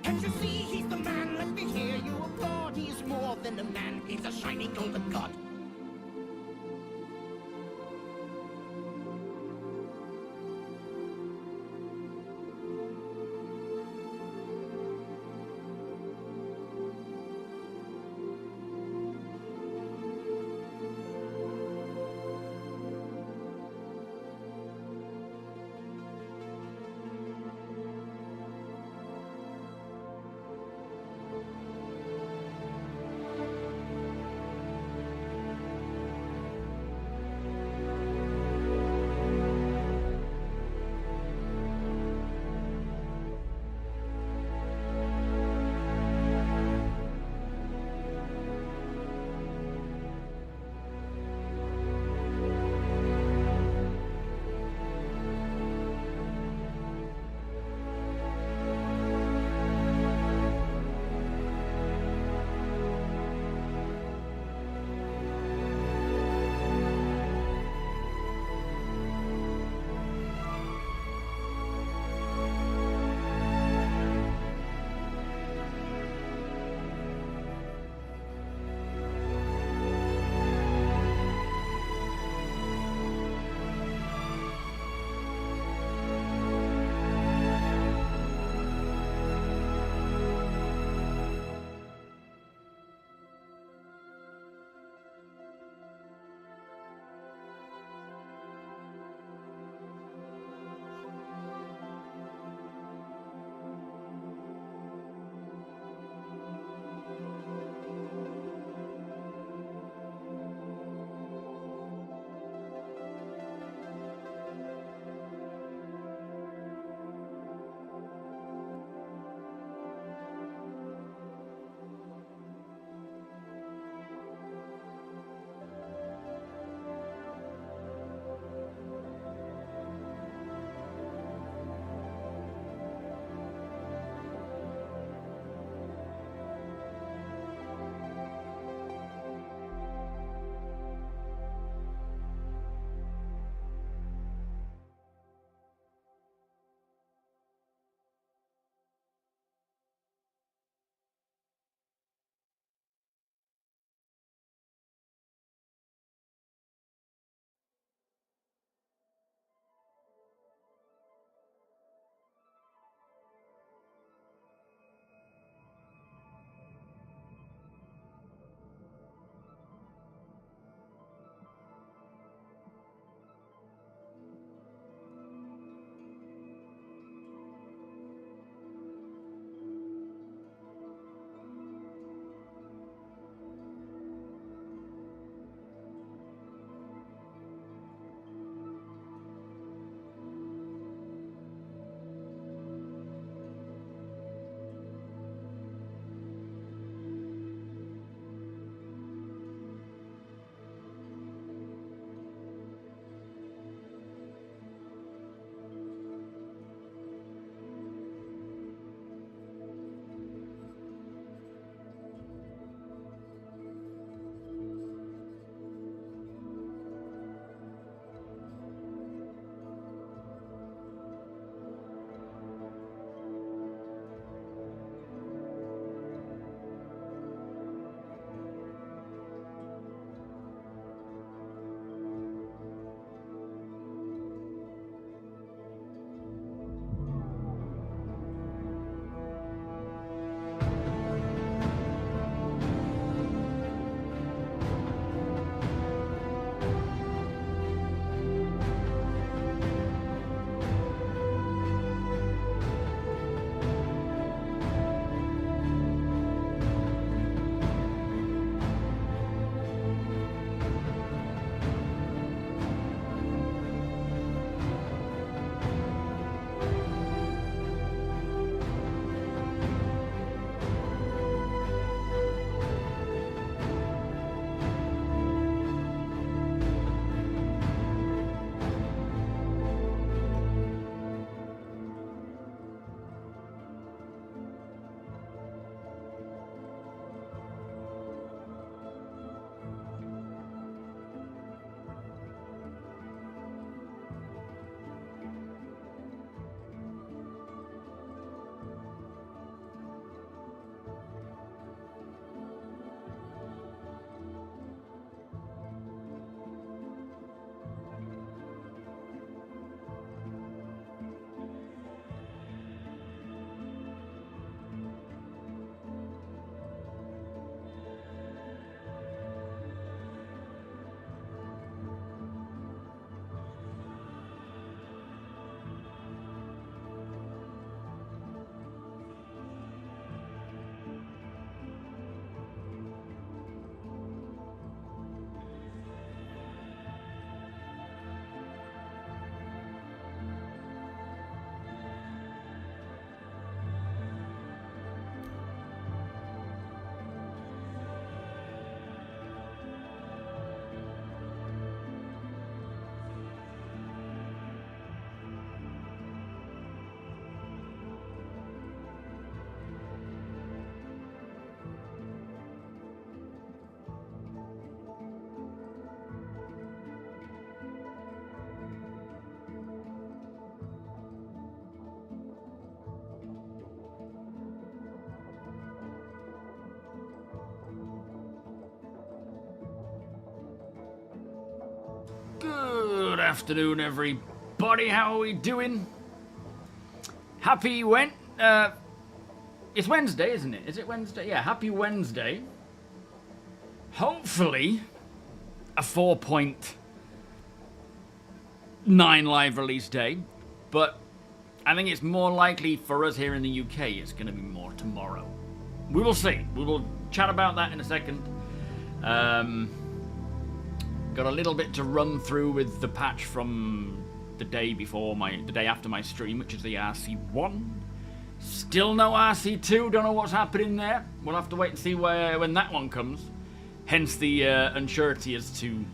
Can't you see he's the man? Let me hear you applaud. He's more than a man, he's a shiny golden god. afternoon, everybody. How are we doing? Happy it's Wednesday, isn't it? Is it Wednesday? Yeah, happy Wednesday. Hopefully, a 4.9 live release day, but I think it's more likely for us here in the UK it's going to be more tomorrow. We will see. We will chat about that in a second. Got a little bit to run through with the patch from the day after my stream, which is the RC1. Still no RC2. Don't know what's happening there. We'll have to wait and see when that one comes. Hence the unsurety as to,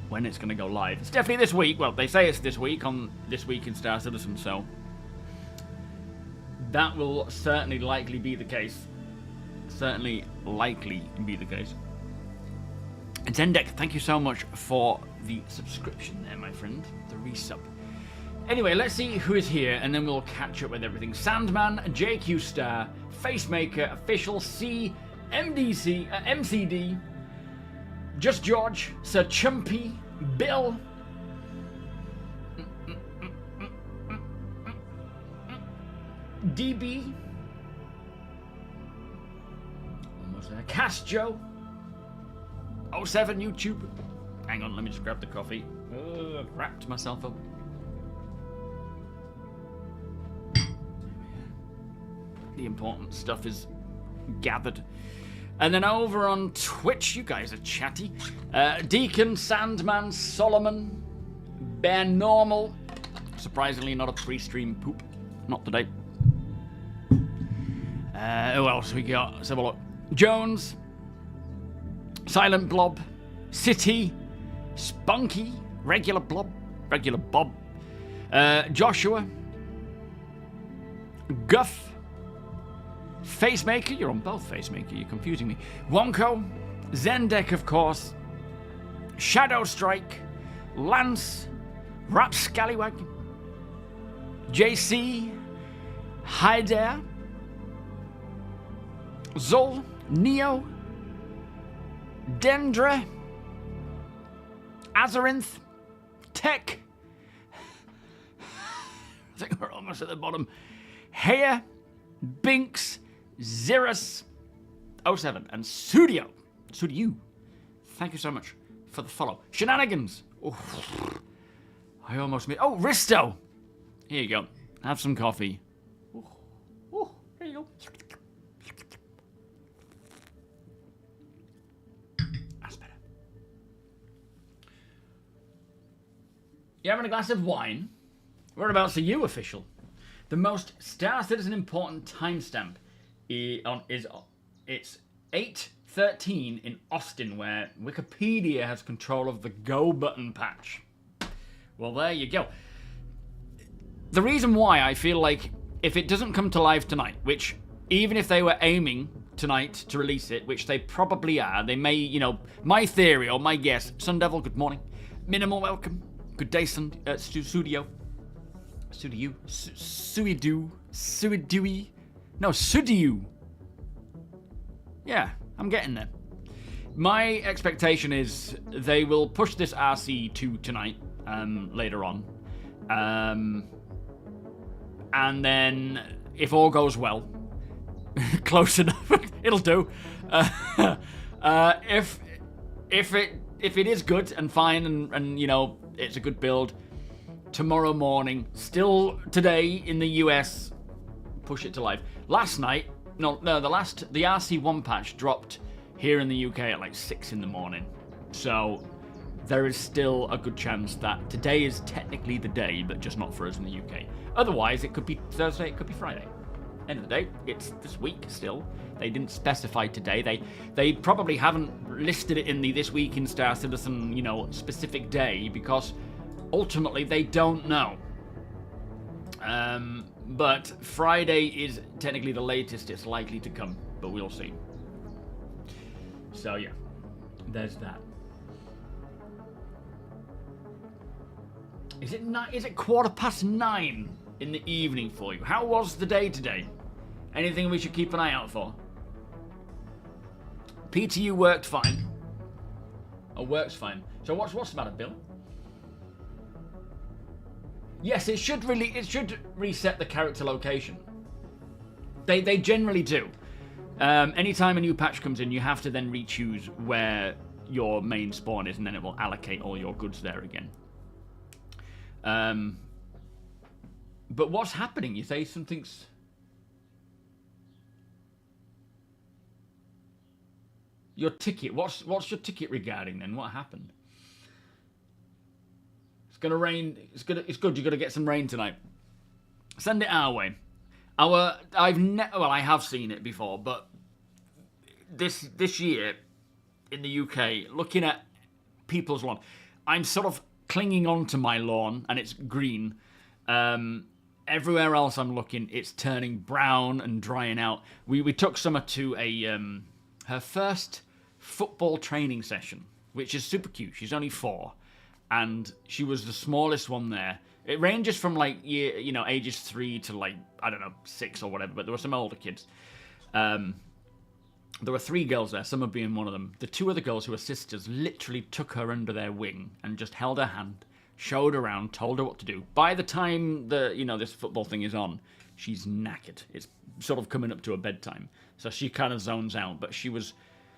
when it's going to go live. It's definitely this week. Well, they say it's this week on This Week in Star Citizen, so that will certainly likely be the case. Certainly likely be the case. And Zendek, thank you so much for the subscription there, my friend. The resub. Anyway, let's see who is here, and then we'll catch up with everything. Sandman, JQ Star, Facemaker, Official, C, MDC, MCD, Just George, Sir Chumpy, Bill, DB, almost there, Castjo, 07 YouTube. Hang on, let me just grab the coffee. Wrapped myself up. The important stuff is gathered. And then over on Twitch, you guys are chatty. Deacon, Sandman, Solomon, Bear Normal. Surprisingly, not a pre-stream poop. Not today. Who else we got? Let's have a look. Jones, Silent Blob, City, Spunky, Regular Bob, Joshua, Guff, Facemaker, you're on both Facemaker, you're confusing me. Wonko, Zendek, of course, Shadow Strike, Lance, Rap Scallywag, JC, Hyder, Zol, Neo, Dendra, Azarinth, Tech, I think we're almost at the bottom, Haya, Binks, Xerus, 07, and Studio. Thank you so much for the follow. Shenanigans. Oh, I almost missed. Oh, Risto. Here you go. Have some coffee. Oh, here you go. That's better. You having a glass of wine? Whereabouts are you, Official? The most Star Citizen important timestamp it's 8:13 in Austin, where Wikipedia has control of the Go button patch. Well, there you go. The reason why I feel like if it doesn't come to life tonight, which even if they were aiming tonight to release it, which they probably are, they may, my theory or my guess. Sun Devil, good morning. Minimal, welcome. Good day, Studio. Sudiu. Yeah, I'm getting there. My expectation is they will push this RC2 tonight, later on. And then, if all goes well, close enough, it'll do. If it is good and fine and it's a good build, tomorrow morning, still today in the US, push it to live. Last night, the RC1 patch dropped here in the UK at like 6 in the morning. So there is still a good chance that today is technically the day, but just not for us in the UK. Otherwise, it could be Thursday, it could be Friday. End of the day, it's this week still. They didn't specify today. They probably haven't listed it in the This Week in Star Citizen, specific day, because ultimately they don't know. But Friday is technically the latest it's likely to come, but we'll see. So yeah, there's that. Is it 9:15 in the evening for you? How was the day today? Anything we should keep an eye out for? PTU worked fine. Oh, works fine. So what's the matter, Bill? Yes, it should reset the character location. They generally do. Anytime a new patch comes in, you have to then re-choose where your main spawn is, and then it will allocate all your goods there again. But what's happening? You say something's... Your ticket. What's your ticket regarding then? What happened? It's gonna rain. It's good. You're gonna get some rain tonight. Send it our way. I have seen it before, but this year in the UK, looking at people's lawn, I'm sort of clinging on to my lawn, and it's green. Everywhere else I'm looking, it's turning brown and drying out. We took Summer to a her first football training session, which is super cute. She's only 4, and she was the smallest one there. It ranges from like ages 3 to like, I don't know, 6 or whatever, but there were some older kids. There were 3 girls there, Summer being one of them. The 2 other girls, who were sisters, literally took her under their wing and just held her hand, showed her around, told her what to do. By the time this football thing is on, she's knackered. It's sort of coming up to her bedtime, so she kind of zones out. But she was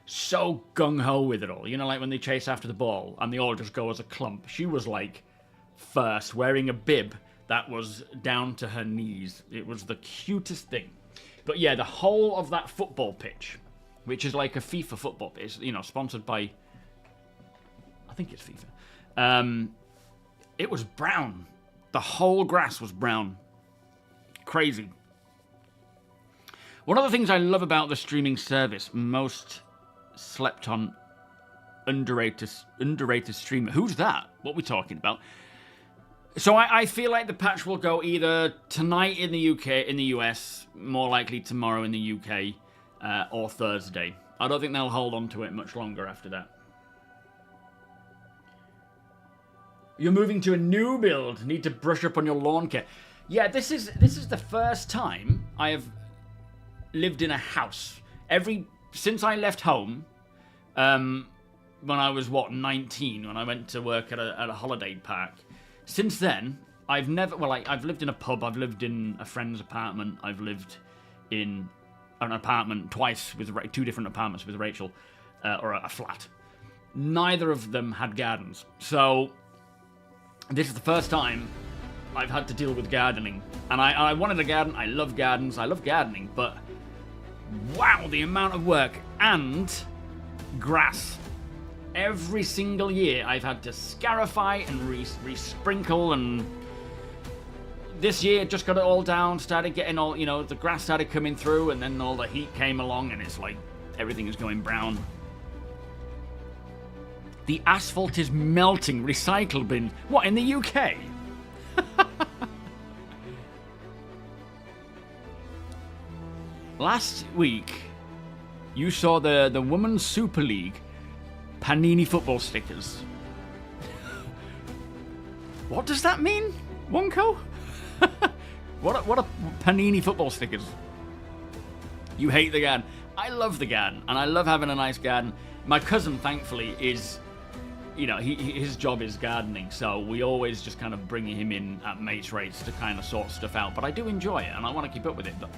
so gung-ho with it all. Like when they chase after the ball and they all just go as a clump. She was like first, wearing a bib that was down to her knees. It was the cutest thing. But yeah, the whole of that football pitch, which is like a FIFA football pitch, sponsored by, I think it's FIFA. It was brown. The whole grass was brown. Crazy. One of the things I love about the streaming service, most slept on, underrated streamer. Who's that? What are we talking about? So I feel like the patch will go either tonight in the UK, in the US, more likely tomorrow in the UK, or Thursday. I don't think they'll hold on to it much longer after that. You're moving to a new build. Need to brush up on your lawn care. Yeah, this is the first time I have lived in a house. Since I left home, when I was 19, when I went to work at a holiday park. Since then, I've never. Well, I've lived in a pub. I've lived in a friend's apartment. I've lived in an apartment twice with 2 different apartments with Rachel, or a flat. Neither of them had gardens, so this is the first time I've had to deal with gardening. And I wanted a garden. I love gardens. I love gardening, but wow, the amount of work and grass. Every single year I've had to scarify and re-sprinkle, and this year just got it all down, started getting all, the grass started coming through, and then all the heat came along, and it's like everything is going brown. The asphalt is melting. Recycle bin. What, in the UK? Last week, you saw the Women's Super League Panini football stickers. What does that mean, Wonko? What are Panini football stickers? You hate the garden. I love the garden, and I love having a nice garden. My cousin, thankfully, is, his job is gardening, so we always just kind of bring him in at mates rates to kind of sort stuff out. But I do enjoy it, and I want to keep up with it. But,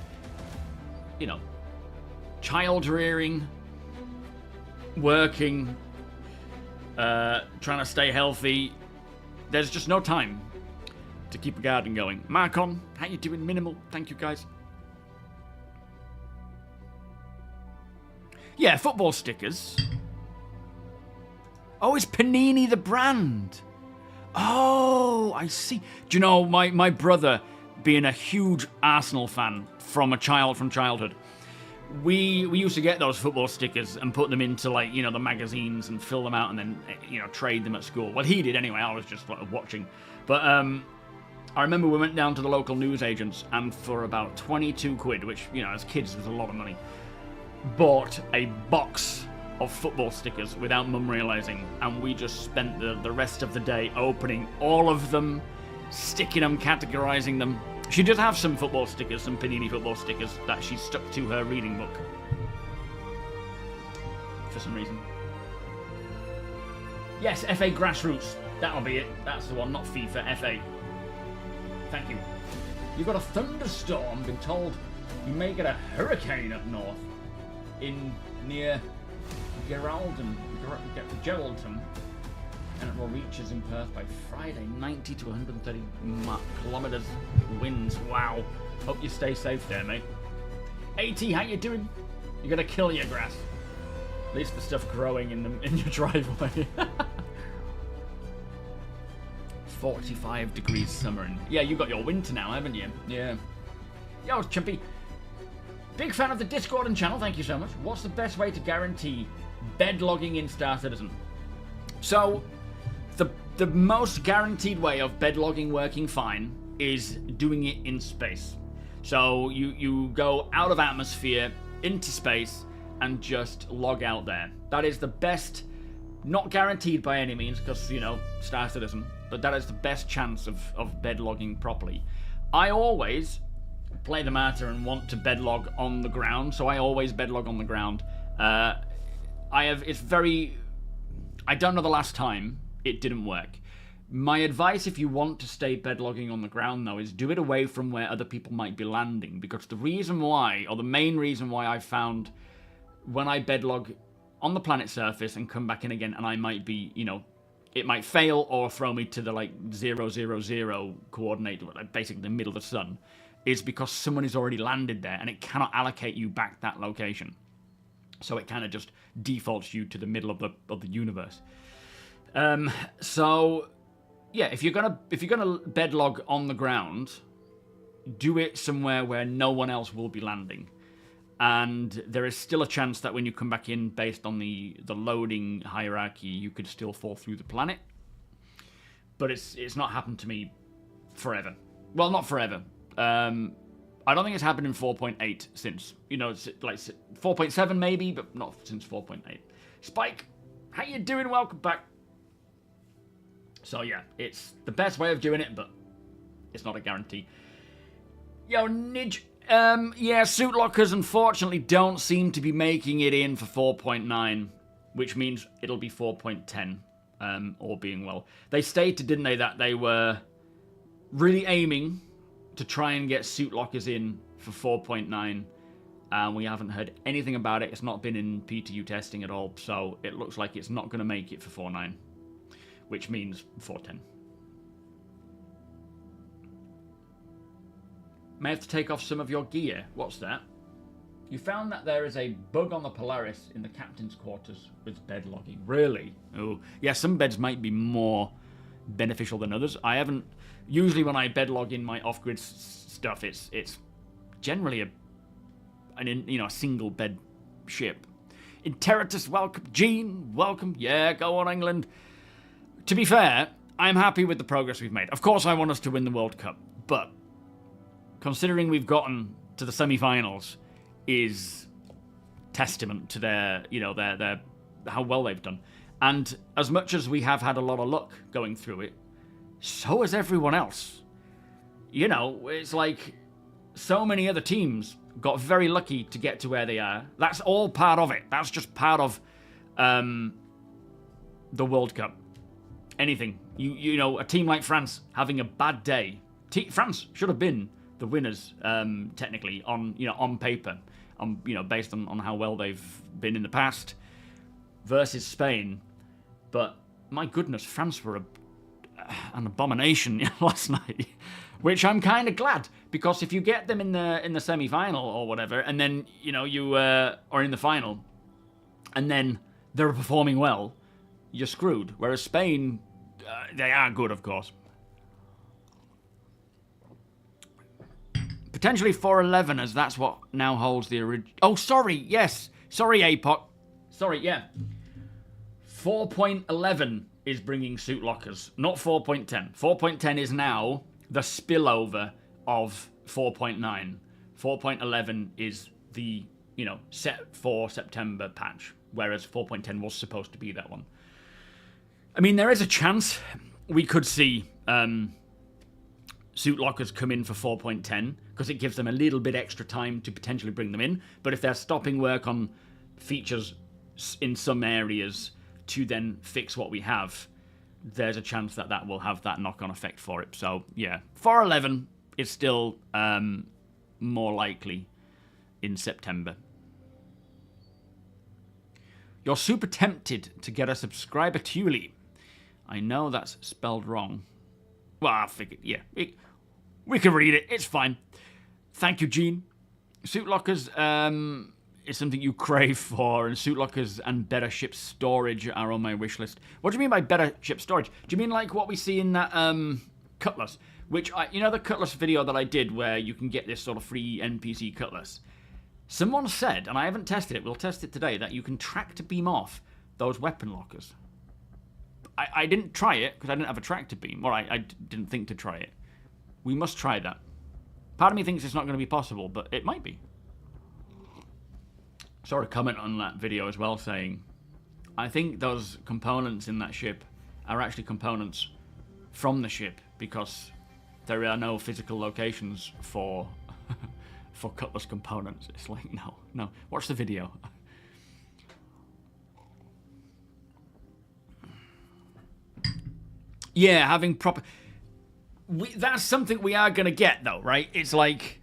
child rearing, working, trying to stay healthy. There's just no time to keep a garden going. Marcon, how you doing? Minimal, thank you guys. Yeah, football stickers. Oh, it's Panini the brand. Oh, I see. Do you know, my brother, being a huge Arsenal fan from childhood, we used to get those football stickers and put them into, like, the magazines and fill them out and then, trade them at school. Well, he did anyway. I was just watching. But I remember we went down to the local newsagents, and for about 22 quid, which, as kids was a lot of money, bought a box of football stickers without Mum realising, and we just spent the rest of the day opening all of them, sticking them, categorising them. She did have some football stickers, some Panini football stickers, that she stuck to her reading book. For some reason. Yes, FA Grassroots. That'll be it. That's the one, not FIFA, FA. Thank you. You've got a thunderstorm. Been told you may get a hurricane up north near Geraldton, and it will reach us in Perth by Friday. 90 to 130 kilometers winds. Wow. Hope you stay safe there, mate. AT, how you doing? You're gonna kill your grass. At least the stuff growing in your driveway. 45 degrees summer. And yeah, you got your winter now, haven't you? Yeah. Yo, Chumpy. Big fan of the Discord and channel. Thank you so much. What's the best way to guarantee bed logging in Star Citizen? So, the most guaranteed way of bed logging working fine is doing it in space. So you go out of atmosphere into space and just log out there. That is the best, not guaranteed by any means, because, you know, Star Citizen, but that is the best chance of bed logging properly. I always play the matter and want to bed log on the ground, so I always bed log on the ground. I don't know the last time it didn't work. My advice, if you want to stay bed logging on the ground, though, is do it away from where other people might be landing, because the reason why, or the main reason why I found when I bed log on the planet surface and come back in again, and I might be, you know, it might fail or throw me to the, like, 000 coordinate, basically the middle of the sun, is because someone has already landed there, and it cannot allocate you back that location. So it kind of just defaults you to the middle of the universe. So yeah, if you're gonna bed log on the ground, do it somewhere where no one else will be landing, and there is still a chance that when you come back in, based on the loading hierarchy, you could still fall through the planet. But it's not happened to me forever. Well, not forever. I don't think it's happened in 4.8 since. You know, it's like 4.7 maybe, but not since 4.8. Spike, how you doing? Welcome back. So yeah, it's the best way of doing it, but it's not a guarantee. Yo, Nidge. Yeah, suit lockers unfortunately don't seem to be making it in for 4.9, which means it'll be 4.10, all being well. They stated, didn't they, that they were really aiming to try and get suit lockers in for 4.9, and we haven't heard anything about it. It's not been in PTU testing at all, so it looks like it's not going to make it for 4.9, which means 4.10. May have to take off some of your gear. What's that? You found that there is a bug on the Polaris in the captain's quarters with bed logging. Really? Oh, yeah, some beds might be more beneficial than others. I haven't... Usually when I bed log in my off-grid stuff, it's generally a single bed ship. Interitus, welcome. Gene, welcome. Yeah, go on, England. To be fair, I'm happy with the progress we've made. Of course, I want us to win the World Cup, but considering we've gotten to the semi-finals is testament to their how well they've done. And as much as we have had a lot of luck going through it, so has everyone else. You know, it's like so many other teams got very lucky to get to where they are. That's all part of it. That's just part of the World Cup. Anything. You know, a team like France having a bad day. France should have been the winners, technically, on paper, based on how well they've been in the past, versus Spain. But my goodness, France were an abomination last night, which I'm kind of glad, because if you get them in the semi-final or whatever, and then you are in the final, and then they're performing well, you're screwed. Whereas Spain, they are good, of course. Potentially 411, as that's what now holds the original. Oh, sorry, yes. Sorry, APOC. Sorry, yeah. 4.11 is bringing suit lockers, not 4.10. 4.10 is now the spillover of 4.9. 4.11 is the, set for September patch, whereas 4.10 was supposed to be that one. I mean, there is a chance we could see suit lockers come in for 4.10, because it gives them a little bit extra time to potentially bring them in. But if they're stopping work on features in some areas to then fix what we have, there's a chance that that will have that knock-on effect for it. So, yeah, 411 is still more likely in September. You're super tempted to get a subscriber TOBII. I know that's spelled wrong. Well, I figured, yeah. We can read it. It's fine. Thank you, Gene. Suit lockers is something you crave for, and suit lockers and better ship storage are on my wish list. What do you mean by better ship storage? Do you mean like what we see in that Cutlass? Which, you know the Cutlass video that I did where you can get this sort of free NPC Cutlass? Someone said, and I haven't tested it, we'll test it today, that you can tractor beam off those weapon lockers. I didn't try it because I didn't have a tractor beam, or I didn't think to try it. We must try that. Part of me thinks it's not going to be possible, but it might be. Saw a comment on that video as well saying, I think those components in that ship are actually components from the ship because there are no physical locations for for Cutlass components. It's like, no. Watch the video. Yeah, having proper... that's something we are going to get, though, right? It's like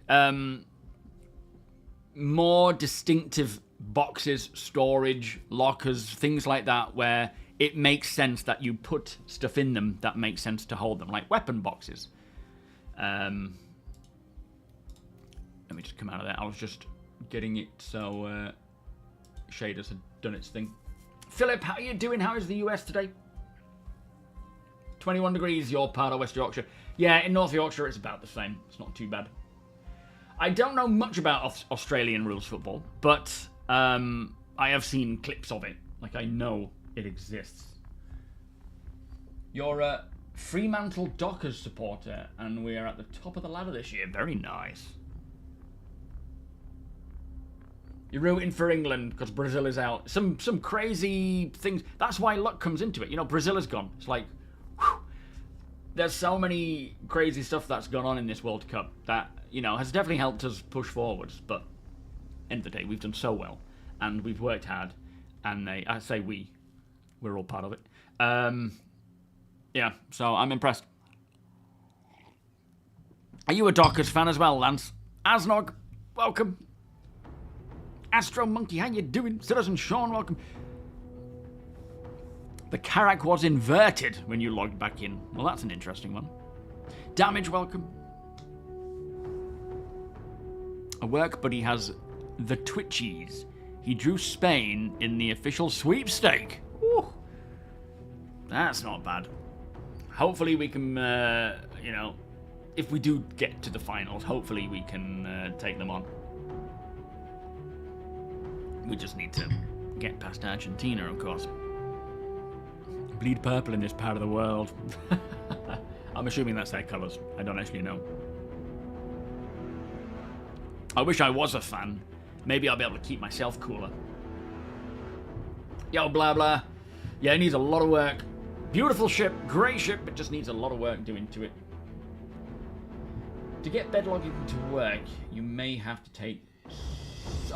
more distinctive boxes, storage, lockers, things like that, where it makes sense that you put stuff in them that makes sense to hold them, like weapon boxes. Let me just come out of there. I was just getting it so Shaders had done its thing. Philip, how are you doing? How is the US today? 21 degrees, your part of West Yorkshire. Yeah, in North Yorkshire it's about the same. It's not too bad. I don't know much about Australian rules football, but I have seen clips of it. Like, I know it exists. You're a Fremantle Dockers supporter, and we are at the top of the ladder this year. Very nice. You're rooting for England because Brazil is out. Some crazy things. That's why luck comes into it. You know, Brazil is gone. It's like, whew. There's so many crazy stuff that's gone on in this World Cup that, you know, has definitely helped us push forwards. But end of the day, we've done so well, and we've worked hard, and I say we're all part of it. Yeah, so I'm impressed. Are you a Dockers fan as well, Lance? Asnog, welcome. Astro Monkey, how you doing? Citizen Sean, welcome. The Karak was inverted when you logged back in. Well, that's an interesting one. Damage, welcome. A work buddy has the Twitchies. He drew Spain in the official sweepstake. Ooh. That's not bad. Hopefully we can, you know, if we do get to the finals, hopefully we can take them on. We just need to get past Argentina, of course. Bleed purple in this part of the world. I'm assuming that's their colours. I don't actually know. I wish I was a fan. Maybe I'll be able to keep myself cooler. Yo, blah, blah. Yeah, it needs a lot of work. Beautiful ship, great ship, but just needs a lot of work doing to it. To get bed logging to work, you may have to take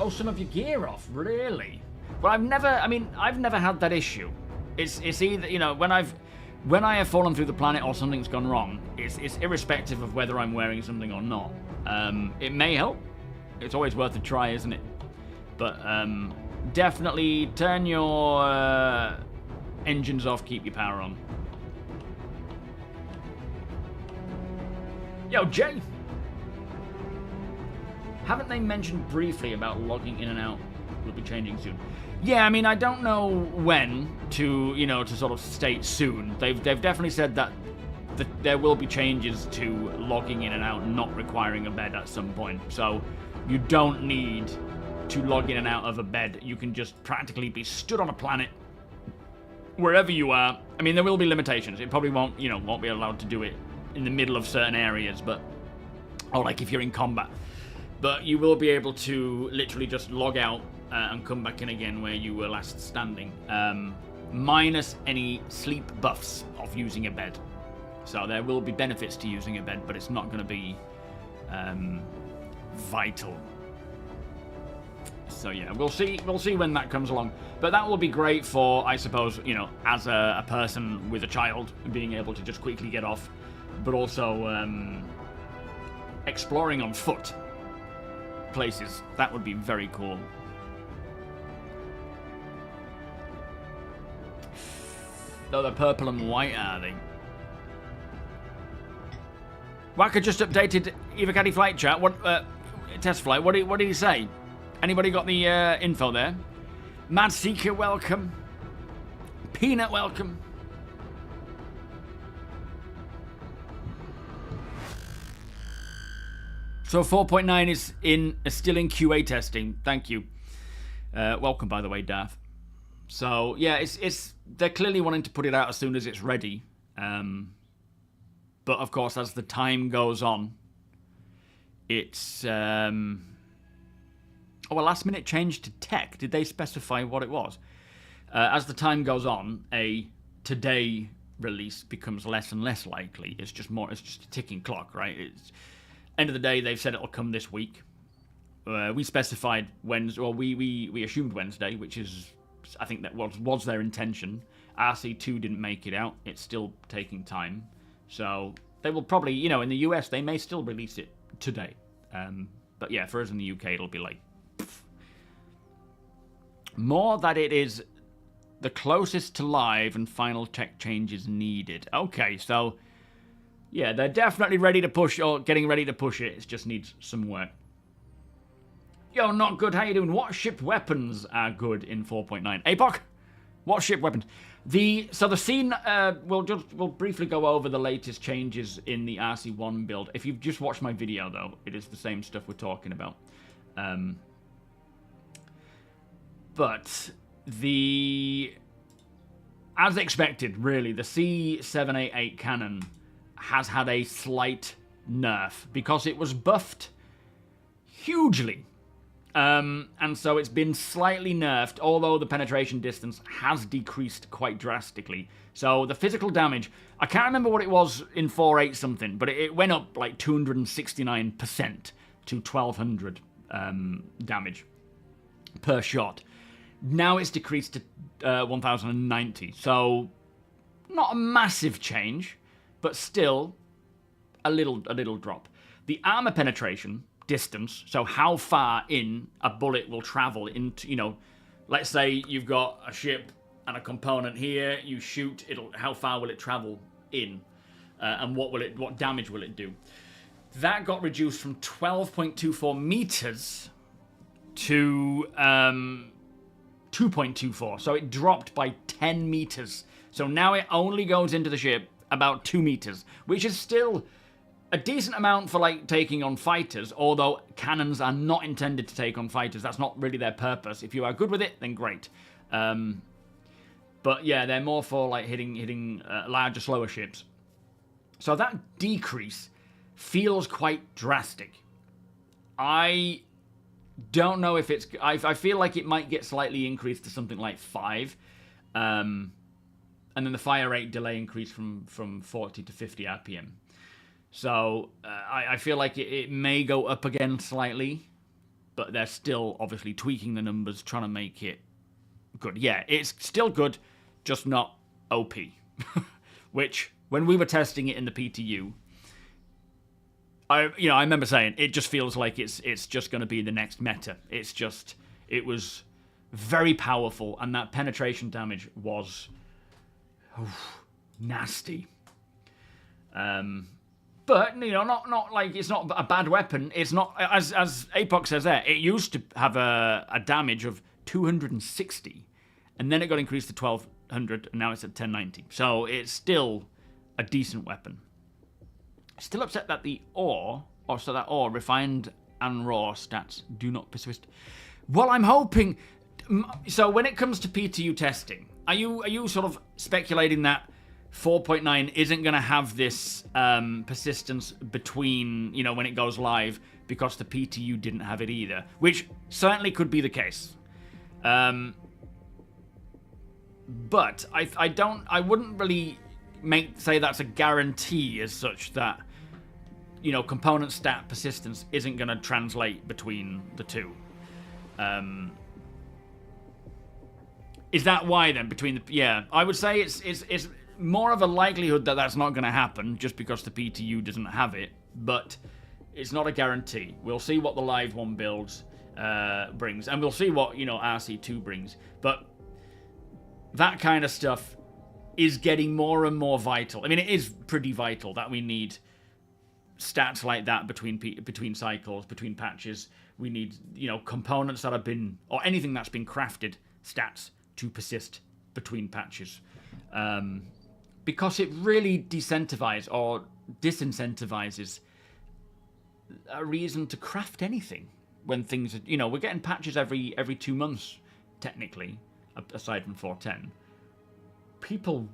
some of your gear off. Really? Well, I've never had that issue. It's either, you know, when I have fallen through the planet or something's gone wrong, it's irrespective of whether I'm wearing something or not. It may help. It's always worth a try, isn't it? But definitely turn your engines off, keep your power on. Yo, Jay! Haven't they mentioned briefly about logging in and out will be changing soon? Yeah, I mean, I don't know when to sort of state soon. They've definitely said that there will be changes to logging in and out not requiring a bed at some point. So you don't need to log in and out of a bed. You can just practically be stood on a planet wherever you are. I mean, there will be limitations. It probably won't be allowed to do it in the middle of certain areas, or like if you're in combat. But you will be able to literally just log out and come back in again where you were last standing, minus any sleep buffs of using a bed. So there will be benefits to using a bed, but it's not going to be vital. So yeah, we'll see when that comes along. But that will be great for, I suppose, you know, as a person with a child, being able to just quickly get off, but also exploring on foot places. That would be very cool. Though they're purple and white, are they? Wacker just updated Eva Caddy flight chat. What test flight? What did he say? Anybody got the info there? Mad Seeker, welcome. Peanut, welcome. So 4.9 is still in QA testing. Thank you. Welcome, by the way, Darth. So yeah, they're clearly wanting to put it out as soon as it's ready. But of course, as the time goes on, it's oh, a last minute change to tech. Did they specify what it was? As the time goes on, a today release becomes less and less likely. It's just a ticking clock, right? It's end of the day, they've said it'll come this week. We specified Wednesday, or we assumed Wednesday, which is, I think that was their intention. RC2 didn't make it out. It's still taking time. So they will probably, you know, in the US, they may still release it today. But yeah, for us in the UK, it'll be like, pff. More that it is the closest to live and final tech changes needed. Okay, so yeah, they're definitely ready to push, or getting ready to push it. It just needs some work. Yo, not good. How you doing? What ship weapons are good in 4.9? APOC? What ship weapons? The scene, we'll briefly go over the latest changes in the RC1 build. If you've just watched my video, though, it is the same stuff we're talking about. But as expected, really, the C788 cannon has had a slight nerf because it was buffed hugely. And so it's been slightly nerfed, although the penetration distance has decreased quite drastically. So the physical damage, I can't remember what it was in 4.8 something, but it went up like 269% to 1200 damage per shot. Now it's decreased to 1090. So not a massive change, but still a little drop. The armor penetration distance, so how far in a bullet will travel into, you know, let's say you've got a ship and a component here, you shoot, how far will it travel in, and what damage will it do? That got reduced from 12.24 meters to 2.24, so it dropped by 10 meters. So now it only goes into the ship about 2 meters, which is still a decent amount for, like, taking on fighters, although cannons are not intended to take on fighters. That's not really their purpose. If you are good with it, then great. But yeah, they're more for, like, hitting larger, slower ships. So that decrease feels quite drastic. I don't know if it's... I feel like it might get slightly increased to something like 5. And then the fire rate delay increased from 40 to 50 RPM. So I feel like it may go up again slightly, but they're still obviously tweaking the numbers, trying to make it good. Yeah, it's still good, just not OP. Which, when we were testing it in the PTU, I remember saying it just feels like it's just going to be the next meta. It was very powerful, and that penetration damage was nasty. But, you know, not like it's not a bad weapon. It's not, as Apoc says there, it used to have a damage of 260, and then it got increased to 1200, and now it's at 1090. So it's still a decent weapon. Still upset that the ore, refined and raw stats do not persist. Well, I'm hoping. So when it comes to PTU testing, are you sort of speculating that 4.9 isn't going to have this persistence between, you know, when it goes live, because the PTU didn't have it either, which certainly could be the case. But I wouldn't really say that's a guarantee as such that, you know, component stat persistence isn't going to translate between the two. Is that why then between the... Yeah, I would say it's more of a likelihood that that's not going to happen just because the PTU doesn't have it, but it's not a guarantee. We'll see what the live one builds brings, and we'll see what, you know, RC2 brings. But that kind of stuff is getting more and more vital. I mean, it is pretty vital that we need stats like that between cycles, between patches. We need, you know, components that have been, or anything that's been crafted, stats to persist between patches. Because it really disincentivizes a reason to craft anything when things are, you know, we're getting patches every 2 months, technically, aside from 4.10. People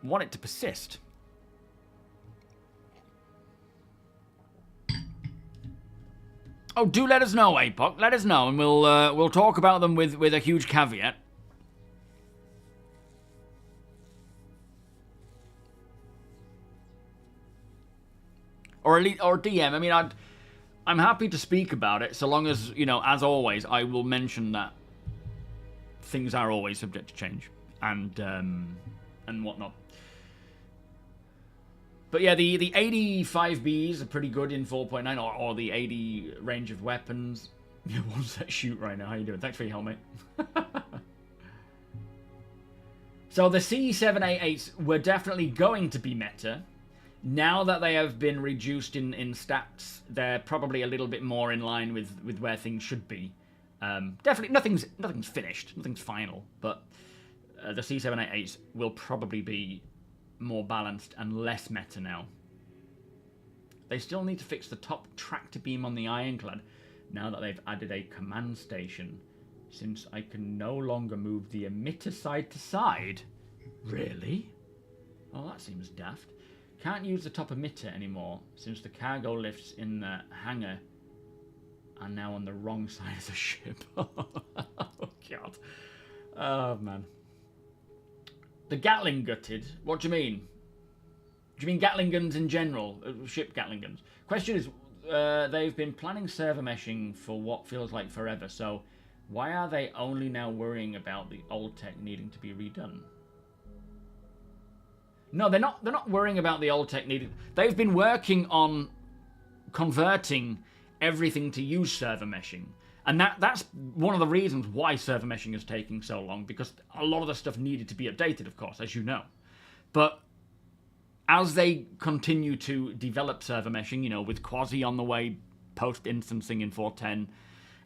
want it to persist. Oh, do let us know, APOC. Let us know, and we'll talk about them with a huge caveat. Or DM. I mean, I'm happy to speak about it, so long as, you know, as always, I will mention that things are always subject to change and whatnot. But yeah, the 85Bs are pretty good in 4.9, or the 80 range of weapons. Yeah, one set shoot right now. How you doing? Thanks for your helmet. So the C788s were definitely going to be meta. Now that they have been reduced in stats, they're probably a little bit more in line with where things should be. Definitely, nothing's finished, nothing's final, but the C788s will probably be more balanced and less meta now. They still need to fix the top tractor beam on the Ironclad now that they've added a command station, since I can no longer move the emitter side to side. Really? Oh, that seems daft. Can't use the top emitter anymore since the cargo lifts in the hangar are now on the wrong side of the ship. Oh, God. Oh, man. The Gatling gutted? What do you mean? Do you mean Gatling guns in general? Ship Gatling guns? Question is, they've been planning server meshing for what feels like forever, so why are they only now worrying about the old tech needing to be redone? No, they're not worrying about the old tech needing... They've been working on converting everything to use server meshing. And that's one of the reasons why server meshing is taking so long, because a lot of the stuff needed to be updated, of course, as you know. But as they continue to develop server meshing, you know, with Quasi on the way, post-instancing in 4.10,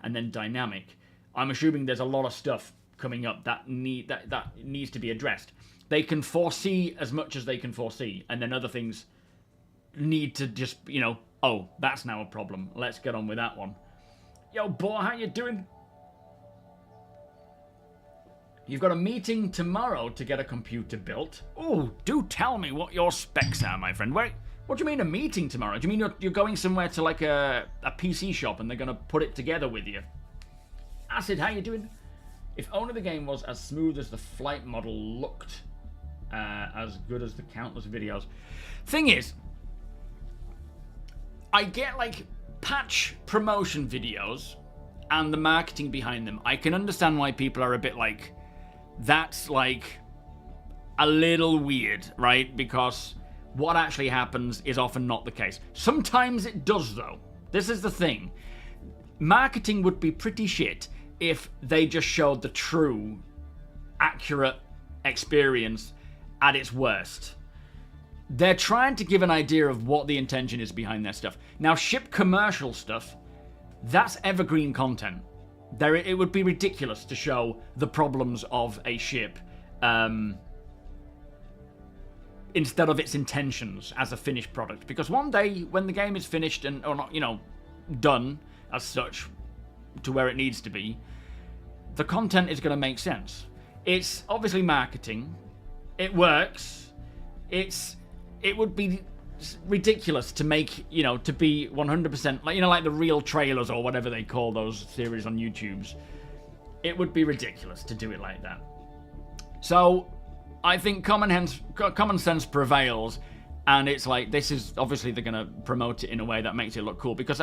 and then dynamic, I'm assuming there's a lot of stuff coming up that needs to be addressed. They can foresee as much as they can foresee, and then other things need to just, you know, oh, that's now a problem. Let's get on with that one. Yo, boy, how you doing? You've got a meeting tomorrow to get a computer built. Oh, do tell me what your specs are, my friend. Wait, what do you mean a meeting tomorrow? Do you mean you're going somewhere to like a PC shop and they're going to put it together with you? Acid, how you doing? If only the game was as smooth as the flight model looked, as good as the countless videos. Thing is, I get like patch promotion videos and the marketing behind them. I can understand why people are a bit like, that's like a little weird, right? Because what actually happens is often not the case. Sometimes it does, though. This is the thing. Marketing would be pretty shit if they just showed the true, accurate experience at its worst. They're trying to give an idea of what the intention is behind their stuff. Now, ship commercial stuff, that's evergreen content. It would be ridiculous to show the problems of a ship instead of its intentions as a finished product. Because one day, when the game is finished and, or not, you know, done as such to where it needs to be, the content is going to make sense. It's obviously marketing. It works. It would be ridiculous to make, you know, to be 100%, like, you know, like the real trailers or whatever they call those series on YouTube's. It would be ridiculous to do it like that. So, I think common sense prevails. And it's like, this is obviously they're going to promote it in a way that makes it look cool, because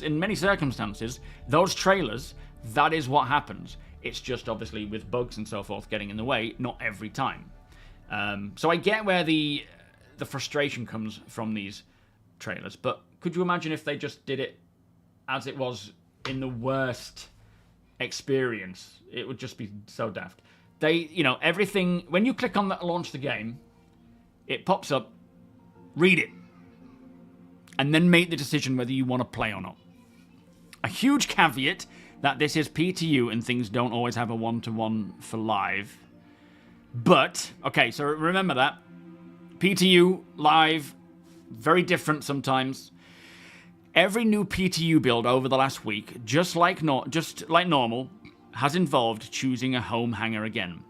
in many circumstances, those trailers, that is what happens. It's just obviously with bugs and so forth getting in the way, not every time. So I get where the frustration comes from these trailers, but could you imagine if they just did it as it was in the worst experience? It would just be so daft. They, you know, everything, when you click on that, launch the game, it pops up, read it, and then make the decision whether you want to play or not. A huge caveat that this is PTU and things don't always have a one-to-one for live. But, okay, so remember that. PTU, live, very different sometimes. Every new PTU build over the last week, just like normal, has involved choosing a home hangar again.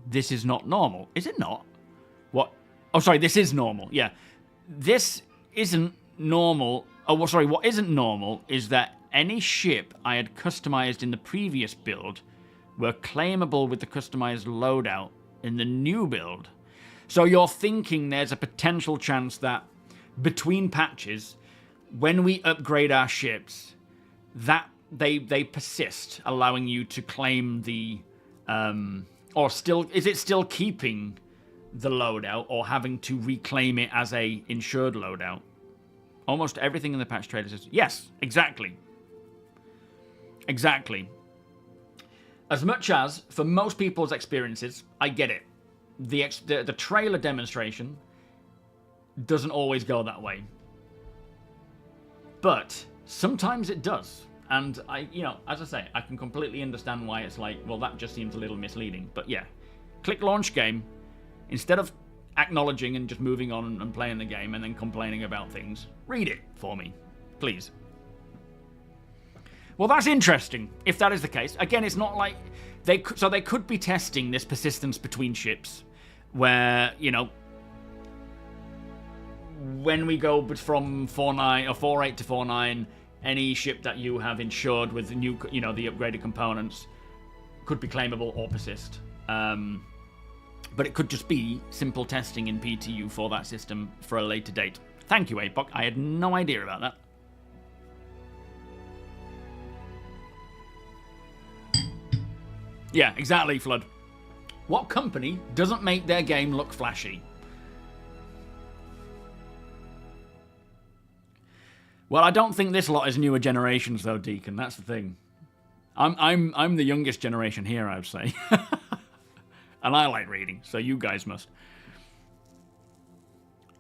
This is not normal. Is it not? What? Oh, sorry, this is normal. Yeah. This isn't normal. Oh, well, sorry, what isn't normal is that any ship I had customized in the previous build were claimable with the customized loadout in the new build. So you're thinking there's a potential chance that between patches, when we upgrade our ships, that they persist, allowing you to claim the or still, is it still keeping the loadout or having to reclaim it as a insured loadout? Almost everything in the patch trailer says yes, exactly. Exactly. As much as for most people's experiences, I get it. The trailer demonstration doesn't always go that way. But sometimes it does. And as I say, I can completely understand why it's like, well, that just seems a little misleading. But yeah, click launch game. Instead of acknowledging and just moving on and playing the game and then complaining about things, read it for me, please. Well, that's interesting, if that is the case. Again, it's not like... they could be testing this persistence between ships, where, you know, when we go from 4.9 or 4.8 to 4.9, any ship that you have insured with the new, you know, the upgraded components could be claimable or persist. But it could just be simple testing in PTU for that system for a later date. Thank you, APOC. I had no idea about that. Yeah, exactly, Flood. What company doesn't make their game look flashy? Well, I don't think this lot is newer generations, though, Deacon. That's the thing. I'm the youngest generation here, I would say. And I like reading, so you guys must.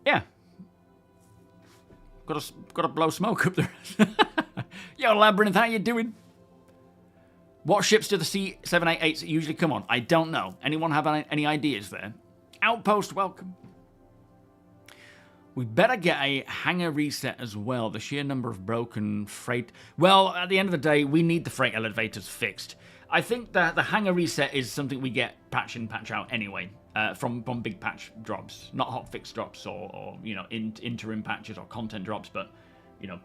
Yeah. Got to blow smoke up there. Yo, Labyrinth, how you doing? What ships do the C788s usually come on? I don't know. Anyone have any ideas there? Outpost, welcome. We better get a hangar reset as well. The sheer number of broken freight... Well, at the end of the day, we need the freight elevators fixed. I think that the hangar reset is something we get patch in, patch out anyway. From big patch drops. Not hot fix drops or you know, interim patches or content drops, but, you know,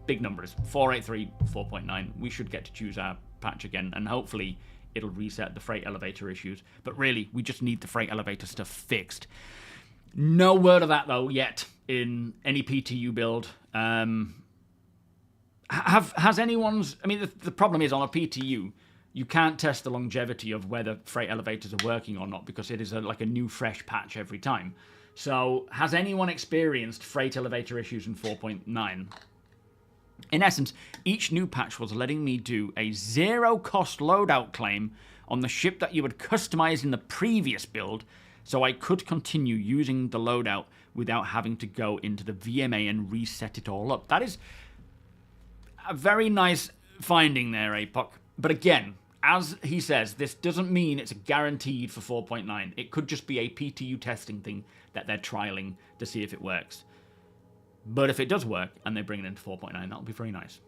big numbers. 483, 4.9. We should get to choose our patch again, and hopefully it'll reset the freight elevator issues. But really, we just need the freight elevator stuff fixed. No word of that, though, yet in any PTU build. Has anyone's... I mean, the problem is on a PTU, you can't test the longevity of whether freight elevators are working or not, because it is like a new, fresh patch every time. So, has anyone experienced freight elevator issues in 4.9? In essence, each new patch was letting me do a zero-cost loadout claim on the ship that you had customized in the previous build, so I could continue using the loadout without having to go into the VMA and reset it all up. That is a very nice finding there, APOC. But again, as he says, this doesn't mean it's guaranteed for 4.9. It could just be a PTU testing thing that they're trialing to see if it works. But if it does work and they bring it into 4.9, that'll be very nice.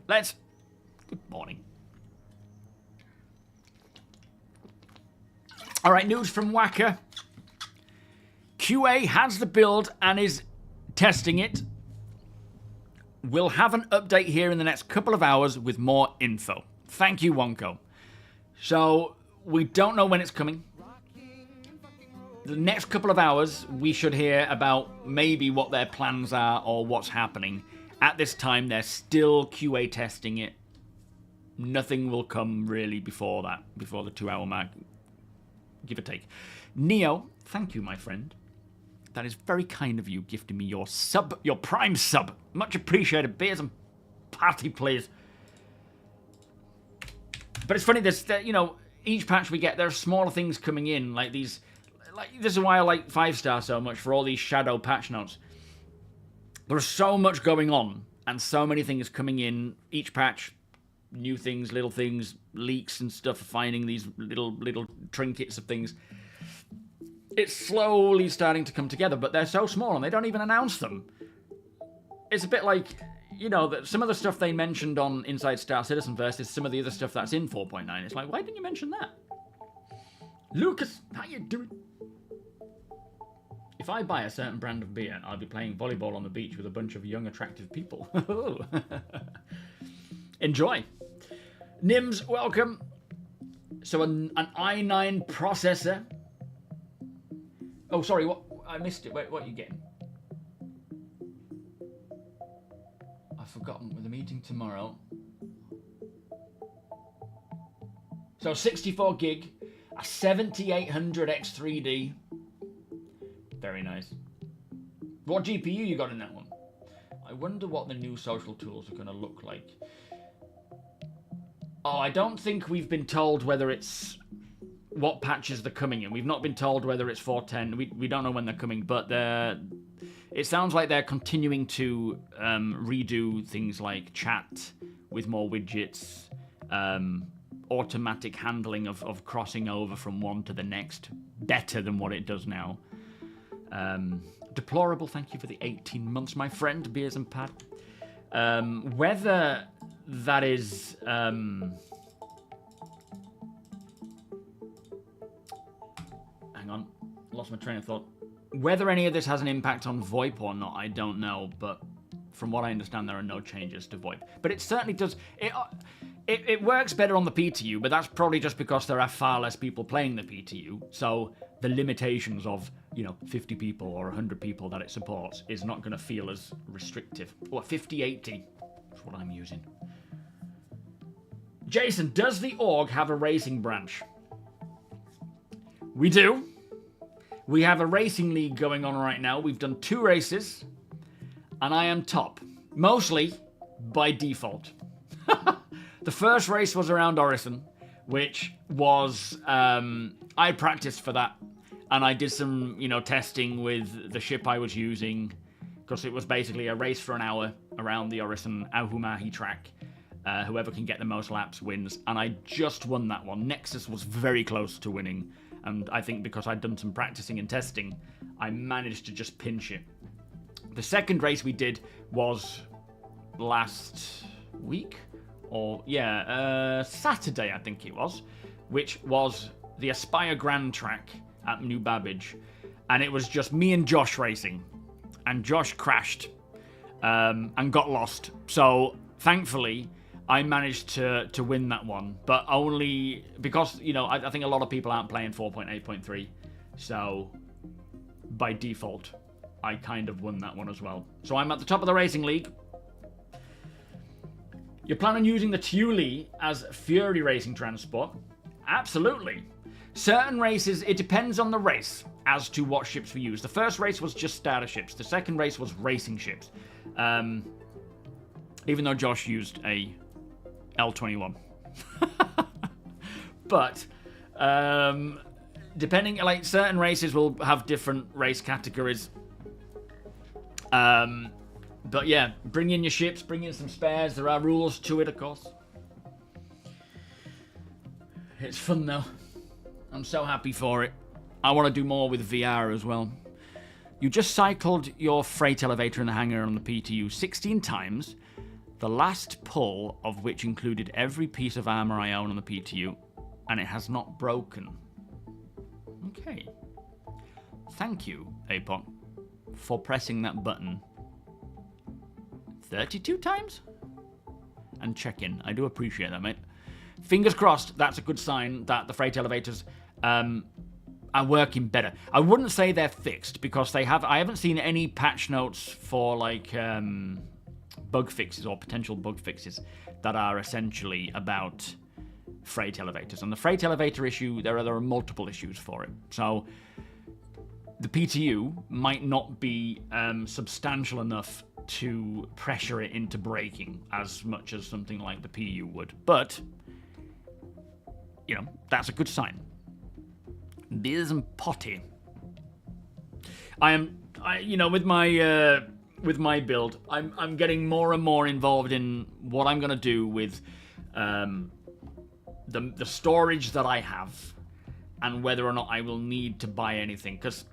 Good morning. All right, news from Wacker. QA has the build and is testing it. We'll have an update here in the next couple of hours with more info. Thank you, Wonko. So, we don't know when it's coming. the next couple of hours, we should hear about maybe what their plans are or what's happening. At this time, they're still QA testing it. Nothing will come really before that, before the 2 hour mark, give or take. Neo, thank you, my friend. That is very kind of you, gifting me your sub, your Prime sub. Much appreciated. Beers and party, please. But it's funny, there's, you know, each patch we get, there are smaller things coming in, like these, like, this is why I like 5-star so much, for all these shadow patch notes. There's so much going on, and so many things coming in, each patch, new things, little things, leaks and stuff, finding these little trinkets of things. It's slowly starting to come together, but they're so small and they don't even announce them. It's a bit like, you know, that some of the stuff they mentioned on Inside Star Citizen versus some of the other stuff that's in 4.9. It's like, why didn't you mention that? Lucas, how you doing? If I buy a certain brand of beer, I'll be playing volleyball on the beach with a bunch of young, attractive people. Enjoy. Nims, welcome. So an i9 processor. Oh, sorry, what? I missed it. Wait, what are you getting? I've forgotten with the meeting tomorrow. So 64 gig, a 7800 X3D. Very nice. What GPU you got in that one? I wonder what the new social tools are going to look like. Oh, I don't think we've been told whether it's what patches they're coming in. We've not been told whether it's 4.10. We don't know when they're coming, but it sounds like they're continuing to redo things like chat with more widgets, automatic handling of crossing over from one to the next, better than what it does now. Deplorable, thank you for the 18 months, my friend, Beers and Pad. Whether that is... hang on, lost my train of thought. Whether any of this has an impact on VoIP or not, I don't know, but from what I understand, there are no changes to VoIP. But it certainly does... It works better on the PTU, but that's probably just because there are far less people playing the PTU, so the limitations of, you know, 50 people or 100 people that it supports is not going to feel as restrictive. Or 5080, that's what I'm using. Jason, does the org have a racing branch? We do. We have a racing league going on right now. We've done 2 races, and I am top. Mostly by default. The first race was around Orison, which was, I practiced for that, and I did some, you know, testing with the ship I was using, because it was basically a race for an hour around the Orison Ahumahi track. Whoever can get the most laps wins, and I just won that one. Nexus was very close to winning, and I think because I'd done some practicing and testing, I managed to just pinch it. The second race we did was last week? Or, yeah, Saturday, I think it was, which was the Aspire Grand track at New Babbage. And it was just me and Josh racing. And Josh crashed and got lost. So, thankfully, I managed to win that one. But only because, you know, I think a lot of people aren't playing 4.8.3. So, by default, I kind of won that one as well. So, I'm at the top of the racing league. You plan on using the TOBII as Fury racing transport? Absolutely. Certain races, it depends on the race as to what ships we use. The first race was just starter ships. The second race was racing ships. Even though Josh used a L21. But, depending, like, certain races will have different race categories. But yeah, bring in your ships, bring in some spares. There are rules to it, of course. It's fun, though. I'm so happy for it. I want to do more with VR as well. You just cycled your freight elevator in the hangar on the PTU 16 times, the last pull of which included every piece of armor I own on the PTU, and it has not broken. Okay. Thank you, Apon, for pressing that button 32 times? And check in. I do appreciate that, mate. Fingers crossed, that's a good sign that the freight elevators are working better. I wouldn't say they're fixed because I haven't seen any patch notes for like bug fixes or potential bug fixes that are essentially about freight elevators. And the freight elevator issue, there are multiple issues for it. So the PTU might not be substantial enough to pressure it into braking as much as something like the PU would. But, you know, that's a good sign. Beers and potty. You know, with my build, I'm getting more and more involved in what I'm gonna do with the storage that I have, and whether or not I will need to buy anything. Because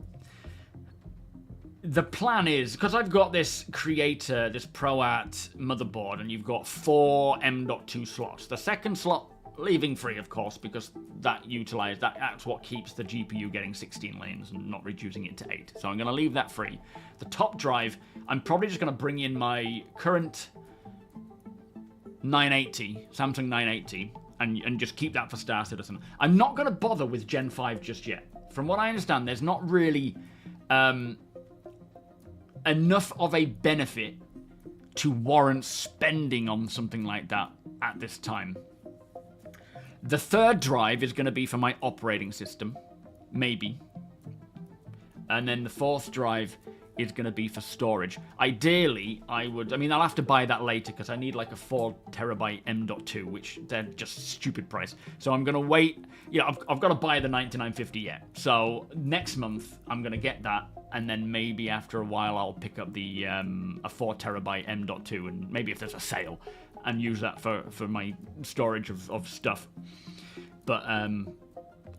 the plan is, because I've got this creator, this ProArt motherboard, and you've got 4 M.2 slots. The second slot leaving free, of course, because that's what keeps the GPU getting 16 lanes and not reducing it to 8. So I'm going to leave that free. The top drive, I'm probably just going to bring in my current 980, Samsung 980, and just keep that for Star Citizen. I'm not going to bother with Gen 5 just yet. From what I understand, there's not really enough of a benefit to warrant spending on something like that at this time. The third drive is going to be for my operating system, maybe. And then the fourth drive is going to be for storage. Ideally, I'll have to buy that later because I need like a 4 terabyte M.2, which they're just stupid price. So I'm going to wait. Yeah, I've got to buy the 9950 yet. So next month, I'm going to get that. And then maybe after a while, I'll pick up the a 4 terabyte M.2, and maybe if there's a sale, and use that for my storage of stuff. But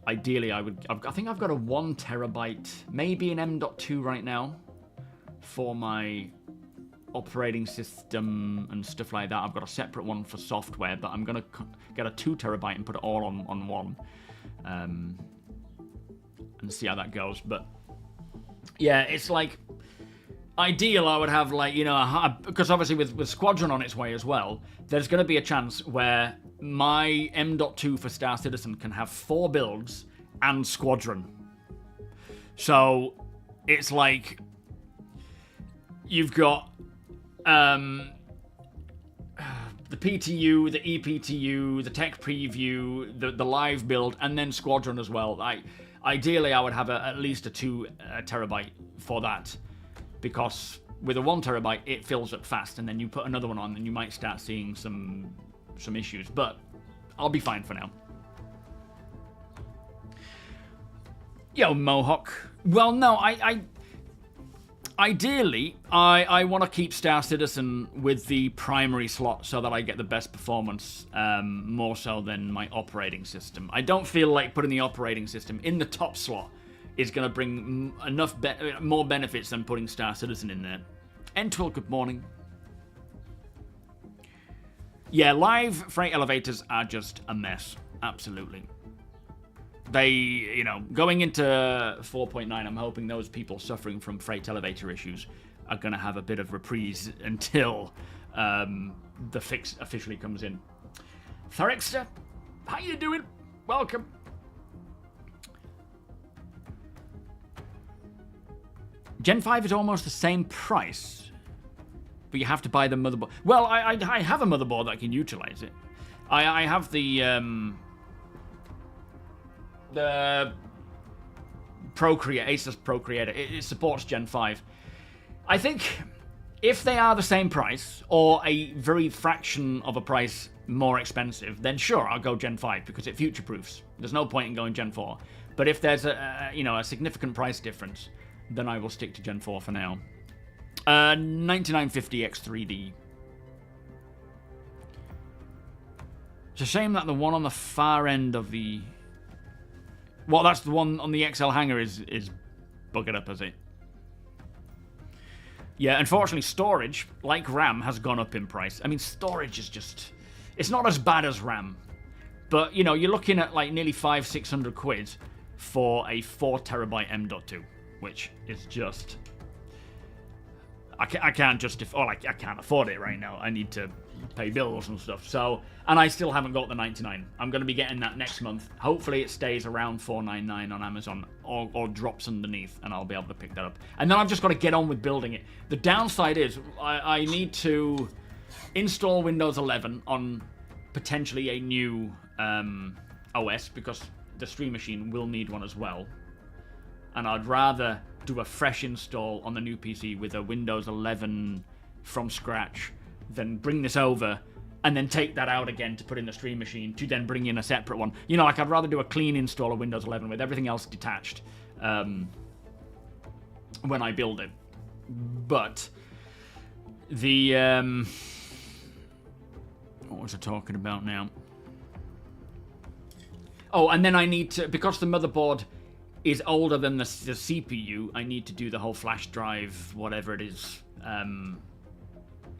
ideally, I think I've got a 1 terabyte, maybe an M.2 right now for my operating system and stuff like that. I've got a separate one for software, but I'm going to get a 2 terabyte and put it all on one and see how that goes. But yeah, it's like ideal. I would have like, you know, because obviously with Squadron on its way as well, there's going to be a chance where my M.2 for Star Citizen can have 4 builds and Squadron. So it's like you've got the PTU, the ePTU, the tech preview, the live build, and then Squadron as well. Ideally, I would have at least a 2 terabyte for that, because with a 1 terabyte, it fills up fast, and then you put another one on, and you might start seeing some issues. But I'll be fine for now. Yo, Mohawk. Well, no, ideally, I want to keep Star Citizen with the primary slot so that I get the best performance, more so than my operating system. I don't feel like putting the operating system in the top slot is going to bring enough more benefits than putting Star Citizen in there. Entwil, good morning. Yeah, live freight elevators are just a mess. Absolutely. They, you know, going into 4.9, I'm hoping those people suffering from freight elevator issues are going to have a bit of reprise until the fix officially comes in. Thorexter, how you doing? Welcome. Gen 5 is almost the same price, but you have to buy the motherboard. Well, I have a motherboard that can utilize it. I have the Asus Procreator. It supports Gen 5. I think if they are the same price, or a very fraction of a price more expensive, then sure, I'll go Gen 5, because it future-proofs. There's no point in going Gen 4. But if there's a significant price difference, then I will stick to Gen 4 for now. 9950 X3D. It's a shame that the one on the far end of the... Well, that's the one on the XL hangar is buggered up, is it? Yeah, unfortunately, storage, like RAM, has gone up in price. I mean, storage is just... It's not as bad as RAM. But, you know, you're looking at like nearly 500-600 quid for a 4 terabyte M.2, which is just... I can't justify... I can't afford it right now. I need to pay bills and stuff. So, and I still haven't got the 99. I'm going to be getting that next month. Hopefully it stays around $4.99 on Amazon or drops underneath, and I'll be able to pick that up. And then I've just got to get on with building it. The downside is I need to install Windows 11 on potentially a new OS, because the Stream Machine will need one as well. And I'd rather do a fresh install on the new PC with a Windows 11 from scratch than bring this over and then take that out again to put in the Stream Machine to then bring in a separate one. You know, like, I'd rather do a clean install of Windows 11 with everything else detached when I build it. But the what was I talking about now? Oh, and then I need to, because the motherboard is older than the CPU, I need to do the whole flash drive, whatever it is,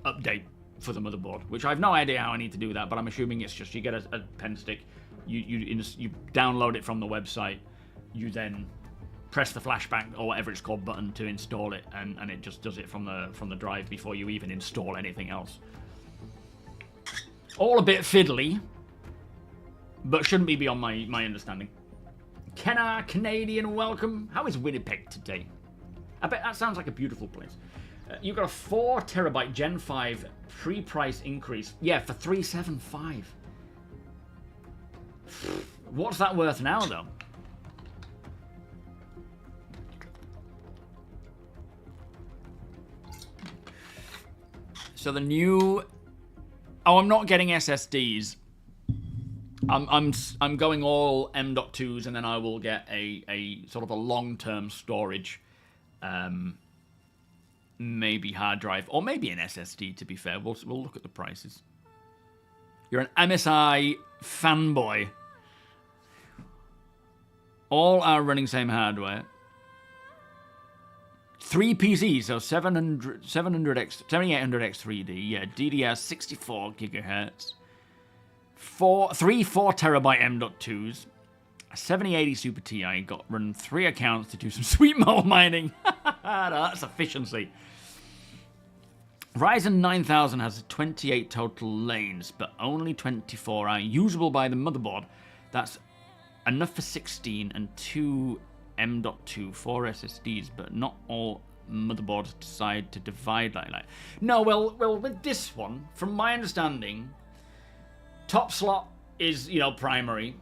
update for the motherboard, which I have no idea how I need to do that, but I'm assuming it's just you get a pen stick, you download it from the website, you then press the flashback or whatever it's called button to install it, and it just does it from the drive before you even install anything else. All a bit fiddly, but shouldn't be beyond my understanding. Kenna, Canadian, welcome. How is Winnipeg today? I bet that sounds like a beautiful place. You've got a 4 terabyte Gen 5 pre-price increase. Yeah, for $375. What's that worth now, though? So the new... Oh, I'm not getting SSDs. I'm going all M.2s, and then I will get a sort of a long-term storage, maybe hard drive, or maybe an SSD. To be fair, we'll look at the prices. You're an MSI fanboy. All are running same hardware. 3 PCs, so 7800X 3D, yeah, DDR 64 gigahertz. 3 4 terabyte M.2s, a 7080 Super Ti, got run 3 accounts to do some sweet mole mining. That's efficiency. Ryzen 9000 has 28 total lanes, but only 24 are usable by the motherboard. That's enough for 16 and 2 M.2, 4 SSDs, but not all motherboards decide to divide like that. No, well, with this one, from my understanding, top slot is, you know, primary.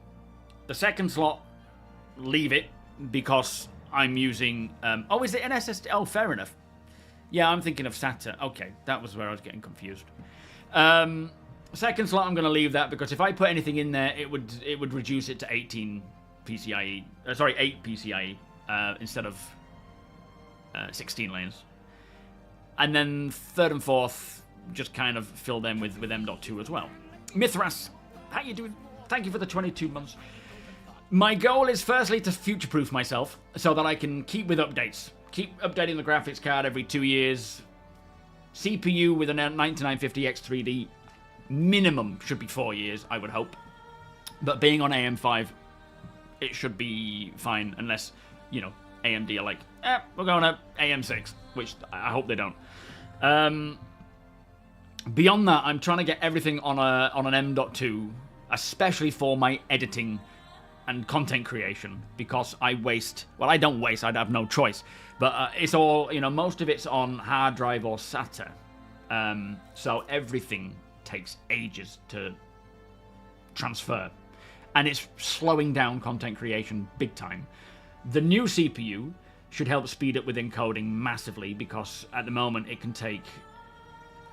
The second slot, leave it, because I'm using... oh, is it an SSD? Oh, fair enough. Yeah, I'm thinking of SATA. Okay, that was where I was getting confused. Second slot, I'm going to leave that, because if I put anything in there, it would reduce it to 18 PCIe. Sorry, 8 PCIe instead of 16 lanes. And then third and fourth, just kind of fill them with M.2 as well. Mithras, how you doing? Thank you for the 22 months. My goal is firstly to future-proof myself so that I can keep with updates. Keep updating the graphics card every 2 years. CPU with a 9950X 3D minimum should be 4 years, I would hope. But being on AM5, it should be fine unless, you know, AMD are like, we're going to AM6, which I hope they don't. Beyond that, I'm trying to get everything on an M.2, especially for my editing and content creation, because I waste... Well, I don't waste, I'd have no choice. But it's all, you know, most of it's on hard drive or SATA. So everything takes ages to transfer. And it's slowing down content creation big time. The new CPU should help speed up with encoding massively, because at the moment it can take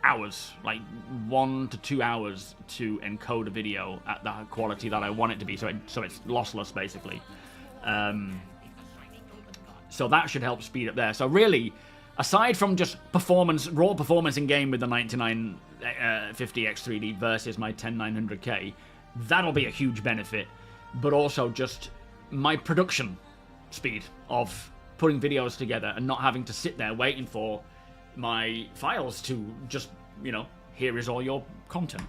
hours, like 1 to 2 hours to encode a video at the quality that I want it to be, so it's lossless basically. So that should help speed up there. So really, aside from just performance, raw performance in game with the 9950X 3D versus my 10900K, that'll be a huge benefit, but also just my production speed of putting videos together and not having to sit there waiting for my files to just, you know, here is all your content.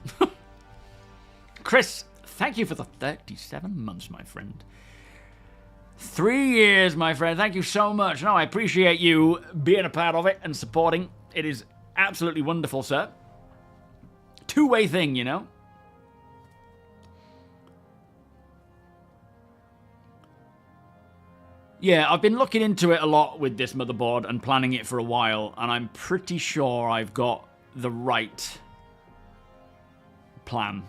Chris, thank you for the 37 months, my friend. 3 years, my friend. Thank you so much. No, I appreciate you being a part of it and supporting. It is absolutely wonderful, sir. two-way thing, you know? Yeah, I've been looking into it a lot with this motherboard and planning it for a while, and I'm pretty sure I've got the right plan.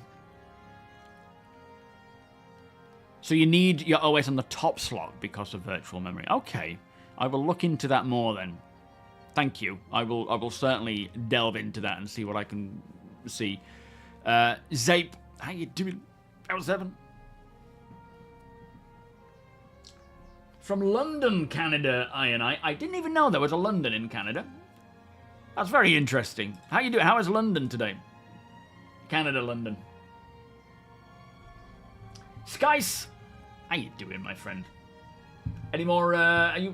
So you need your OS on the top slot because of virtual memory. Okay, I will look into that more then. Thank you. I will certainly delve into that and see what I can see. Zape, how you doing? L7. From London, Canada, I didn't even know there was a London in Canada. That's very interesting. How you doing? How is London today? Canada, London. Skice, how you doing, my friend? Any more? Are you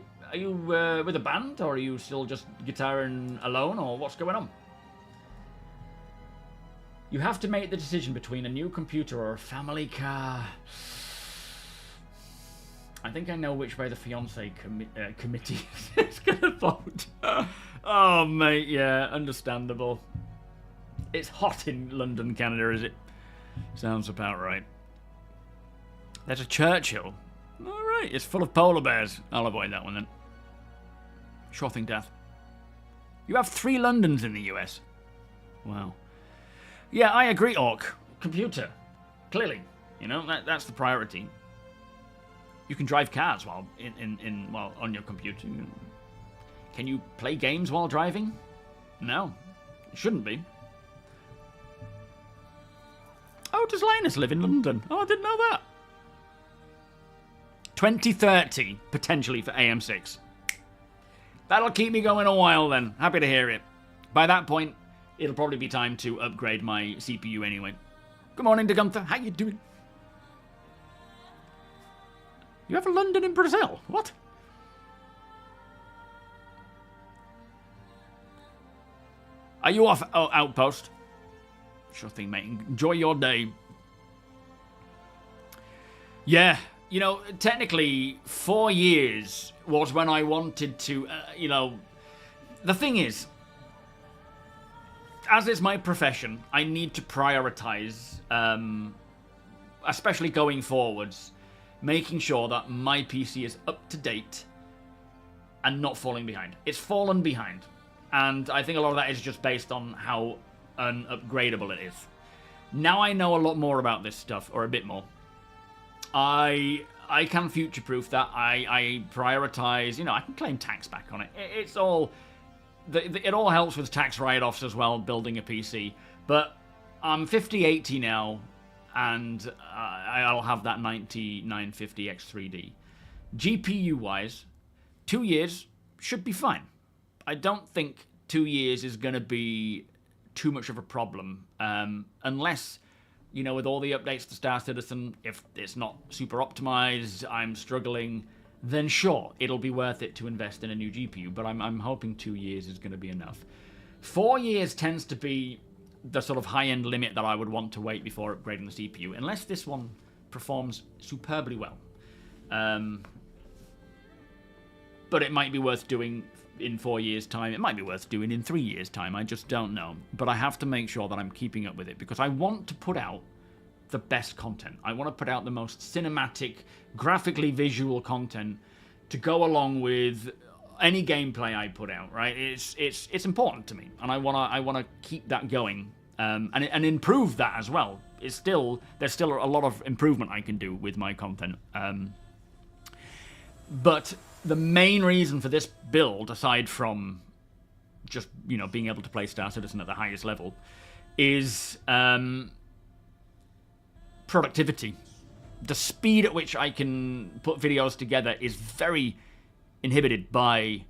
with a band, or are you still just guitaring alone, or what's going on? You have to make the decision between a new computer or a family car. I think I know which way the fiancé committee is going to vote. Oh, mate, yeah, understandable. It's hot in London, Canada, is it? Sounds about right. There's a Churchill. All right, it's full of polar bears. I'll avoid that one then. Shocking death. You have 3 Londons in the US. Wow. Yeah, I agree, Orc. Computer. Clearly. You know, that's the priority. You can drive cars while while on your computer. Can you play games while driving? No, it shouldn't be. Oh, does Linus live in London? Oh, I didn't know that. 2030 potentially for AM6. That'll keep me going a while then. Happy to hear it. By that point, it'll probably be time to upgrade my CPU anyway. Good morning, De Gunther. How you doing? You have a London in Brazil? What? Are you off Outpost? Sure thing, mate. Enjoy your day. Yeah, you know, technically 4 years was when I wanted to, you know... The thing is, as is my profession, I need to prioritize, especially going forwards, making sure that my PC is up to date and not falling behind. It's fallen behind. And I think a lot of that is just based on how unupgradable it is. Now I know a lot more about this stuff, or a bit more. I can future-proof that. I prioritize, you know, I can claim tax back on it. It's all... It all helps with tax write-offs as well, building a PC. But I'm 5080 now, and I'll have that 9950X3D. GPU-wise, 2 years should be fine. I don't think 2 years is going to be too much of a problem, unless, you know, with all the updates to Star Citizen, if it's not super optimized, I'm struggling, then sure, it'll be worth it to invest in a new GPU, but I'm hoping 2 years is going to be enough. 4 years tends to be the sort of high-end limit that I would want to wait before upgrading the CPU, unless this one performs superbly well. But it might be worth doing in 4 years' time. It might be worth doing in 3 years' time. I just don't know. But I have to make sure that I'm keeping up with it, because I want to put out the best content. I want to put out the most cinematic, graphically visual content to go along with any gameplay I put out, right? It's important to me, and I wanna keep that going, and improve that as well. There's still a lot of improvement I can do with my content. But the main reason for this build, aside from just, you know, being able to play Star Citizen at the highest level, is productivity. The speed at which I can put videos together is very inhibited by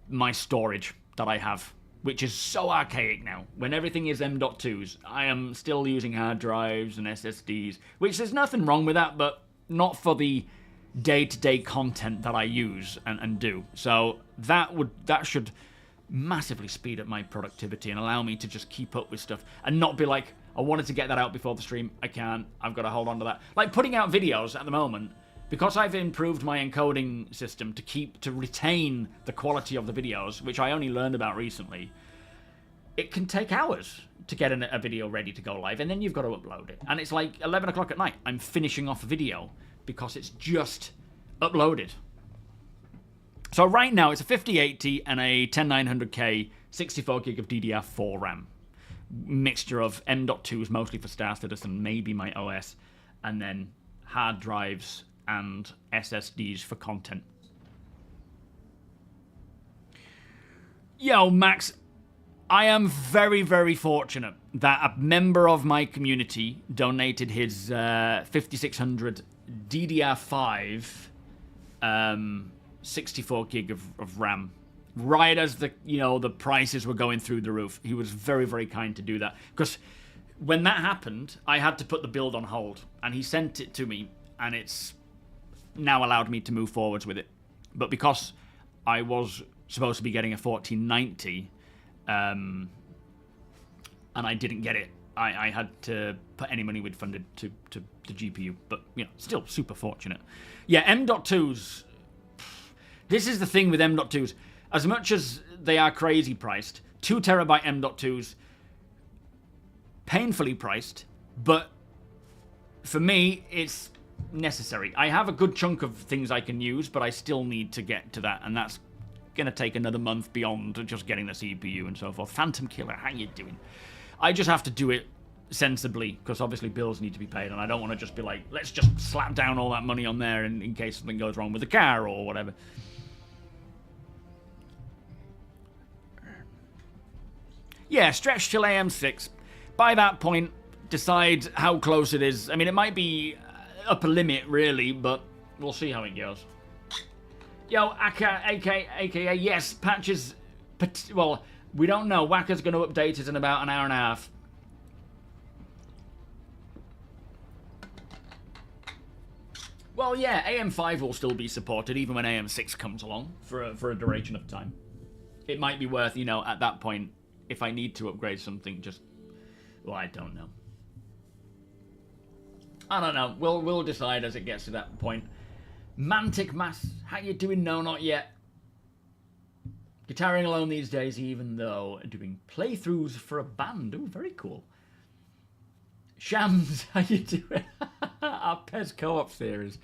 my storage that I have, which is so archaic now. When everything is M.2s, I am still using hard drives and SSDs, which there's nothing wrong with that, but not for the day-to-day content that I use and do. So that should massively speed up my productivity and allow me to just keep up with stuff and not be like, I wanted to get that out before the stream, I can't, I've got to hold on to that. Like putting out videos at the moment, because I've improved my encoding system to retain the quality of the videos, which I only learned about recently, it can take hours. to get a video ready to go live, and then you've got to upload it. And it's like 11 o'clock at night. I'm finishing off a video because it's just uploaded. So right now, it's a 5080 and a 10900K 64 gig of DDR4 RAM. Mixture of M.2s, mostly for Star Citizen, maybe my OS, and then hard drives and SSDs for content. Yo, Max, I am very, very fortunate that a member of my community donated his 5600 DDR5 64 gig of RAM right as the prices were going through the roof. He was very, very kind to do that, because when that happened, I had to put the build on hold, and he sent it to me, and it's now allowed me to move forwards with it. But because I was supposed to be getting a 1490, and I didn't get it, I had to put any money we'd funded to the GPU. But still super fortunate. Yeah, M.2s. This is the thing with M.2s. As much as they are crazy priced, 2 terabyte M.2s, painfully priced, but for me, it's necessary. I have a good chunk of things I can use, but I still need to get to that, and that's going to take another month beyond just getting the CPU and so forth. Phantom Killer, how you doing? I just have to do it sensibly, because obviously bills need to be paid, and I don't want to just be like, let's just slap down all that money on there in case something goes wrong with the car or whatever. Yeah, stretch till AM6. By that point, decide how close it is. I mean, it might be upper limit, really, but we'll see how it goes. Yo, aka, yes, patches... Well, we don't know. Wacker's going to update it in about an hour and a half. Well, yeah, AM5 will still be supported, even when AM6 comes along, for a duration of time. It might be worth, at that point, if I need to upgrade something, just... Well, I don't know. I don't know. We'll decide as it gets to that point. Mantic Mass, how you doing? No, not yet. Guitaring alone these days, even though doing playthroughs for a band. Ooh, very cool. Shams, how you doing? Our PES co-op series.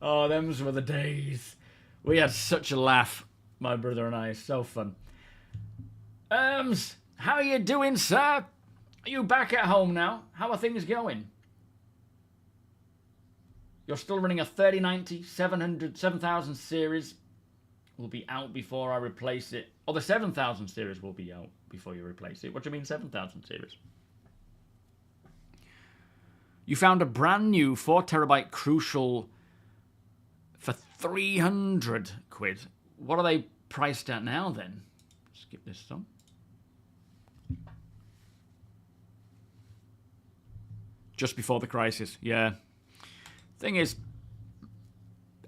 Oh, them's were the days. We had such a laugh, my brother and I. So fun. How are you doing, sir? Are you back at home now? How are things going? You're still running a 3090, 700, 7000 series. Will be out before I replace it. Oh, the 7000 series will be out before you replace it. What do you mean 7000 series? You found a brand new 4 terabyte Crucial for 300 quid. What are they priced at now then? Skip this some. Just before the crisis, yeah. Thing is,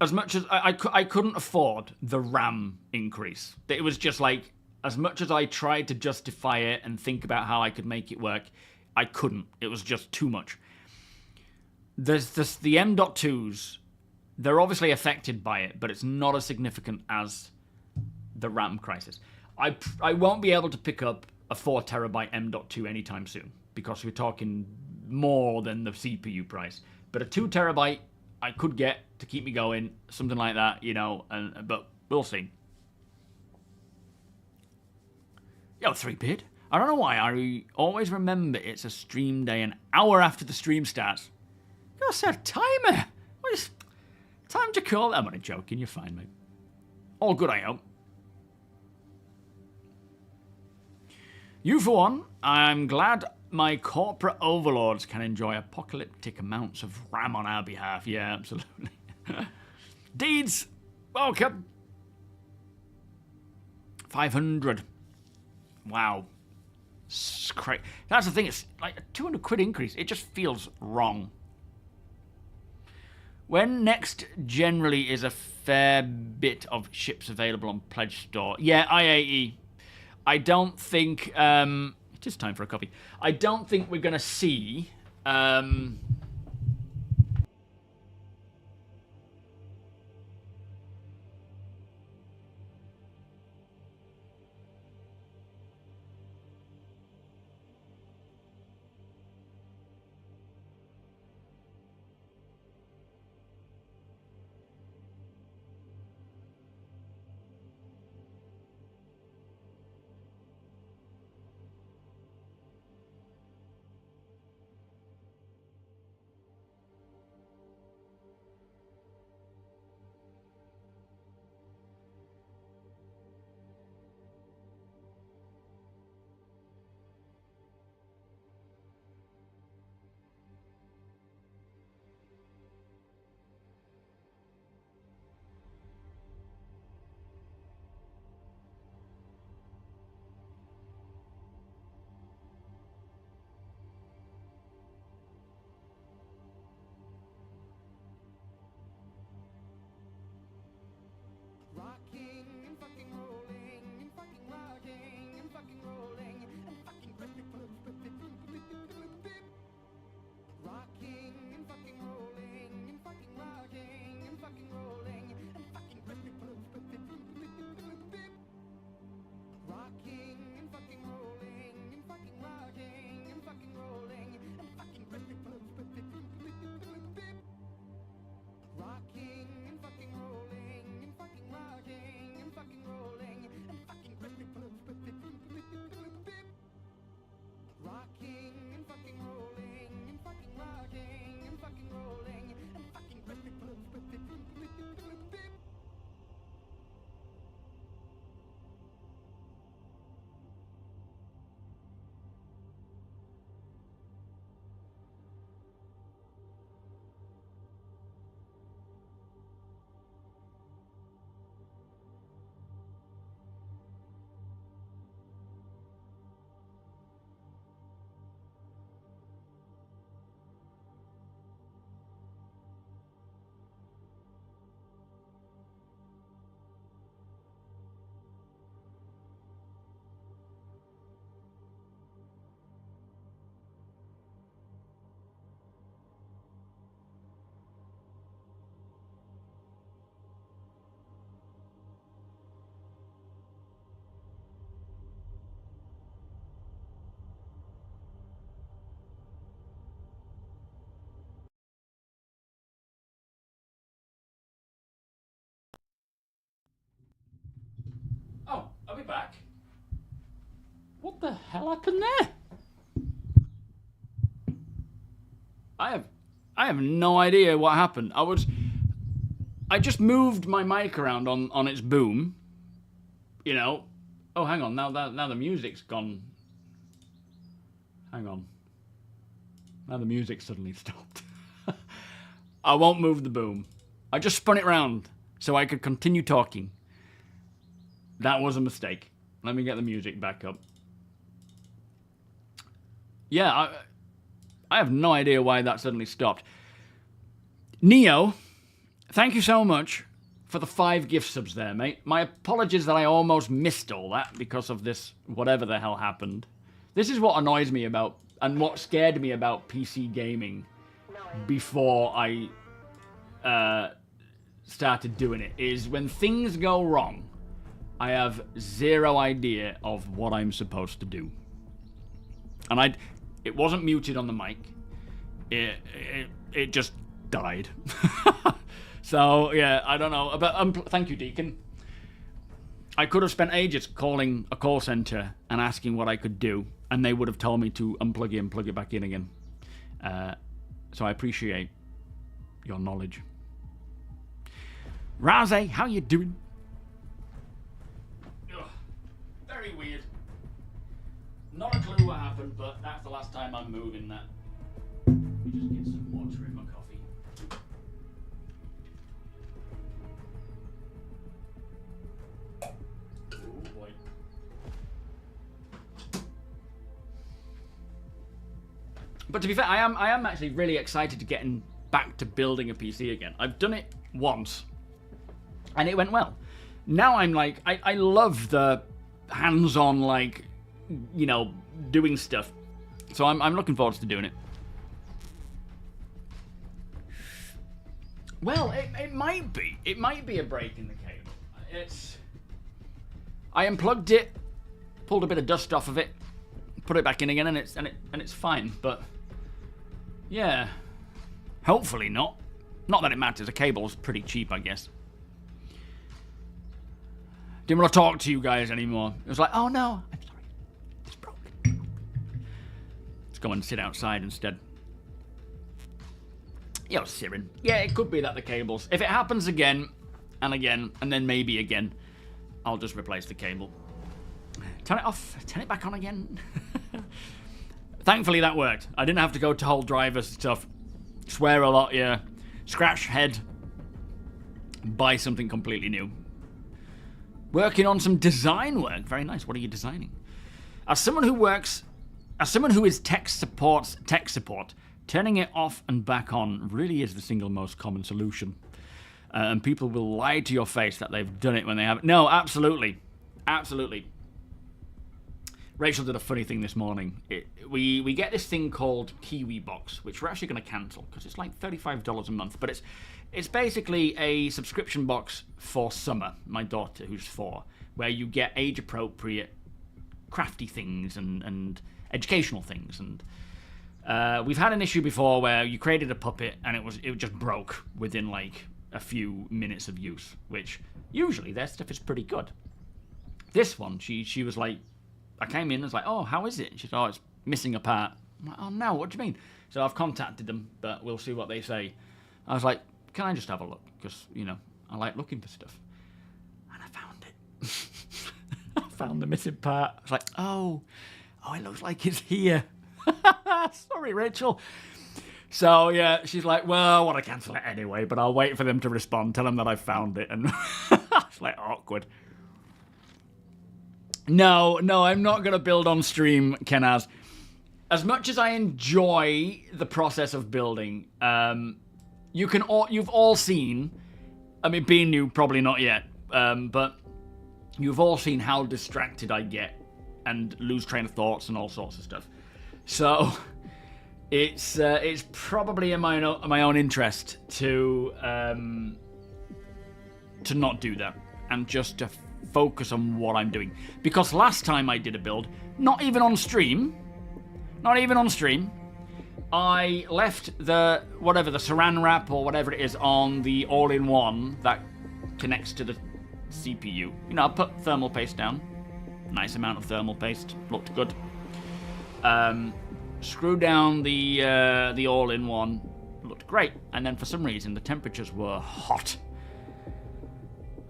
as much as I couldn't afford the RAM increase. It was just like, as much as I tried to justify it and think about how I could make it work, I couldn't. It was just too much. There's the M.2s, they're obviously affected by it, but it's not as significant as the RAM crisis. I won't be able to pick up a 4 terabyte M.2 anytime soon, because we're talking more than the CPU price. But a 2 terabyte I could get to keep me going, something like that, but we'll see. Yo, 3-bit. I don't know why I always remember it's a stream day an hour after the stream starts. You gotta set a timer. What is time to call? I'm only joking. You're fine, mate. All good, I hope. You for one, I'm glad my corporate overlords can enjoy apocalyptic amounts of RAM on our behalf. Yeah, absolutely. Deeds, welcome. 500. Wow. That's the thing. It's like a 200 quid increase. It just feels wrong. When next generally is a fair bit of ships available on Pledge Store. Yeah, IAE. I don't think... it is time for a coffee. I don't think we're going to see... I'll be back. What the hell happened there? I have no idea what happened. I just moved my mic around on its boom. You know. Oh, hang on. Now the music's gone. Hang on. Now the music suddenly stopped. I won't move the boom. I just spun it round so I could continue talking. That was a mistake. Let me get the music back up. Yeah, I have no idea why that suddenly stopped. Neo, thank you so much for the 5 gift subs there, mate. My apologies that I almost missed all that because of this whatever the hell happened. This is what annoys me about, and what scared me about PC gaming before I started doing it, is when things go wrong, I have zero idea of what I'm supposed to do. And it wasn't muted on the mic. It just died. So, yeah, I don't know. But thank you, Deacon. I could have spent ages calling a call center and asking what I could do, and they would have told me to unplug it and plug it back in again. So I appreciate your knowledge. Raze, how you doing? Ugh, very weird. Not a clue what happened, but that's the last time I'm moving that. Let me just get some water in my coffee. Oh boy. But to be fair, I am actually really excited to getting back to building a PC again. I've done it once, and it went well. Now I'm like, I love the hands-on, like, you know, doing stuff. So I'm looking forward to doing it. Well, it might be. It might be a break in the cable. I unplugged it, pulled a bit of dust off of it, put it back in again, and it's fine. But yeah, hopefully not. Not that it matters. A cable's pretty cheap, I guess. Didn't want to talk to you guys anymore. It was like, oh no, I'm sorry, it's broken. Let's go and sit outside instead. Yo, Siren. Yeah, it could be that the cables. If it happens again, and again, and then maybe again, I'll just replace the cable. Turn it off, turn it back on again. Thankfully that worked. I didn't have to go to whole drivers stuff. Swear a lot, yeah. Scratch head. Buy something completely new. Working on some design work. Very nice. What are you designing? As someone who is tech support, turning it off and back on really is the single most common solution. And people will lie to your face that they've done it when they haven't. No, absolutely. Absolutely. Rachel did a funny thing this morning. We get this thing called Kiwi Box, which we're actually going to cancel because it's like $35 a month. But it's basically a subscription box for Summer, my daughter, who's 4, where you get age-appropriate crafty things and educational things. And we've had an issue before where you created a puppet and it just broke within like a few minutes of use, which usually their stuff is pretty good. This one, she was like, I came in and was like, oh, how is it? She said, oh, it's missing a part. I'm like, oh no, what do you mean? So I've contacted them, but we'll see what they say. I was like, can I just have a look? Because, you know, I like looking for stuff. And I found it. I found the missing part. I was like, oh, it looks like it's here. Sorry, Rachel. So, yeah, she's like, well, I want to cancel it anyway, but I'll wait for them to respond, tell them that I found it. And it's like awkward. No, I'm not going to build on stream, Kenaz. As much as I enjoy the process of building, you've all seen, I mean, being new, probably not yet, but you've all seen how distracted I get and lose train of thoughts and all sorts of stuff. So it's probably in my own interest to not do that and just to focus on what I'm doing. Because last time I did a build, not even on stream, I left the saran wrap or whatever it is on the all-in-one that connects to the CPU. You know, I put thermal paste down, Nice amount of thermal paste. Looked good. Screwed down the all-in-one. Looked great. And then for some reason, the temperatures were hot.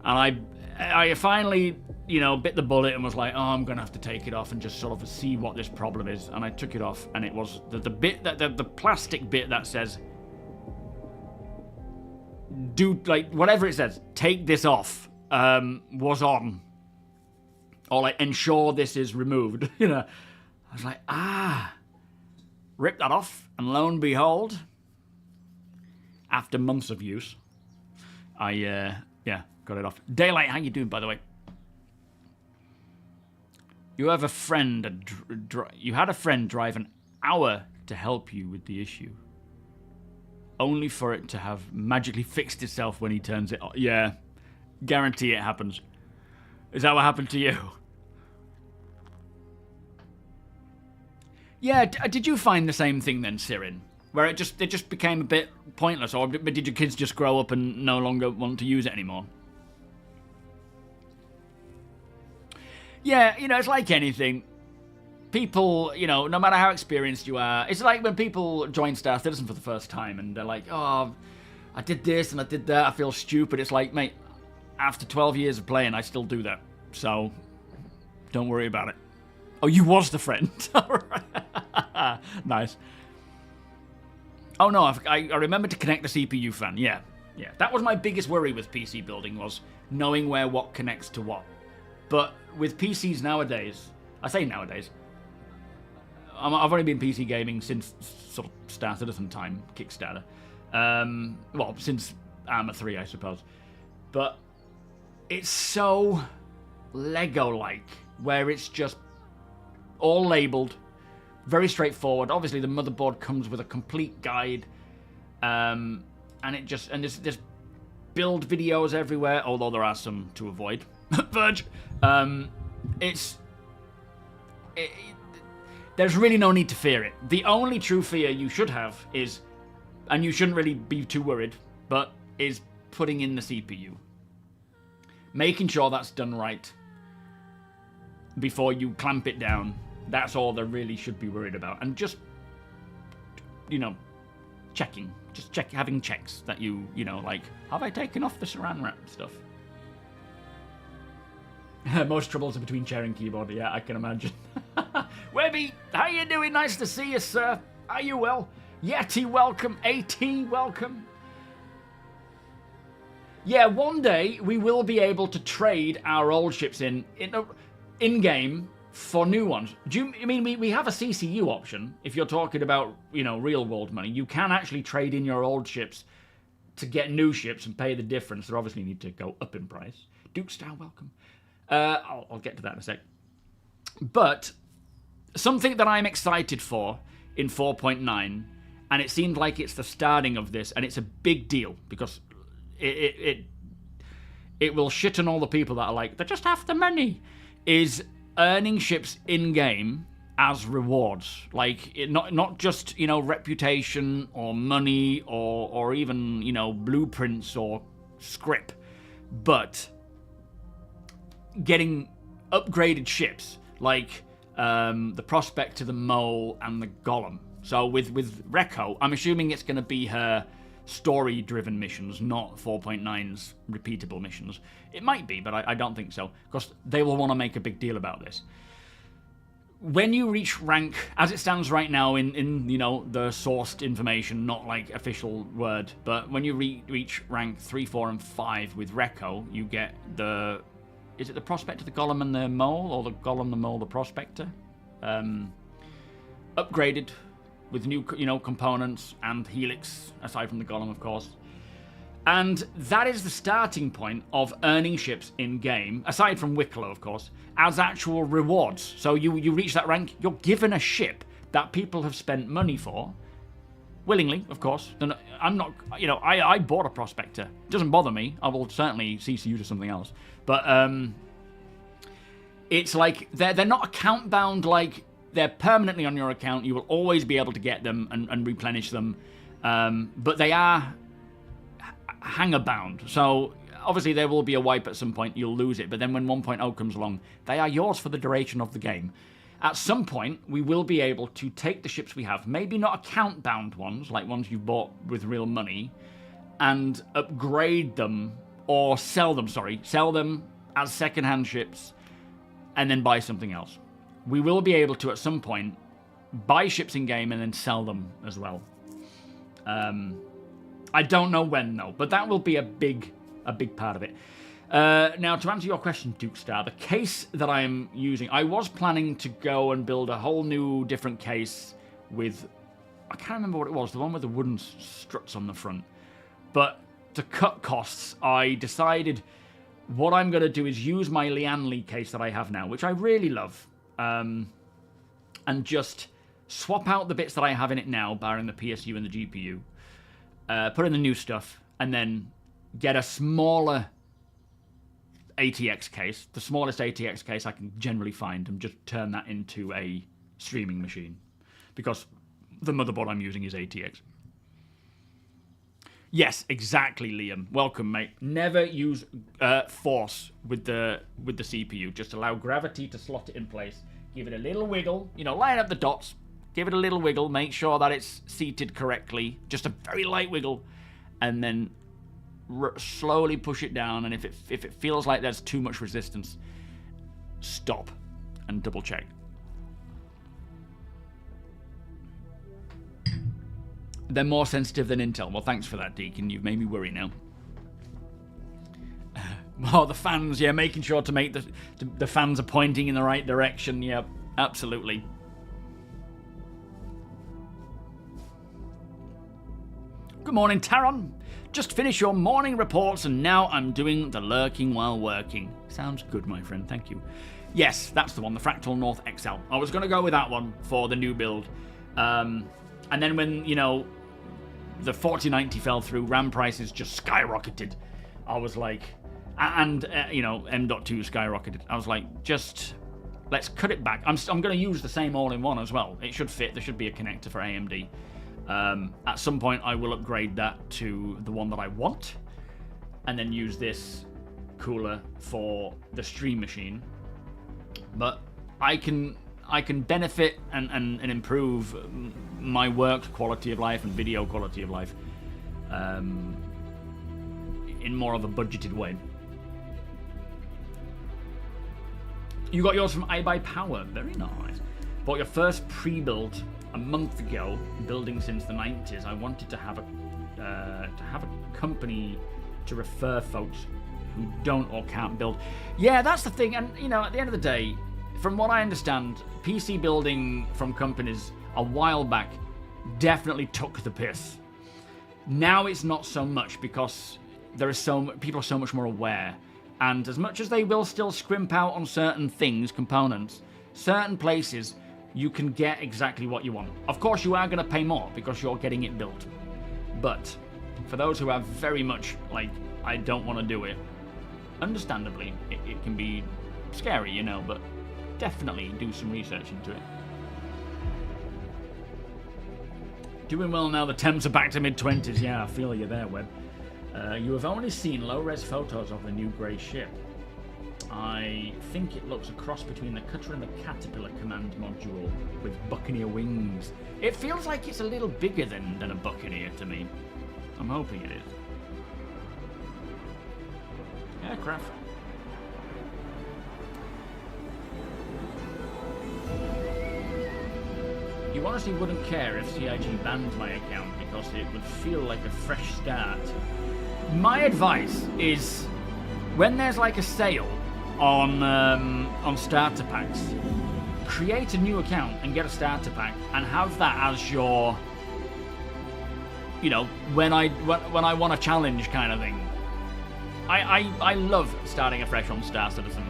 And I finally, you know, bit the bullet and was like, oh, I'm going to have to take it off and just sort of see what this problem is. And I took it off, and it was the bit that the plastic bit that says, do, like, whatever it says, take this off, was on. Or, like, ensure this is removed. You know, I was like, rip that off, and lo and behold, after months of use, I, yeah, got it off. Daylight, how you doing, by the way? You have a friend, you had a friend drive an hour to help you with the issue, only for it to have magically fixed itself when he turns it on. Yeah, guarantee it happens. Is that what happened to you? Yeah, did you find the same thing then, Sirin? Where it just became a bit pointless, or did your kids just grow up and no longer want to use it anymore? Yeah, you know, it's like anything. People, you know, no matter how experienced you are, it's like when people join Star Citizen for the first time and they're like, oh, I did this and I did that, I feel stupid. It's like, mate, after 12 years of playing, I still do that. So, don't worry about it. Oh, you was the friend. Nice. Oh no, I remember to connect the CPU fan. Yeah. That was my biggest worry with PC building, was knowing where what connects to what. But with PCs nowadays, I say nowadays, I've only been PC gaming since sort of Star Citizen time, Kickstarter. Well, since Arma 3, I suppose. But it's so Lego-like, where it's just all labelled, very straightforward. Obviously, the motherboard comes with a complete guide, and there's build videos everywhere, although there are some to avoid. Verge. There's really no need to fear it. The only true fear you should have is, and you shouldn't really be too worried, but is putting in the CPU. Making sure that's done right before you clamp it down. That's all there really should be worried about. And just, you know, checking. Just having checks that you know, like, have I taken off the saran wrap stuff? Most troubles are between chair and keyboard. Yeah, I can imagine. Webby, how you doing? Nice to see you, sir. Are you well? Yeti, welcome. AT, welcome. Yeah, one day we will be able to trade our old ships in-game for new ones. I mean, we have a CCU option. If you're talking about, you know, real-world money, you can actually trade in your old ships to get new ships and pay the difference. They obviously need to go up in price. Duke Star, welcome. I'll get to that in a sec. But something that I'm excited for in 4.9, and it seems like it's the starting of this, and it's a big deal because it will shit on all the people that are like, they're just half the money, is earning ships in-game as rewards. Like, not just, you know, reputation or money or even, you know, blueprints or script, but getting upgraded ships like the Prospector, the Mole, and the Golem. So with Rekko, I'm assuming it's going to be her story-driven missions, not 4.9's repeatable missions. It might be, but I don't think so, because they will want to make a big deal about this. When you reach rank, as it stands right now in you know, the sourced information, not like official word, but when you reach rank 3, 4, and 5 with Rekko, you get the... Is it the Prospector, the Golem, and the Mole? Or the Golem, the Mole, the Prospector? Upgraded with new, you know, components and Helix, aside from the Golem, of course. And that is the starting point of earning ships in-game, aside from Wicklow, of course, as actual rewards. So you reach that rank, you're given a ship that people have spent money for, willingly, of course. I'm not, you know, I bought a Prospector. It doesn't bother me. I will certainly CC you to something else. But it's like, they're not account bound, like they're permanently on your account. You will always be able to get them and replenish them. But they are hanger bound. So obviously there will be a wipe at some point, you'll lose it, but then when 1.0 comes along, they are yours for the duration of the game. At some point, we will be able to take the ships we have, maybe not account-bound ones, like ones you bought with real money, and upgrade them, or sell them as second-hand ships, and then buy something else. We will be able to, at some point, buy ships in-game and then sell them as well. I don't know when, though, but that will be a big part of it. Now, to answer your question, Duke Star, the case that I am using, I was planning to go and build a whole new different case with, I can't remember what it was, the one with the wooden struts on the front. But to cut costs, I decided what I'm going to do is use my Lianli case that I have now, which I really love, and just swap out the bits that I have in it now, barring the PSU and the GPU, put in the new stuff, and then get a smaller ATX case, the smallest ATX case I can generally find, and just turn that into a streaming machine, because the motherboard I'm using is ATX. Yes, exactly, Liam. Welcome, mate. Never use force with the CPU. Just allow gravity to slot it in place. Give it a little wiggle. You know, line up the dots. Give it a little wiggle. Make sure that it's seated correctly. Just a very light wiggle, and then slowly push it down. And if it feels like there's too much resistance, stop and double check. They're more sensitive than Intel. Well, thanks for that, Deacon. You've made me worry now. Oh, the fans, yeah, making sure to make the fans are pointing in the right direction. Yeah, absolutely. Good morning, Taron. Just finished your morning reports, and now I'm doing the lurking while working. Sounds good, my friend. Thank you. Yes, that's the one, the Fractal North XL. I was going to go with that one for the new build. And then when, you know, the 4090 fell through, RAM prices just skyrocketed. I was like, and, you know, M.2 skyrocketed. I was like, just, let's cut it back. I'm going to use the same all-in-one as well. It should fit. There should be a connector for AMD. At some point, I will upgrade that to the one that I want, and then use this cooler for the stream machine. But I can benefit and improve my work quality of life and video quality of life in more of a budgeted way. You got yours from iBuyPower. Very nice. Bought your first pre-built a month ago, building since the 90s. I wanted to have a company to refer folks who don't or can't build. Yeah, that's the thing. And, you know, at the end of the day, from what I understand, PC building from companies a while back definitely took the piss. Now it's not so much, because there is people are so much more aware. And as much as they will still scrimp out on certain things, components, certain places, you can get exactly what you want. Of course, you are going to pay more because you're getting it built. But for those who are very much like, I don't want to do it, understandably, it can be scary, you know, but definitely do some research into it. Doing well now, the temps are back to mid-20s. Yeah, I feel you there, Webb. You have only seen low-res photos of the new grey ship. I think it looks a cross between the Cutter and the Caterpillar command module with Buccaneer wings. It feels like it's a little bigger than a Buccaneer to me. I'm hoping it is. Aircraft. You honestly wouldn't care if CIG banned my account because it would feel like a fresh start. My advice is, when there's like a sale on starter packs, create a new account and get a starter pack and have that as your, you know, when I want a challenge kind of thing. I love starting afresh on Star Citizen,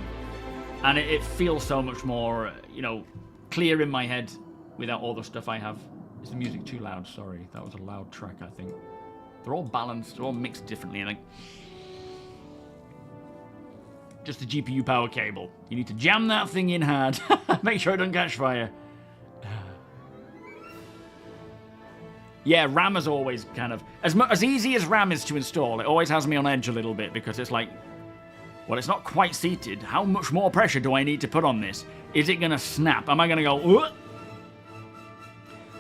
and it feels so much more, you know, clear in my head without all the stuff I have. Is the music too loud? Sorry, that was a loud track, I think. They're all balanced, they're all mixed differently, I think. Just the GPU power cable. You need to jam that thing in hard. Make sure it doesn't catch fire. Yeah, RAM is always kind of... As easy as RAM is to install, it always has me on edge a little bit because it's like, well, it's not quite seated. How much more pressure do I need to put on this? Is it going to snap? Am I going to go... Ugh?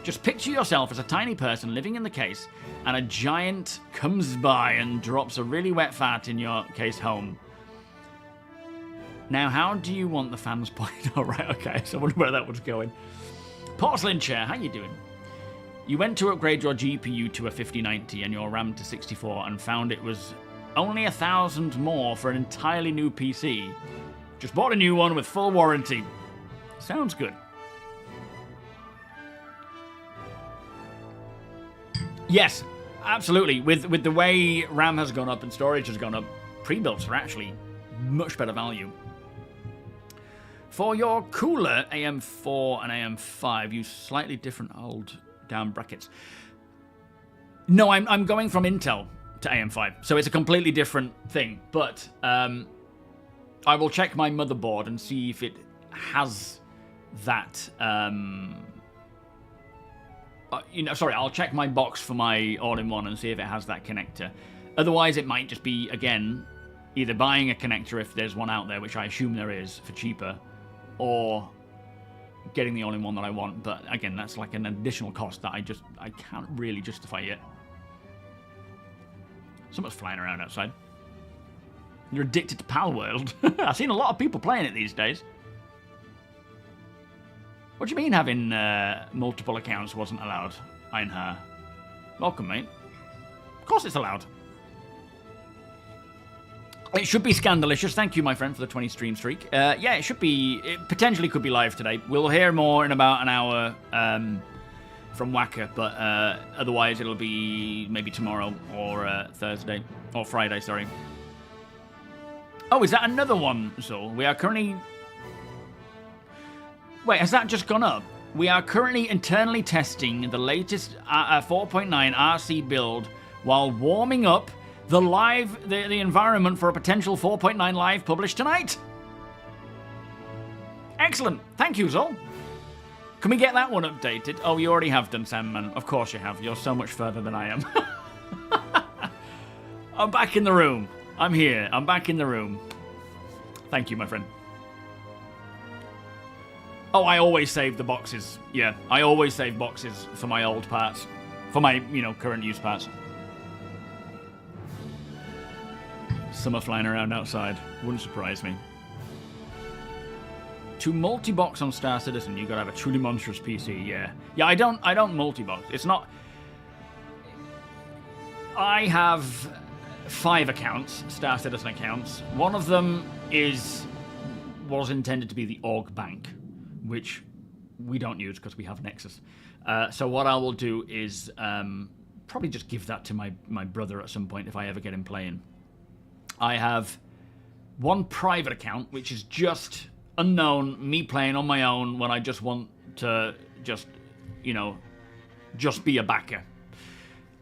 Just picture yourself as a tiny person living in the case, and a giant comes by and drops a really wet fart in your case home. Now, how do you want the fans point? All right, okay, so I wonder where that was going. Porcelain Chair, how you doing? You went to upgrade your GPU to a 5090 and your RAM to 64 and found it was only 1,000 more for an entirely new PC. Just bought a new one with full warranty. Sounds good. Yes, absolutely. With the way RAM has gone up and storage has gone up, pre-builts are actually much better value. For your cooler AM4 and AM5, use slightly different old down brackets. No, I'm going from Intel to AM5, so it's a completely different thing. But I will check my motherboard and see if it has that. Sorry, I'll check my box for my all-in-one and see if it has that connector. Otherwise, it might just be, again, either buying a connector if there's one out there, which I assume there is, for cheaper, or getting the all-in-one that I want. But, again, that's like an additional cost that I can't really justify yet. Someone's flying around outside. You're addicted to Pal World. I've seen a lot of people playing it these days. What do you mean having multiple accounts wasn't allowed, Einhar? Welcome, mate. Of course it's allowed. It should be scandalicious. Thank you, my friend, for the 20 stream streak. Yeah, it should be... It potentially could be live today. We'll hear more in about an hour from Wacker, but otherwise it'll be maybe tomorrow or Thursday. Or Friday, sorry. Oh, is that another one, Zul? We are currently... Wait, has that just gone up? We are currently internally testing the latest 4.9 RC build while warming up the environment for a potential 4.9 live published tonight. Excellent. Thank you, Zol. Can we get that one updated? Oh, you already have done, Sandman. Of course you have. You're so much further than I am. I'm back in the room. I'm here. I'm back in the room. Thank you, my friend. Oh, I always save the boxes. Yeah, I always save boxes for my old parts. For my, current use parts. Some are flying around outside. Wouldn't surprise me. To multi-box on Star Citizen, you gotta have a truly monstrous PC, yeah. Yeah, I don't multi-box. It's not... I have 5 accounts, Star Citizen accounts. One of them was intended to be the Org Bank, which we don't use because we have Nexus. So what I will do is probably just give that to my brother at some point if I ever get him playing. I have one private account, which is just unknown, me playing on my own when I just want to just be a backer.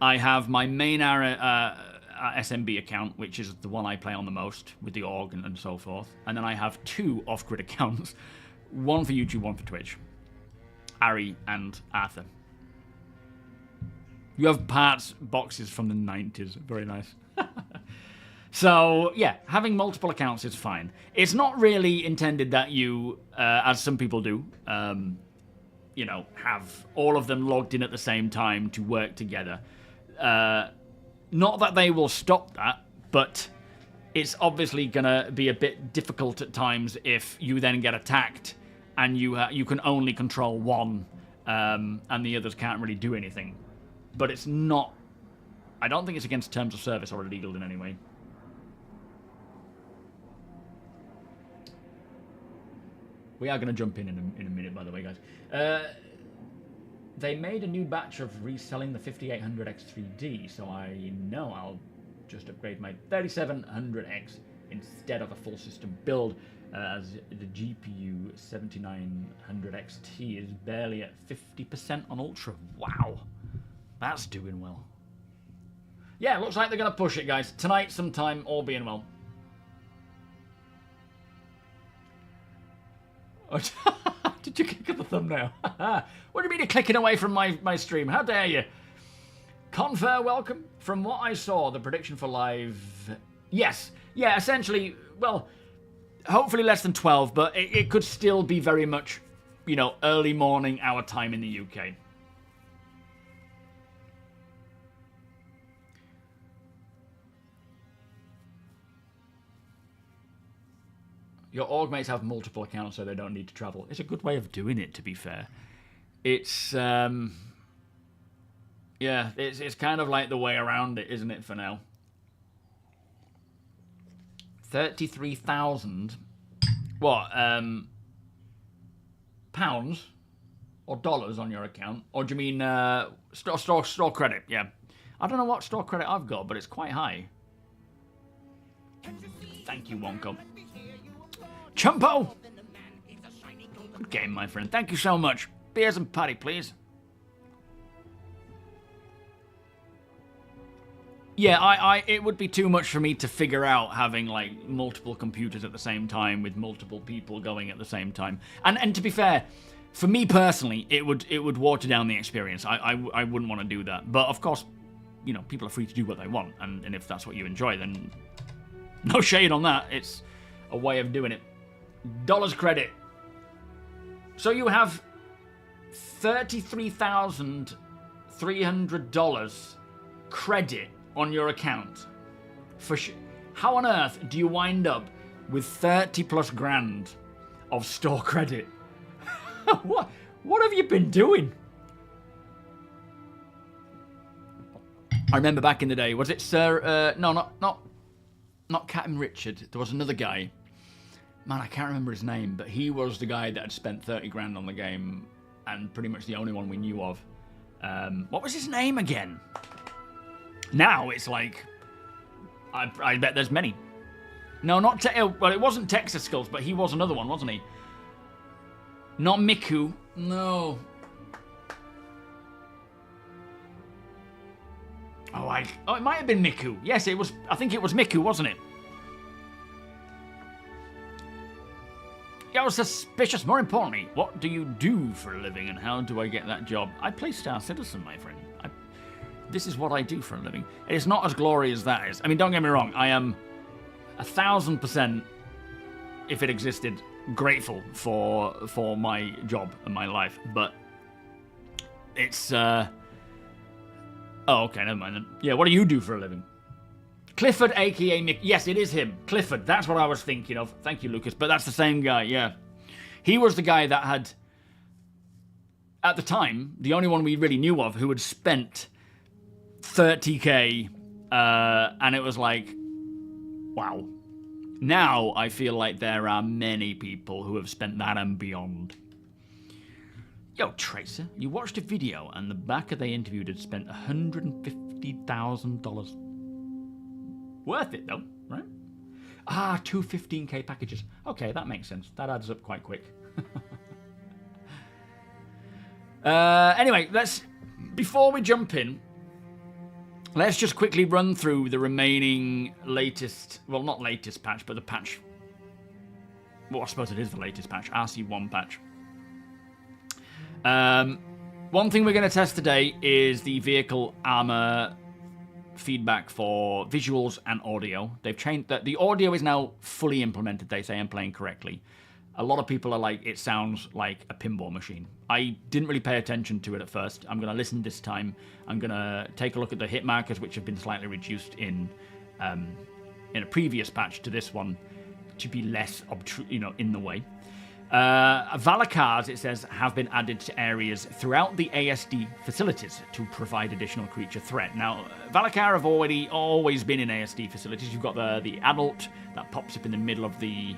I have my main SMB account, which is the one I play on the most with the org and so forth. And then I have 2 off-grid accounts. One for YouTube, one for Twitch. Ari and Arthur. You have boxes from the 90s. Very nice. So, yeah, having multiple accounts is fine. It's not really intended that you, as some people do, have all of them logged in at the same time to work together. Not that they will stop that, but it's obviously going to be a bit difficult at times if you then get attacked and you can only control one and the others can't really do anything. But it's not... I don't think it's against terms of service or illegal in any way. We are going to jump in a minute, by the way, guys. They made a new batch of reselling the 5800X3D, so I know I'll just upgrade my 3700X instead of a full system build, as the GPU 7900XT is barely at 50% on Ultra. Wow, that's doing well. Yeah, looks like they're going to push it, guys. Tonight sometime, all being well. Did you click at the thumbnail? What do you mean you're clicking away from my stream? How dare you? Confer, welcome. From what I saw, the prediction for live... Yes. Yeah, essentially, well, hopefully less than 12, but it could still be very much, you know, early morning, our time in the UK. Your org mates have multiple accounts, so they don't need to travel. It's a good way of doing it, to be fair. It's, yeah, it's kind of like the way around it, isn't it, for now? 33,000. What, pounds or dollars on your account? Or do you mean store credit? Yeah. I don't know what store credit I've got, but it's quite high. Thank you, Wonko. Chumpo! Good game, my friend. Thank you so much. Beers and patty, please. Yeah, it would be too much for me to figure out having, like, multiple computers at the same time with multiple people going at the same time. And to be fair, for me personally, it would water down the experience. I wouldn't want to do that. But, of course, you know, people are free to do what they want. And if that's what you enjoy, then no shade on that. It's a way of doing it. Dollars credit. So you have $33,300 credit on your account. How on earth do you wind up with 30+ grand of store credit? What have you been doing? I remember back in the day, was it Sir no, not Captain Richard. There was another guy. Man, I can't remember his name, but he was the guy that had spent 30 grand on the game and pretty much the only one we knew of. What was his name again? Now it's like, I bet there's many. No, not well, it wasn't Texas Skulls, but he was another one, wasn't he? Not Miku. No. Oh, it might have been Miku. Yes, it was. I think it was Miku, wasn't it? Yeah, I was suspicious. More importantly, what do you do for a living and how do I get that job? I play Star Citizen, my friend. This is what I do for a living. It's not as glory as that is. I mean, don't get me wrong. I am 1,000%, if it existed, grateful for my job and my life. But it's... Oh, okay, never mind then. Yeah, what do you do for a living? Clifford, a.k.a. Mick. Yes, it is him. Clifford, that's what I was thinking of. Thank you, Lucas. But that's the same guy, yeah. He was the guy that had, at the time, the only one we really knew of who had spent 30k, and it was like, wow. Now I feel like there are many people who have spent that and beyond. Yo, Tracer, you watched a video and the backer they interviewed had spent $150,000. Worth it, though, right? Ah, 2 15k packages. Okay, that makes sense. That adds up quite quick. Anyway, before we jump in, let's just quickly run through the remaining latest, well, not latest patch, but the patch. Well, I suppose it is the latest patch, RC1 patch. One thing we're going to test today is the vehicle armor feedback for visuals and audio. They've changed that. The audio is now fully implemented, they say, and playing correctly. A lot of people are like, it sounds like a pinball machine. I didn't really pay attention to it at first. I'm going to listen this time. I'm going to take a look at the hit markers, which have been slightly reduced in a previous patch to this one to be less in the way. Valakars, it says, have been added to areas throughout the ASD facilities to provide additional creature threat. Now, Valakar have always been in ASD facilities. You've got the adult that pops up in the middle of the...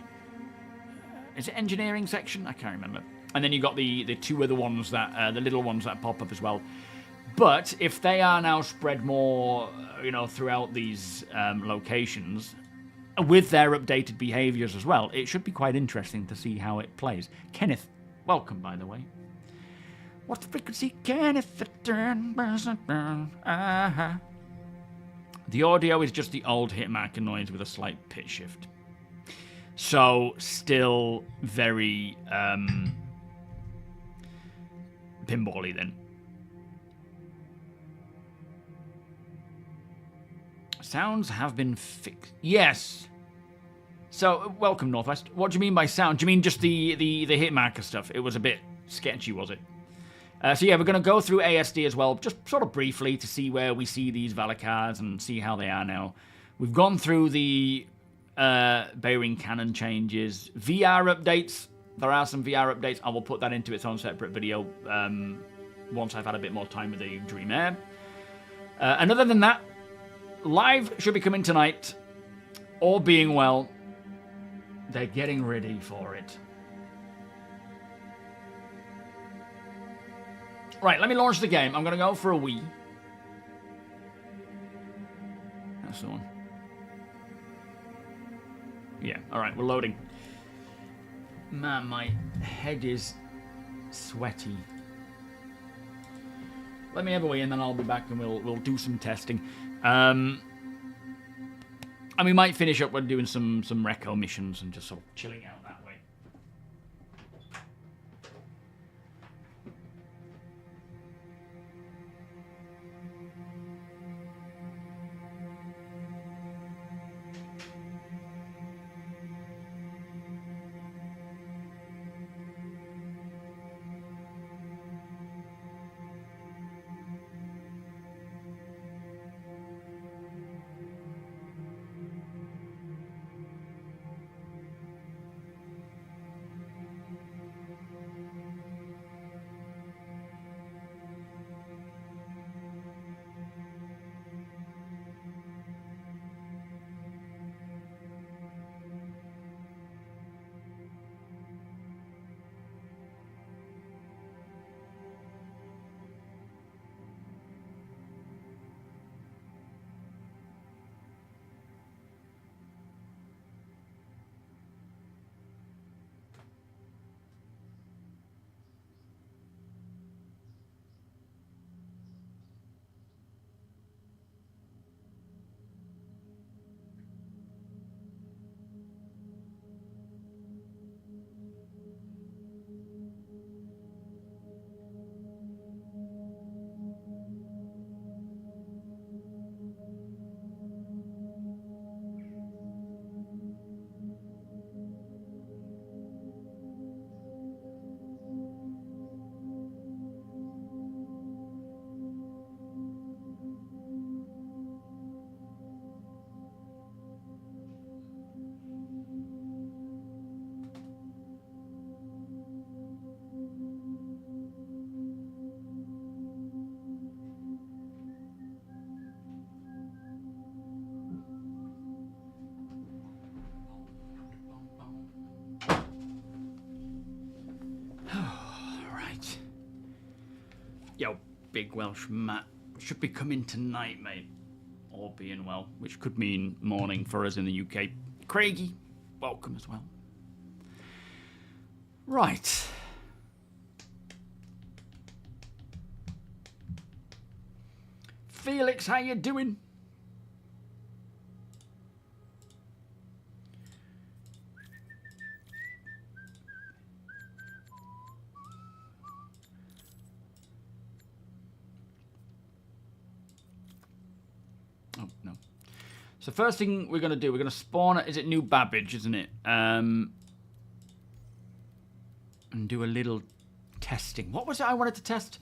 Is it engineering section? I can't remember. And then you've got the two other ones that... the little ones that pop up as well. But if they are now spread more, throughout these locations... with their updated behaviours as well, it should be quite interesting to see how it plays. Kenneth, welcome, by the way. What's the frequency? Kenneth, The audio is just the old hitmarker noise with a slight pitch shift. So, still very pinball-y then. Sounds have been fixed. Yes. So, welcome, Northwest. What do you mean by sound? Do you mean just the hit marker stuff? It was a bit sketchy, was it? So yeah, we're going to go through ASD as well, just sort of briefly to see where we see these Valakars and see how they are now. We've gone through the bearing cannon changes. VR updates. There are some VR updates. I will put that into its own separate video once I've had a bit more time with the Dream Air. And other than that, live should be coming tonight. All being well, they're getting ready for it. Right, let me launch the game. I'm going to go for a Wii. That's the one. Yeah, alright, we're loading. Man, my head is sweaty. Let me have a Wii and then I'll be back and we'll do some testing. And we might finish up with doing some reco missions and just sort of chilling out that way. Yo, big Welsh Matt. Should be coming tonight, mate. All being well, which could mean morning for us in the UK. Craigie, welcome as well. Right. Felix, how you doing? Oh, no. So first thing we're going to do, we're going to spawn, is it New Babbage, isn't it? And do a little testing. What was it I wanted to test?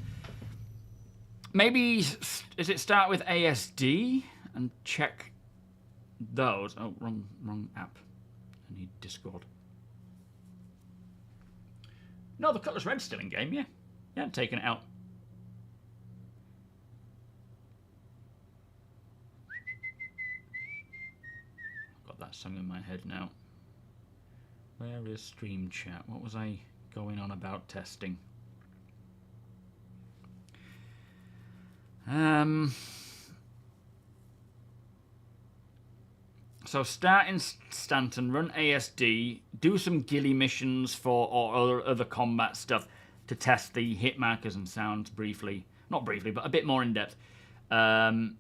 Maybe, is it start with ASD and check those? Oh, wrong app. I need Discord. No, the Cutlass Red's still in game, yeah. Yeah, taken it out. Got that song in my head now. Where is Stream Chat? What was I going on about testing? So start in Stanton, run ASD, do some ghillie missions for or other combat stuff to test the hit markers and sounds briefly. Not briefly, but a bit more in depth. And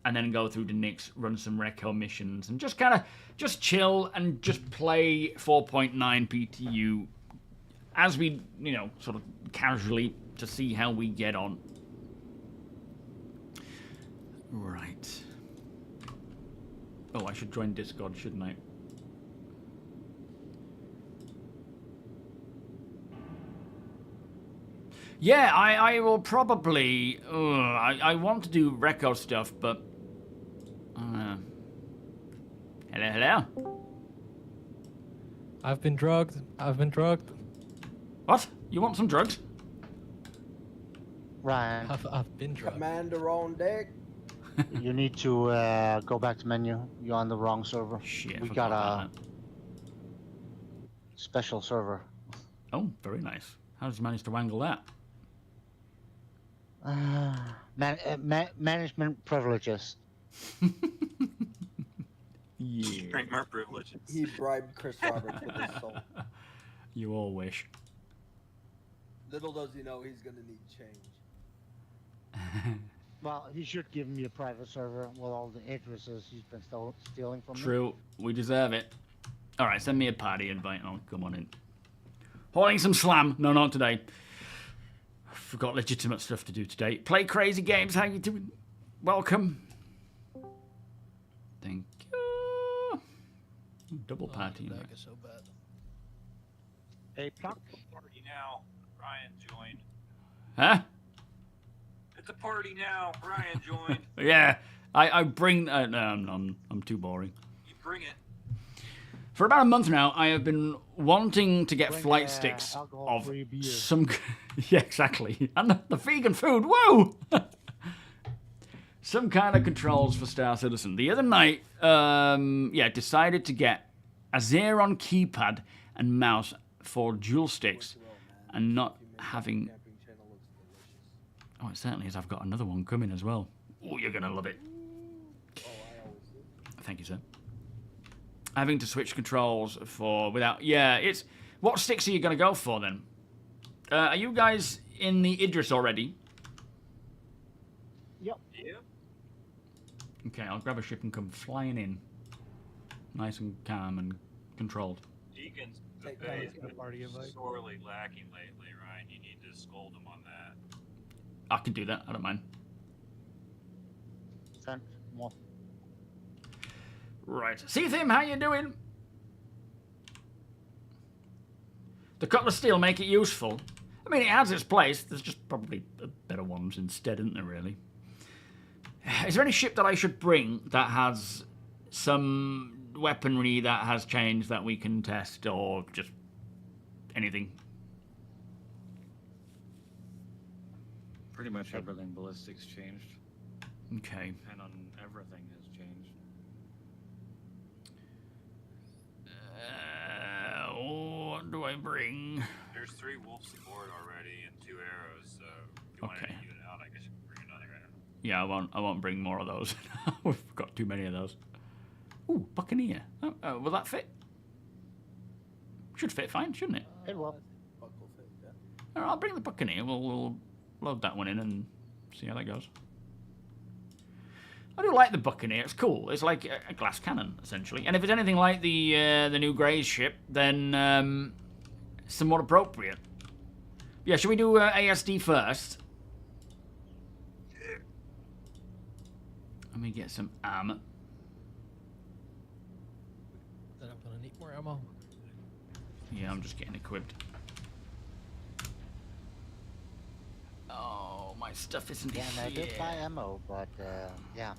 then go through the Nix, run some reco missions, and just kind of just chill and just play 4.9 PTU as we, you know, sort of casually to see how we get on. Right. Oh, I should join Discord, shouldn't I? Yeah, I will probably... I want to do record stuff, but... hello, hello? I've been drugged. I've been drugged. What? You want some drugs? Ryan, I've been drugged. Commander on deck. you need to go back to menu. You're on the wrong server. Shit, We forgot got about a special server. that. Oh, very nice. How did you manage to wangle that? Management privileges. Yeah. Drink my privileges. He bribed Chris Roberts with his soul. You all wish. Little does he know he's gonna need change. Well, he should give me a private server with all the addresses he's been stealing from me. True. We deserve it. Alright, send me a party invite and I'll come on in. Holding some slam. No, not today. I've got legitimate stuff to do today. Play crazy games. How you doing? Welcome. Thank you. Double party invite. So bad. Hey, Pluck. Party now. Ryan joined. Huh? It's a party now. Ryan joined. Yeah. I bring... no, I'm too boring. You bring it. For about a month now, I have been wanting to get Bring, flight sticks of alcohol-free beer. some... yeah, exactly. And the vegan food, whoa! Some kind of controls for Star Citizen. The other night, decided to get a Xeron keypad and mouse for dual sticks and not having... Camping channel looks delicious. Oh, it certainly is. I've got another one coming as well. Oh, you're going to love it. Oh, I always do. Thank you, sir. Having to switch controls for without... Yeah, it's... What sticks are you going to go for, then? Are you guys in the Idris already? Yep. Yeah. Okay, I'll grab a ship and come flying in. Nice and calm and controlled. Deacon's Take buffet time. has Party been invite. sorely lacking lately, Ryan. You need to scold him on that. I can do that. I don't mind. Sent more. Right. See, Tim, how you doing? The cutlass steel make it useful. I mean, it has its place. There's just probably better ones instead, isn't there, really? Is there any ship that I should bring that has some weaponry that has changed that we can test, or just anything? Pretty much everything ballistics changed, Okay. and on everything has changed. What do I bring? There's 3 wolves aboard already and 2 arrows, so if you want to Okay. even out, I guess you can bring another arrow. Yeah, I won't bring more of those. We've got too many of those. Ooh, Buccaneer. Will that fit? Should fit fine, shouldn't it? It will. Buckle fit, yeah. All right, I'll bring the Buccaneer. We'll load that one in and see how that goes. I do like the Buccaneer. It's cool. It's like a glass cannon, essentially. And if it's anything like the new Grey's ship, then somewhat appropriate. Yeah, should we do ASD first? Let me get some armor. Then I'm gonna need more ammo. Yeah, I'm just getting equipped. Oh, my stuff isn't Yeah, and I did buy here. ammo, but yeah,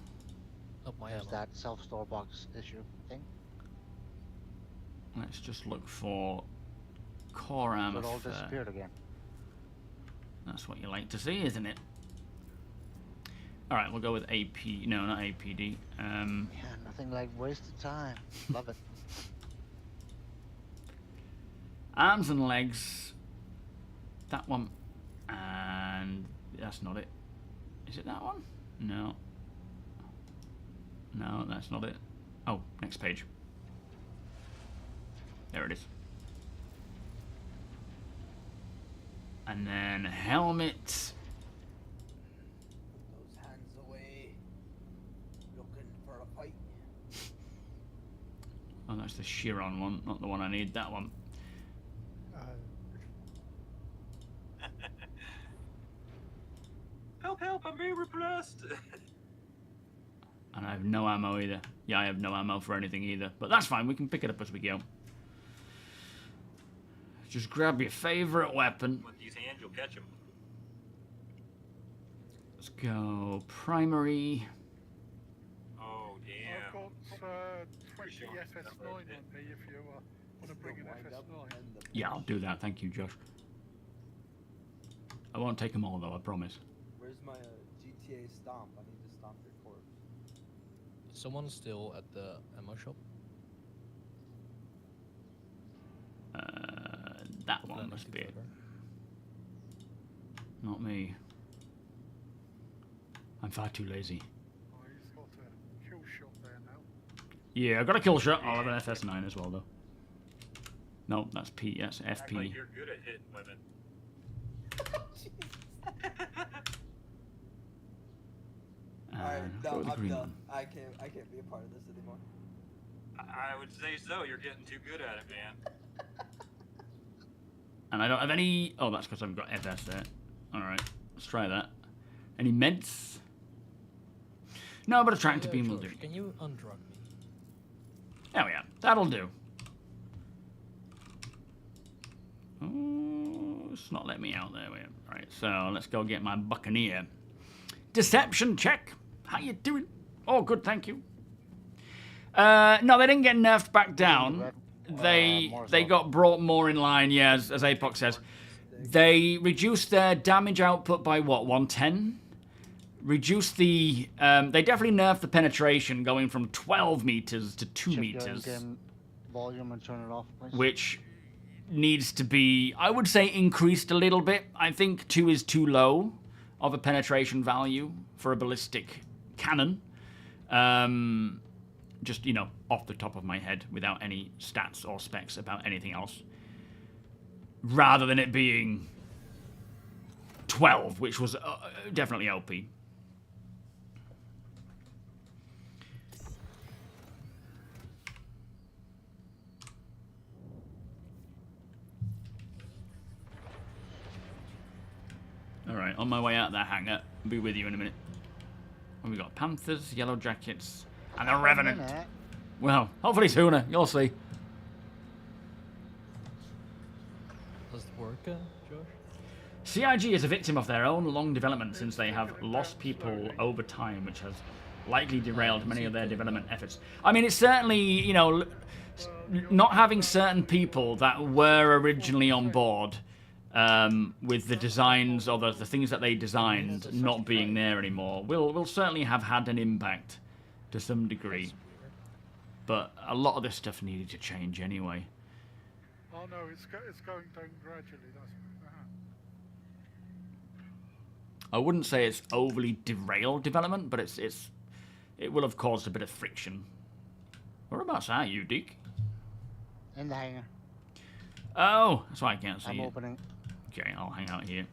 Up my there's ammo. that self-store box issue thing. Let's just look for core armor. It all first. disappeared again. That's what you like to see, isn't it? Alright, we'll go with AP. No, not APD. Yeah, nothing like wasted time. Love it. Arms and legs. That one. And that's not it. Is it that one? No. No, that's not it. Oh, next page. There it is. And then helmet. Those hands away. Looking for a fight. Oh, that's the Chiron one, not the one I need. That one. Help, help, I'm being repressed! And I have no ammo either. Yeah, I have no ammo for anything either. But that's fine, we can pick it up as we go. Just grab your favorite weapon. With these hands, you'll catch them. Let's go primary. Oh, I've damn. got 20 showing FS9 stuff on right there. me if you want to bring an FS9. Yeah, I'll do that. Thank you, Josh. I won't take them all, though, I promise. Where's my GTA stomp? I need to stomp your corpse. Someone's still at the ammo shop. That one must be it. Not me. I'm far too lazy. Oh, he's got a kill shot there now. Yeah, I got a kill shot. I'll have an FS9 as well, though. No, that's P. Yes, Act FP. like you're good at hitting women. Alright, And no, go with the I'm green done. one. I can't be a part of this anymore. I would say so. You're getting too good at it, man. And I don't have any... Oh, that's because I've got FS there. Alright, let's try that. Any meds? No, but a tractor beam will do. George, can you undrug me? There we are. That'll do. Oh, it's not letting me out there. Alright, so let's go get my Buccaneer. Deception check. How you doing? Oh, good, thank you. No, they didn't get nerfed back down. They got brought more in line, yeah, as Apox says. They reduced their damage output by, what, 110? Reduced the... they definitely nerfed the penetration, going from 12 meters to 2 meters. Volume and turn it off, please. Which needs to be, I would say, increased a little bit. I think 2 is too low of a penetration value for a ballistic cannon. Just, you know, off the top of my head, without any stats or specs about anything else. Rather than it being 12, which was definitely OP. Alright, on my way out of that hangar. I'll be with you in a minute. And we got Panthers, Yellow Jackets, and a Revenant. Well, hopefully sooner. You'll see. Does it work, Josh? CIG is a victim of their own long development since they have lost people over time, which has likely derailed many of their development efforts. I mean, it's certainly, you know, not having certain people that were originally on board with the designs or the things that they designed not being there anymore will certainly have had an impact to some degree. But a lot of this stuff needed to change anyway. Oh no, it's going down gradually. I wouldn't say it's overly derailed development, but it will have caused a bit of friction. Whereabouts are you, Deke? In the hangar. Oh, that's why I can't see I'm you. opening. Okay, I'll hang out here.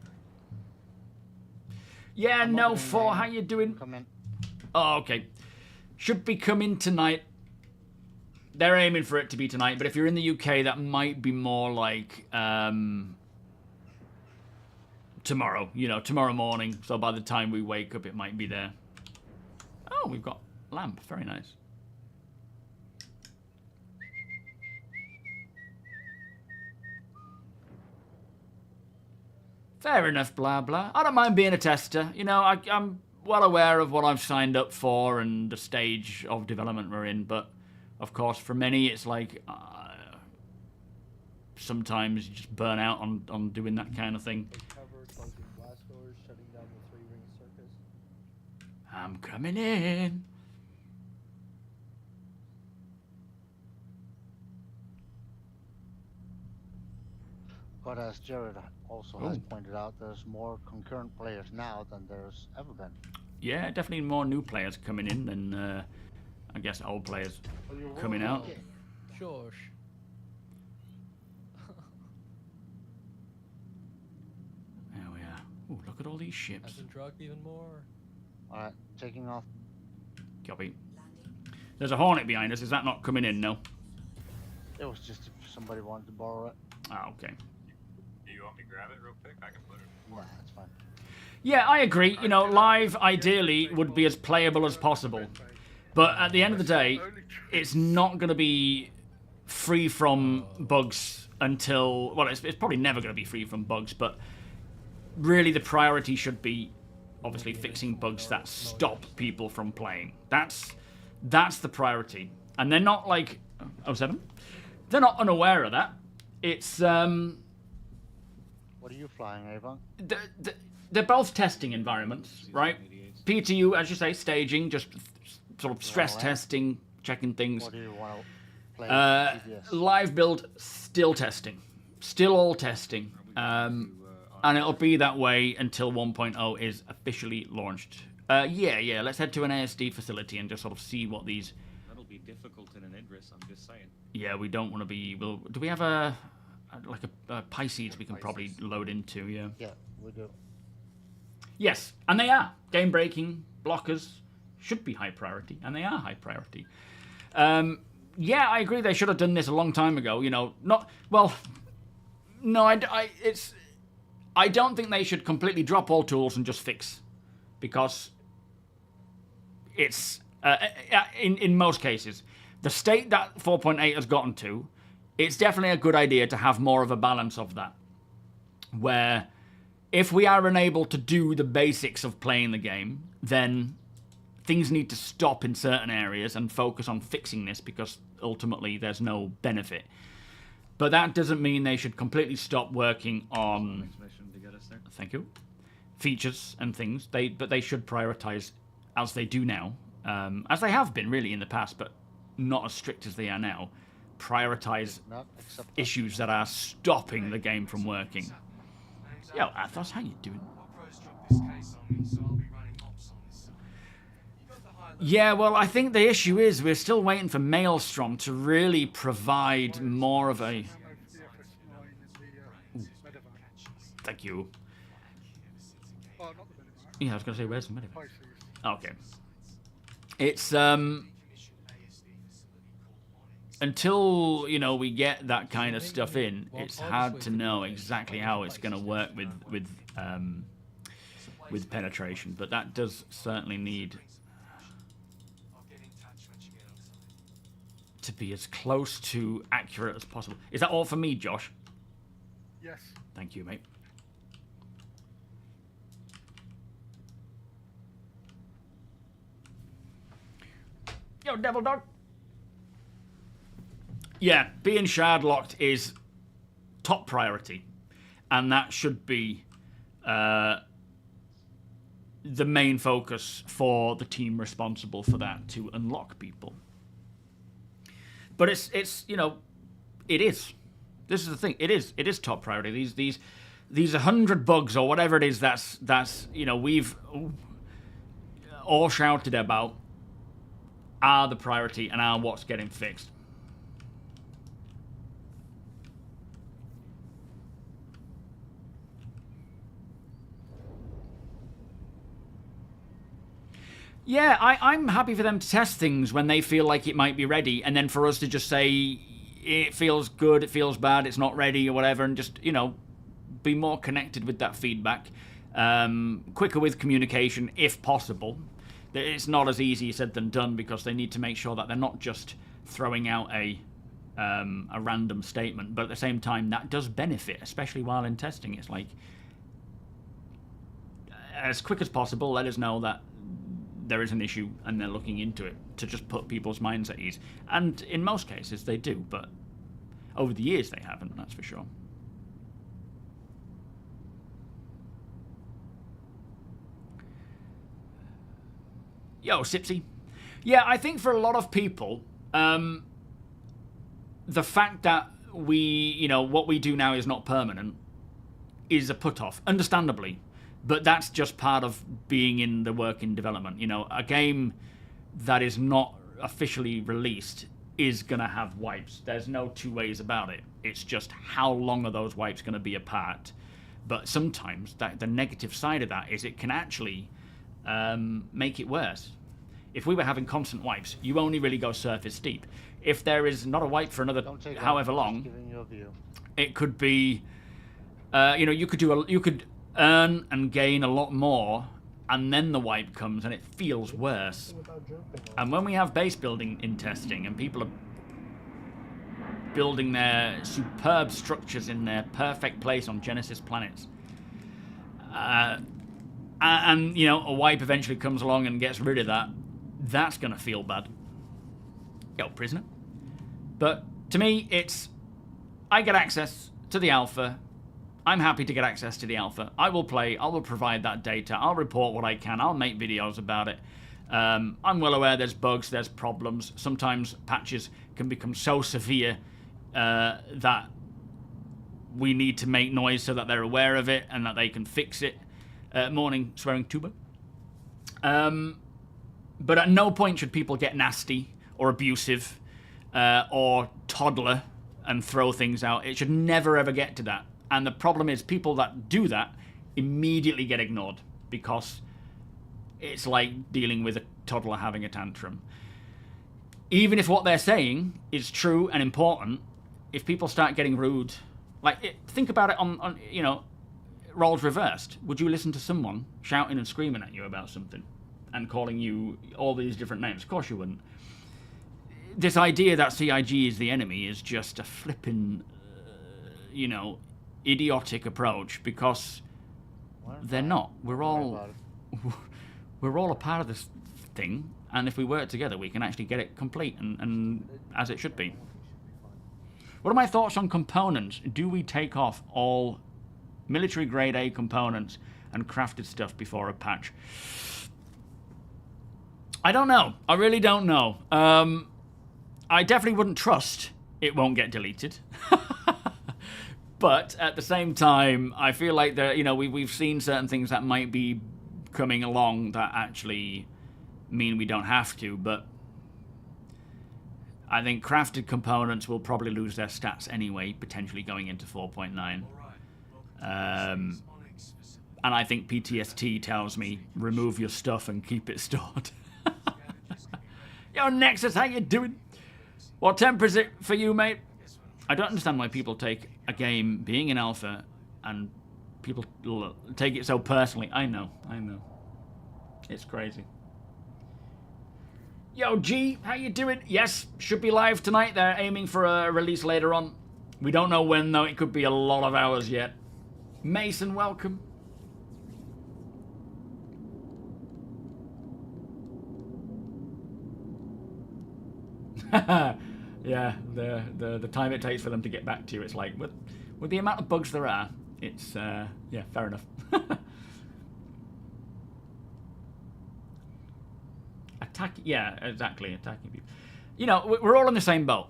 Yeah, I'm no, opening 4, the how hangar. you doing? Come in. Oh, okay. Should be coming tonight. They're aiming for it to be tonight, but if you're in the UK, that might be more like tomorrow. You know, tomorrow morning. So by the time we wake up, it might be there. Oh, we've got lamp. Very nice. Fair enough, blah, blah. I don't mind being a tester. You know, I'm well aware of what I've signed up for and the stage of development we're in, but of course, for many, it's like sometimes you just burn out on doing that kind of thing. Cover, closing blast doors, shutting down the 3-ring circus. I'm coming in. But as Jared also has pointed out, there's more concurrent players now than there's ever been. Yeah, definitely more new players coming in than, I guess, old players coming out. Josh. There we are. Ooh, look at all these ships. I've been drugged even more. Alright, taking off. Copy. There's a Hornet behind us. Is that not coming in? No. It was just if somebody wanted to borrow it. Ah, okay. Do you want me to grab it real quick? I can put it. Nah, it's fine. Yeah, I agree. You know, live ideally would be as playable as possible. But at the end of the day, it's not going to be free from bugs until... Well, it's probably never going to be free from bugs, but really the priority should be obviously fixing bugs that stop people from playing. That's the priority. And they're not like... 07? They're not unaware of that. It's... What are you flying, Avon? They're both testing environments, right? PTU, as you say, staging, just sort of stress testing, checking things. What do you want to play? Live build, still testing. Still all testing. And it'll be that way until 1.0 is officially launched. Yeah, let's head to an ASD facility and just sort of see what these... That'll be difficult in an Idris, I'm just saying. Yeah, we don't want to be... do we have a Pisces we can probably load into, yeah? Yeah, we do. Yes, and they are. Game breaking, blockers should be high priority, and they are high priority. Yeah, I agree they should have done this a long time ago, you know. Not... Well... No, I don't think they should completely drop all tools and just fix. Because it's... in most cases, the state that 4.8 has gotten to, it's definitely a good idea to have more of a balance of that. Where if we are unable to do the basics of playing the game, then things need to stop in certain areas and focus on fixing this because ultimately there's no benefit. But that doesn't mean they should completely stop working on... Thank you. Features and things. But they should prioritize, as they do now, as they have been really in the past, but not as strict as they are now, prioritize issues that are stopping the game from working. Yo, Athos, how you doing? Yeah, well, I think the issue is we're still waiting for Maelstrom to really provide more of a... Thank you. Yeah, I was going to say, where's the medevac? Okay. It's, until, you know, we get that kind of stuff in, it's hard to know exactly how it's going to work with penetration. But that does certainly need to be as close to accurate as possible. Is that all for me, Josh? Yes. Thank you, mate. Yo, Devil Dog. Yeah, being shard locked is top priority, and that should be the main focus for the team responsible for that, to unlock people. But it's you know, it is. This is the thing. It is top priority. These 100 bugs or whatever it is that's you know we've all shouted about are the priority and are what's getting fixed. Yeah, I'm happy for them to test things when they feel like it might be ready, and then for us to just say it feels good, it feels bad, it's not ready or whatever, and just, you know, be more connected with that feedback, quicker with communication if possible. It's not as easy said than done because they need to make sure that they're not just throwing out a random statement, but at the same time that does benefit, especially while in testing. It's like, as quick as possible, let us know that there is an issue and they're looking into it, to just put people's minds at ease. And in most cases they do, but over the years they haven't, that's for sure. Yo, Sipsy. Yeah, I think for a lot of people, the fact that what we do now is not permanent is a put-off, understandably. But that's just part of being in the work in development. You know, a game that is not officially released is going to have wipes. There's no two ways about it. It's just how long are those wipes going to be apart. But sometimes the negative side of that is it can actually make it worse. If we were having constant wipes, you only really go surface deep. If there is not a wipe for another however long, it could be, you could earn and gain a lot more and then the wipe comes, and it feels worse. And when we have base building in testing, and people are building their superb structures in their perfect place on Genesis planets, and you know, a wipe eventually comes along and gets rid of that, that's gonna feel bad. Yo, prisoner. But to me, it's, I get access to the alpha. I'm happy to get access to the alpha. I will play, I will provide that data, I'll report what I can, I'll make videos about it. I'm well aware there's bugs, there's problems. Sometimes patches can become so severe that we need to make noise so that they're aware of it and that they can fix it. Morning, swearing tuba. But at no point should people get nasty or abusive or toddler and throw things out. It should never ever get to that. And the problem is people that do that immediately get ignored because it's like dealing with a toddler having a tantrum. Even if what they're saying is true and important, if people start getting rude, like think about it on you know, roles reversed. Would you listen to someone shouting and screaming at you about something and calling you all these different names? Of course you wouldn't. This idea that CIG is the enemy is just a flippin', you know, idiotic approach because they're not. We're all a part of this thing, and if we work together, we can actually get it complete and as it should be. What are my thoughts on components? Do we take off all military grade A components and crafted stuff before a patch? I don't know. I really don't know. I definitely wouldn't trust it won't get deleted. But at the same time, I feel like you know, we've seen certain things that might be coming along that actually mean we don't have to, but I think crafted components will probably lose their stats anyway, potentially going into 4.9. And I think PTST tells me remove your stuff and keep it stored. Yo, Nexus, how you doing? What temper is it for you, mate? I don't understand why people take a game being in alpha and people take it so personally. I know. It's crazy. Yo, G, how you doing? Yes, should be live tonight. They're aiming for a release later on. We don't know when, though. It could be a lot of hours yet. Mason, welcome. Yeah, the time it takes for them to get back to you, it's like, with the amount of bugs there are, it's, yeah, fair enough. Yeah, exactly, attacking people. You know, we're all in the same boat.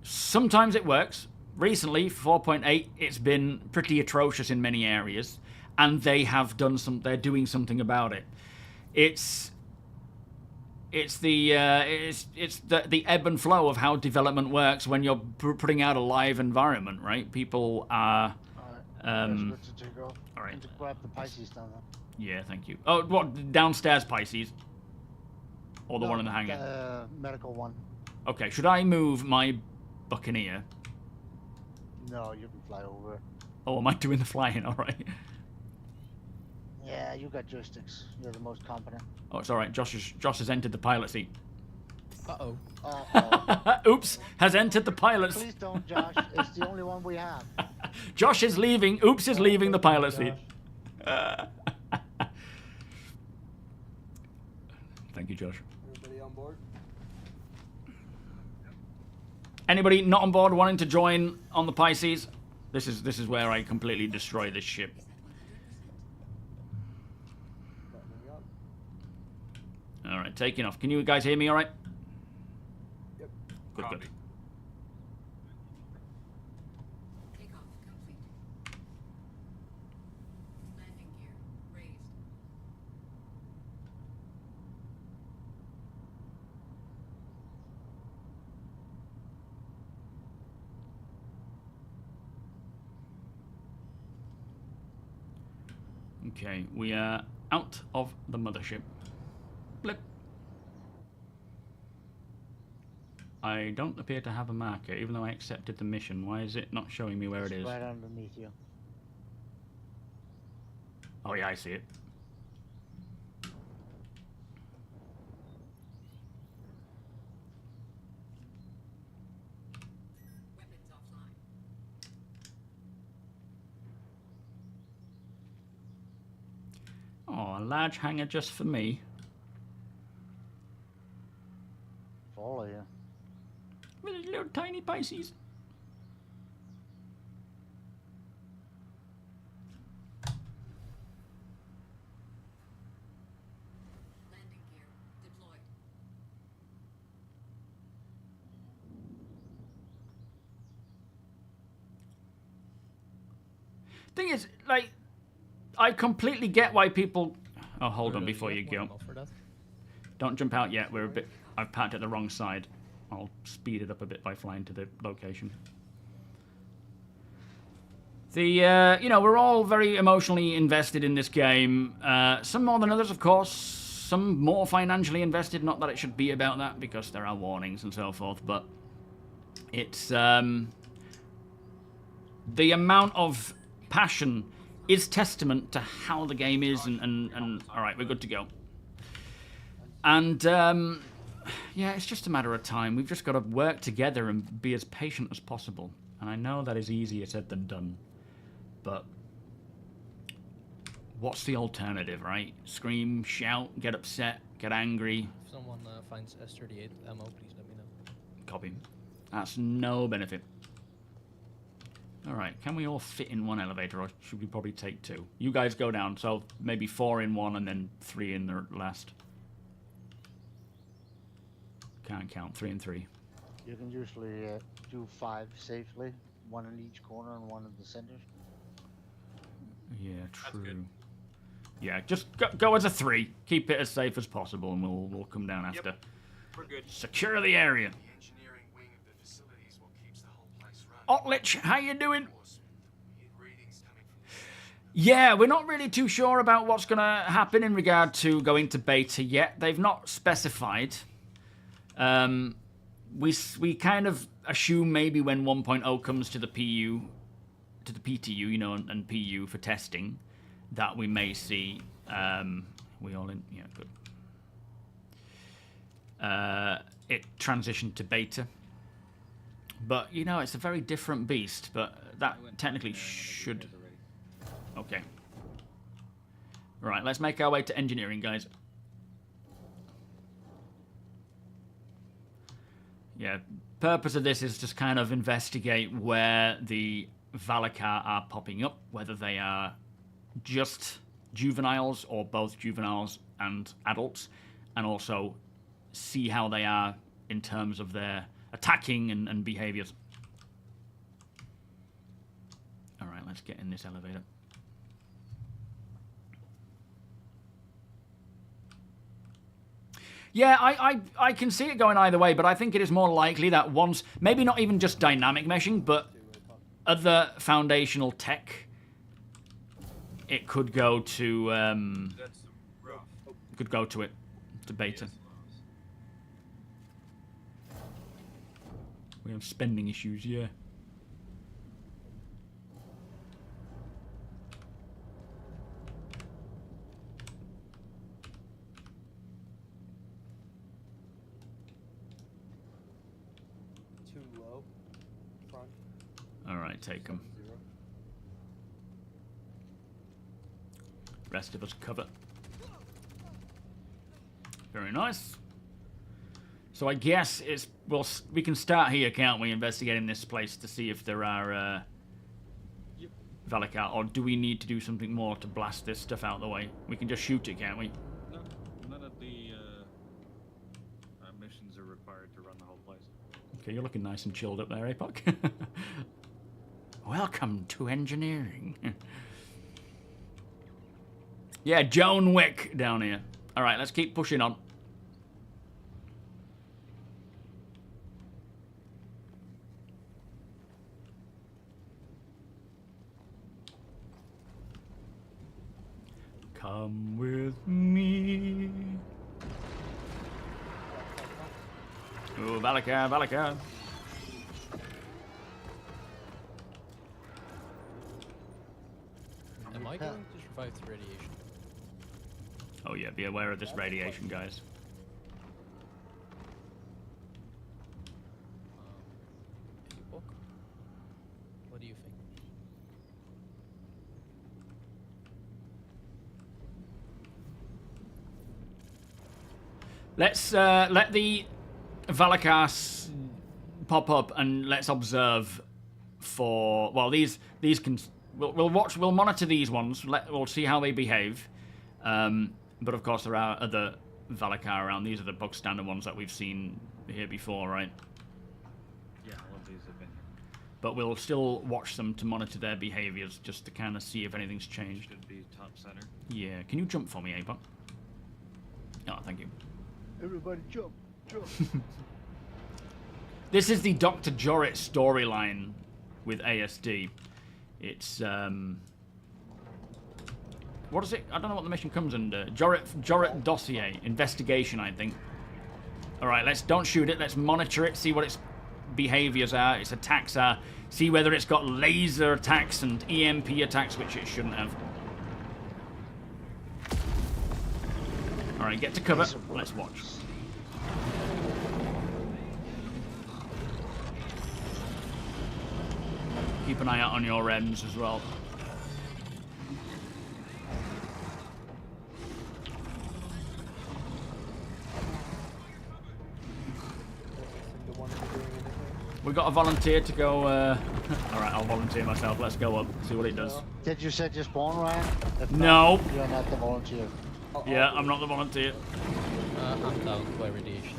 Sometimes it works. Recently, 4.8, it's been pretty atrocious in many areas, and they have done they're doing something about it. It's the ebb and flow of how development works when you're putting out a live environment, right? People are. All right. Need to grab the Pisces down there. Yeah, thank you. Oh, what, downstairs Pisces? Or the one in the hangar? The medical one. Okay, should I move my Buccaneer? No, you can fly over. Oh, am I doing the flying? All right. Yeah, you got joysticks. You're the most competent. Oh, it's all right. Josh has entered the pilot seat. Uh-oh. Uh-oh. Oops, has entered the pilot seat. Please don't, Josh. It's the only one we have. Josh is leaving. Oops is leaving the pilot seat. Thank you, Josh. Everybody on board? Anybody not on board wanting to join on the Pisces? This is where I completely destroy this ship. All right, taking off. Can you guys hear me all right? Yep. Good. Takeoff complete. Landing gear raised. Okay, we are out of the mothership. Blip. I don't appear to have a marker, even though I accepted the mission. Why is it not showing me where it is? Right underneath you. Oh yeah, I see it. large hangar just for me. For all of you. With his little tiny Pisces. Landing gear deployed. Thing is, like, I completely get why people. Oh, hold on Really before you get one go. more for that. Don't jump out yet. We're a bit. I've parked at the wrong side. I'll speed it up a bit by flying to the location. The you know, we're all very emotionally invested in this game. Some more than others, of course. Some more financially invested. Not that it should be about that, because there are warnings and so forth. But it's the amount of passion is testament to how the game is. And all right, we're good to go. And yeah, it's just a matter of time. We've just got to work together and be as patient as possible. And I know that is easier said than done. But what's the alternative, right? Scream, shout, get upset, get angry. If someone finds S38 ammo, please let me know. Copy. That's no benefit. Alright, can we all fit in one elevator, or should we probably take two? You guys go down, so maybe 4 in one and then 3 in the last. Can't count, 3 and 3. You can usually do 5 safely, 1 in each corner and 1 in the center. Yeah, true. good. Yeah, just go as a 3. Keep it as safe as possible, and we'll come down after. We're good. Secure the area. The engineering wing of the facility is what keeps the whole place running. Otlich, how you doing? Readings coming from the station. Yeah, we're not really too sure about what's going to happen in regard to going to beta yet. They've not specified. We kind of assume maybe when 1.0 comes to the PTU, you know, and PU for testing, that we may see. We all in? Yeah, good. It transitioned to beta. But, you know, it's a very different beast, but that technically should... Okay. Right, let's make our way to engineering, guys. Yeah, purpose of this is just kind of investigate where the Valakar are popping up, whether they are just juveniles or both juveniles and adults, and also see how they are in terms of their attacking and behaviors. Alright, let's get in this elevator. Yeah, I can see it going either way, but I think it is more likely that once, maybe not even just dynamic meshing, but other foundational tech, it could go to, That's rough. could go to it, to beta. We have spending issues, yeah. Too low. Front. Alright, take them. 0. Rest of us cover. Very nice. So I guess it's we can start here, can't we? Investigating this place to see if there are Valakar, or do we need to do something more to blast this stuff out of the way? We can just shoot it, can't we? No, none of the missions are required to run the whole place. Okay, you're looking nice and chilled up there, Apoc. Welcome to engineering. Yeah, Joan Wick down here. All right, let's keep pushing on. Come with me. Oh, Valakar, Valakar. Am I going to survive the radiation? Oh yeah, be aware of this radiation, guys. Book? What do you think? Let's let the Valakas pop up and let's observe for. Well, these can. We'll watch. We'll monitor these ones. We'll see how they behave. But of course, there are other Valakar around. These are the bog standard ones that we've seen here before, right? Yeah, all of these have been here. But we'll still watch them to monitor their behaviors, just to kind of see if anything's changed. Should be top center. Yeah. Can you jump for me, Avon? Oh, thank you. Everybody jump, jump. This is the Dr. Jorrit storyline with ASD. It's what is it? I don't know what the mission comes under. Jorrit dossier investigation, I think. All right, don't shoot it. Let's monitor it, see what its behaviors are, its attacks are, see whether it's got laser attacks and EMP attacks, which it shouldn't have. All right, get to cover. Let's watch. Keep an eye out on your M's as well. We got a volunteer to go. Alright, I'll volunteer myself. Let's go up, see what it does. Did you set your spawn, Ryan? If No. not, you're not the volunteer. Yeah, I'm not the volunteer. I'm down by radiation.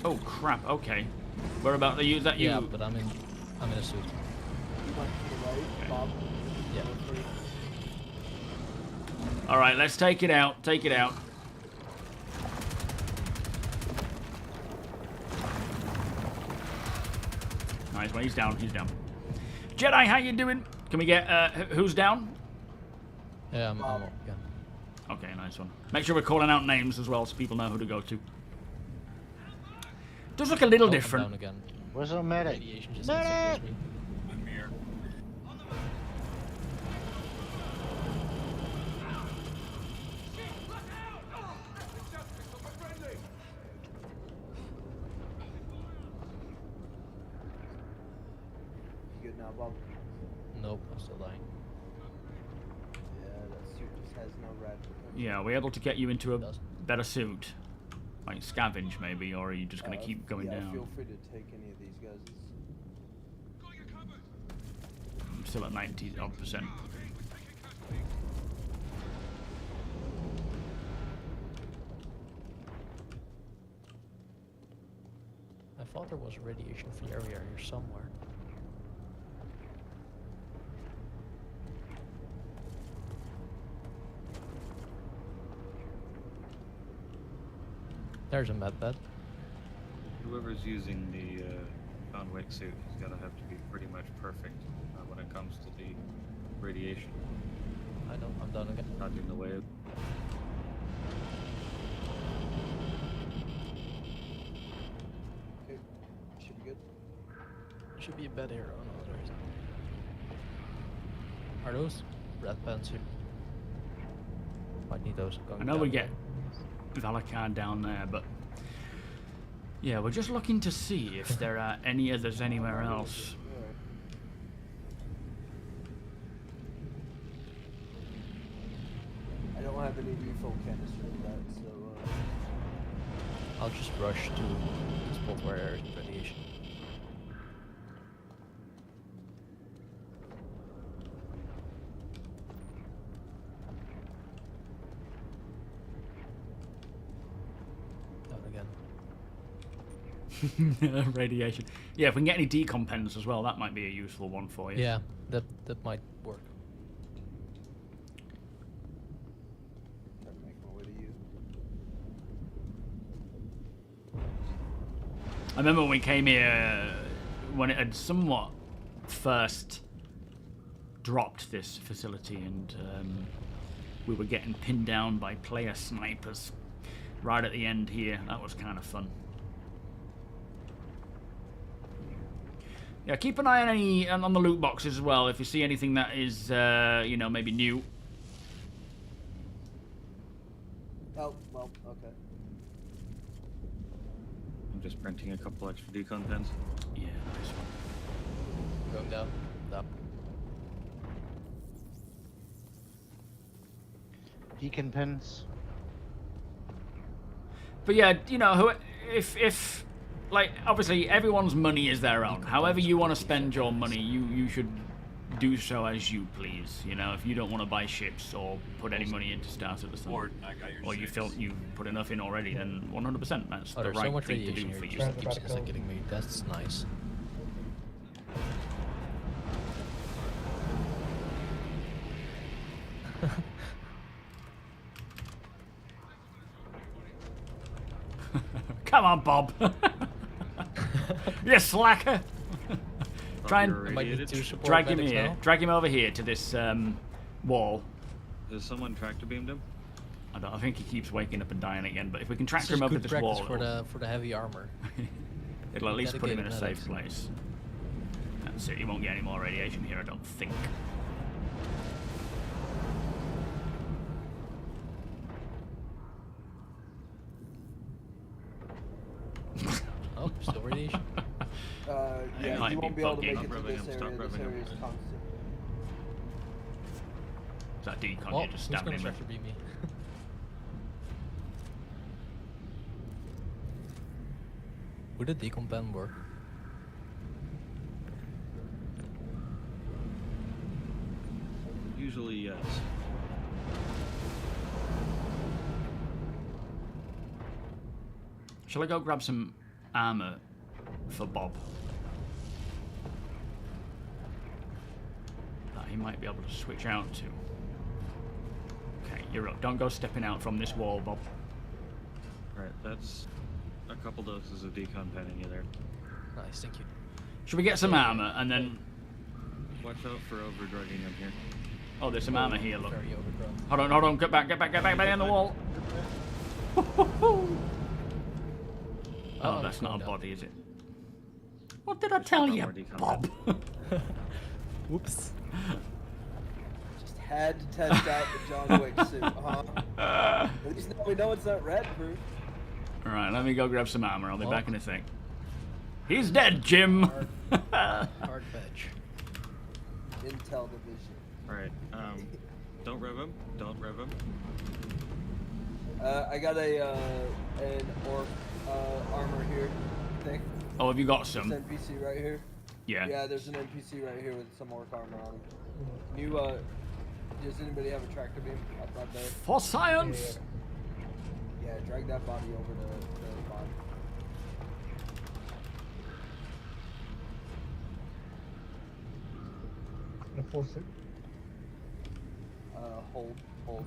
Oh crap, okay. Where about the use that you? Yeah, but I'm in a suit. Yeah. Alright, let's take it out. Take it out. Nice one, he's down, he's down. Jedi, how you doing? Can we get, who's down? Yeah, I'm up again. Okay, nice one. Make sure we're calling out names as well so people know who to go to. Does look a little I'm different. down again. Where's our medic? Radiation just Medic! encircles me. I'm here. You good now, Bob? Nope, I'm still dying. Yeah, that suit just has no red. Yeah, are we able to get you into a Does. better suit? Like scavenge maybe, or are you just going to keep going yeah, down? Feel free to take any of these guys. I'm still at 90-odd%. I thought there was a radiation-free area here somewhere. There's a med bed. Whoever's using the convict suit is gonna have to be pretty much perfect when it comes to the radiation. I know, I'm done again. Not in the way of. Okay, should be good. Should be a bed here. Oh no, there isn't. Are those red pants here? Might need those. Going I know down we again. get Valakan down there, but yeah, we're just looking to see if there are any others anywhere else. Alright. I don't have any refill canister of that, so I'll just rush to the spot where there is radiation. Down again. Radiation. Yeah, if we can get any decom pens as well, that might be a useful one for you. Yeah, that might work. try to make my way to you. I remember when we came here, when it had somewhat first dropped this facility, and we were getting pinned down by player snipers right at the end here. That was kind of fun. Yeah, keep an eye on on the loot boxes as well. If you see anything that is, you know, maybe new. Oh, well, okay. I'm just printing a couple extra decon pens. Yeah, nice one. Going down. Up. Beacon pins. But yeah, you know, if like obviously everyone's money is their own. However you want to spend your money, you should do so as you please. You know, if you don't want to buy ships or put any money into Star Citizen, Or I got your or you six. feel you put enough in already, then 100% that's Oh, the there's so right much thing to radiation do here. for It you. just keeps getting me. That's nice. Come on, Bob. You slacker. Try You're and Might need irradiated. two support drag him medics here. now. Drag him over here to this wall. Has someone tractor beamed him? I think he keeps waking up and dying again. But if we can track This him is over good this practice wall, for the heavy armor. it'll at least put him in a Dedicated safe medics. place. That's it. He won't get any more radiation here, I don't think. Oh, still radiation. It might you be won't be able to bugging. make it to Stop this revving him, area. stop This revving area him. is constant. Is that decon? Oh, You're just who's stabbing gonna him. tractor beam me? Would a decon pen work? Usually, yes. Shall I go grab some armor for Bob? That he might be able to switch out to. Okay, you're up. Don't go stepping out from this wall, Bob. Alright, that's a couple doses of decon penning you there. Nice, thank you. Should we get some armor and then... Watch out for overdrugging him here. Oh, there's some armor here, look. Very overgrown. Hold on, get back behind the wall. Oh, that's not a body, is it? What did I tell you, more decon Bob? Whoops. Just had to test out the John Wick suit, huh? At least now we know it's not red proof. Alright, let me go grab some armor. I'll be Oh. back in a sec. He's dead, Jim! Hard badge. Intel division. Alright, don't rev him. Don't rev him. I got an orc armor here thing. Oh, have you got This some? NPC right here. Yeah. Yeah, there's an NPC right here with some orc armor on him. You does anybody have a tractor beam up there? For science! Yeah, drag that body over to the bottom. A full suit. Hold.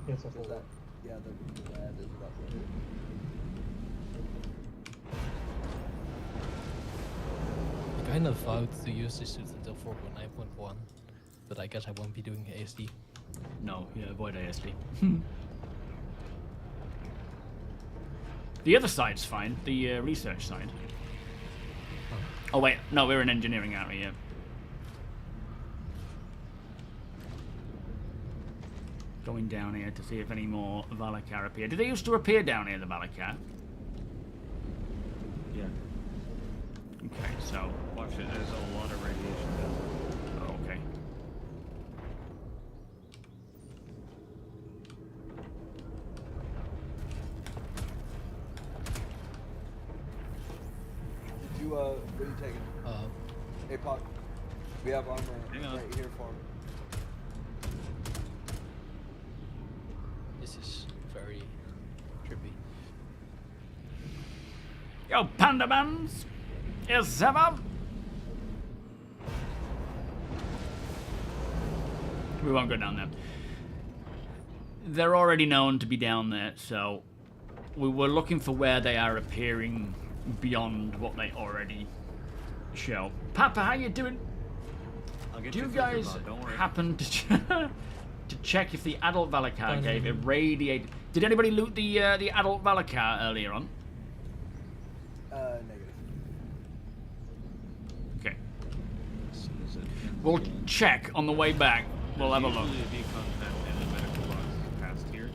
Yes, I Is hold. that? Yeah, the rad is about there. I kind of vowed to use this suit until 4.9.1, but I guess I won't be doing ASD. No, yeah, avoid ASD. The other side's fine, the research side. Oh wait, no, we're in engineering, aren't we? Yeah. Going down here to see if any more Valakar appear. Did they used to appear down here, the Valakar? Yeah. Okay, so... Watch it, there's a lot of radiation down there. Oh, okay. Did you what are you taking? Hey Pop, we have armor Hang on. right here for him. This is very trippy. Yo, Panda Mans! Is ever? We won't go down there. They're already known to be down there, so we were looking for where they are appearing beyond what they already show. Papa, how you doing? I'll get Do you first, guys Bob, don't worry. happen to to check if the adult Valakar gave irradiated? Did anybody loot the adult Valakar earlier on? Negative. Okay. As soon as it ends We'll again. check on the way back. We'll have a look. Usually a decon pen in the medical box is past here.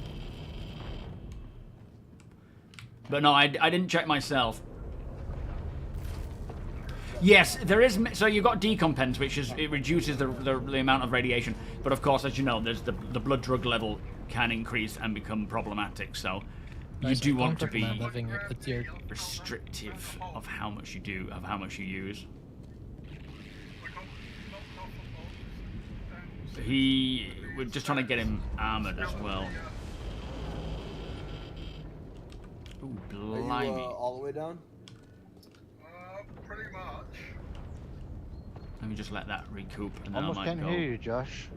But no, I didn't check myself. Yes, there is. So you've got decompens, which is it reduces the amount of radiation. But of course, as you know, there's the blood drug level can increase and become problematic. So you Guys, do I want to don't be recommend having a tier. restrictive of how much you do, of how much you use. We're just trying to get him armored as well. Ooh, Are blimey. you all the way down? Pretty much. Let me just let that recoup and then Almost I can't might hear go. you, Josh.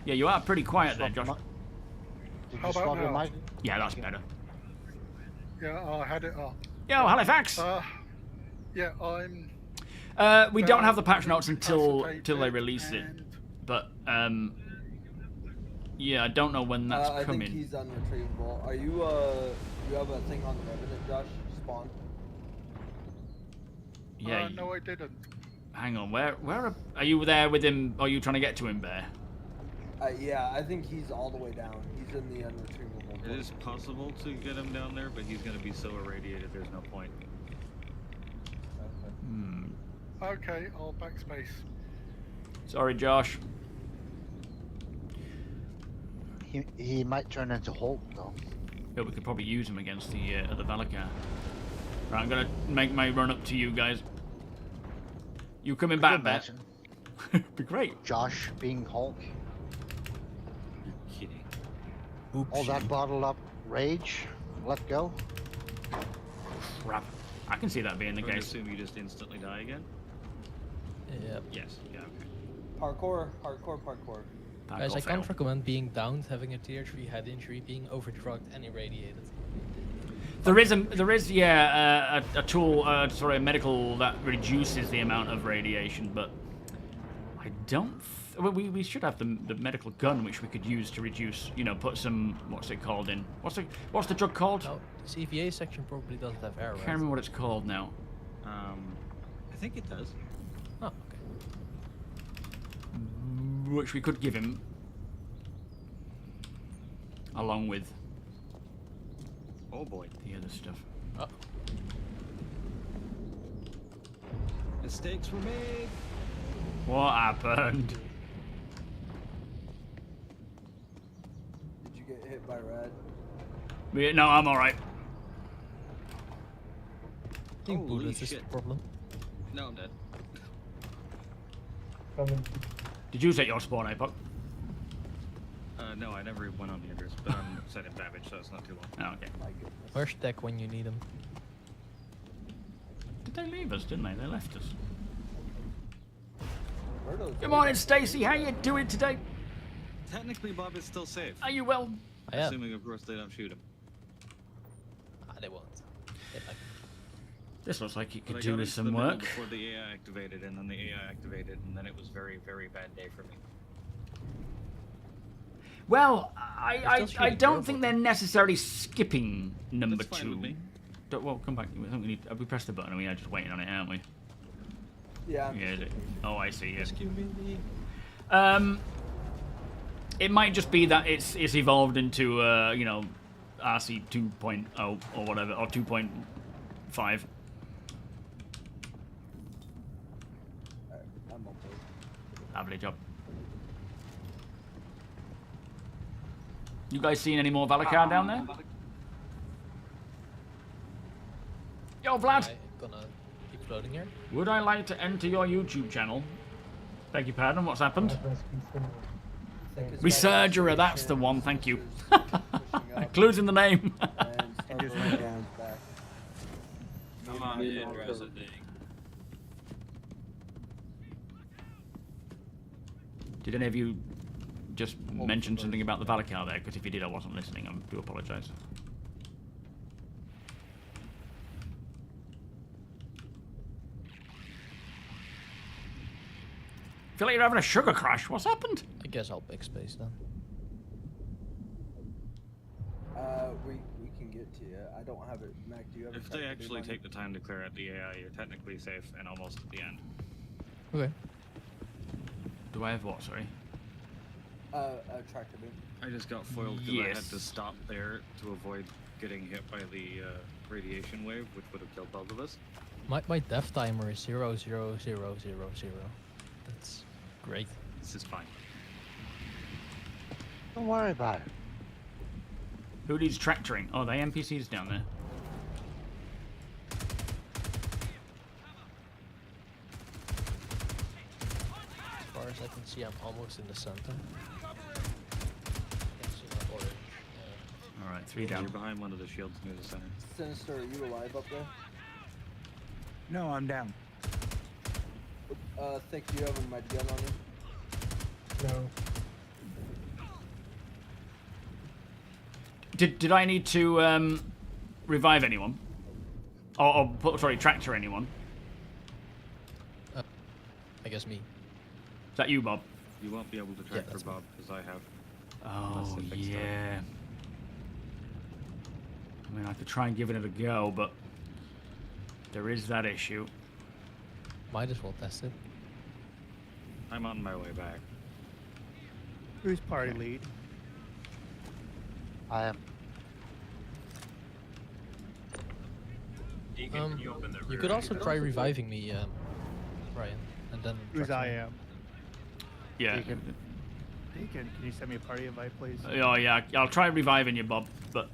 Yeah, you are pretty quiet there, Josh. Did How you about swap your now? mic? Yeah, that's better. Yeah, I had it up. Yo, Halifax! Yeah, I'm. We don't have the patch notes until incapacitated they release it. and But, yeah, I don't know when that's I coming. think he's unretrievable. Are you you have a thing on the Revenant, Josh? Spawn. Yeah, no, I didn't. hang on, where are you there with him? Or are you trying to get to him, Bear? Yeah, I think he's all the way down. He's in the unretrievable. It is possible to get him down there, but he's going to be so irradiated, there's no point. Hmm. Okay, I'll backspace. Sorry, Josh. He might turn into Hulk though. Yeah, we could probably use him against the Valakar. Right, I'm gonna make my run up to you guys. You coming Could you back, Bear? imagine Be great. Josh being Hulk. Kidding. All that bottled up rage, let go. Crap. I can see that being the I would case. assume you just instantly die again? Yep. Yes. Yeah, okay. Parkour. Guys, I Fail. can't recommend being downed, having a tier 3 head injury, being overdrugged and irradiated. There is a tool, sorry, a medical that reduces the amount of radiation, but I don't. Well, we should have the medical gun, which we could use to reduce. You know, put some what's it called in? What's the drug called? No, the CVA section probably doesn't have air, I right? can't remember what it's called now. I think it does. Oh, okay. Which we could give him, along with Oh boy. the other stuff. Oh. Mistakes were made. What happened? Did you get hit by red? No, I'm all right. I think Holy bullets is the shit. problem. No, I'm dead. Did you set your spawn, Apoc? No, I never went on the others, but I'm set in Babbage, so it's not too long. Oh, okay. My goodness. Where's Tech when you need him? Did they leave us? Didn't they? They left us. Roberto's Good morning, Stacy. How you doing today? Technically, Bob is still safe. Are you well? I am. Assuming, of course, they don't shoot him. They won't. They like This looks like it But could I got do with into some the middle work. before the AI activated, and then the AI activated, and then it was very, very bad day for me. Well, They're I still shooting don't purple. think they're necessarily skipping number That's fine 2. with me. Well, come back. I think we need. We pressed the button and we are just waiting on it, aren't we? Yeah. I'm Yeah. just Is it? waiting. Oh, I see. Yes. rescue me. It might just be that it's evolved into you know, RC 2.0 or whatever, or 2.5. Alright, I'm okay. Lovely job. You guys seen any more Valakar down there? Yo, Vlad! Am I gonna keep floating here? Would I like to enter your YouTube channel? Beg your pardon, what's happened? Resurgerer, that's the one, thank you. Clues in the name. And start going down back. Come on in, Resident. Did any of you just mention something about the Valakar there? Because if you did, I wasn't listening. I do apologise. I feel like you're having a sugar crash. What's happened? I guess I'll backspace then. We can get to you. I don't have it. Mac, do you have If they actually take the time to clear out the AI, you're technically safe and almost at the end. Okay. Do I have what, sorry? Tractor beam. I just got foiled because I had Yes. to stop there to avoid getting hit by the radiation wave, which would have killed both of us. My death timer is 00000. That's great. This is fine. Don't worry about it. Who needs tractoring? Oh, the NPC's down there. As far as I can see, I'm almost in the center. Can see my orange. All right, 3 You're down. behind one of the shields near the center. Sinister, are you alive up there? No, I'm down. Thick, do you have a med gun on you? No. Did I need to revive anyone? Or sorry, tractor anyone? I guess me. Is that you, Bob? You won't be able to track for that's me. Bob because I have. Oh, That's the fixed target. yeah. I mean, I could try and give it a go, but there is that issue. Might as well test it. I'm on my way back. Who's party lead? I am. Deacon, can you open the You rear could also exit? try reviving me, Ryan, and then. Who's track I me. am? Yeah. Deacon. Deacon, can you send me a party invite, please? Oh, yeah. I'll try reviving you, Bob, but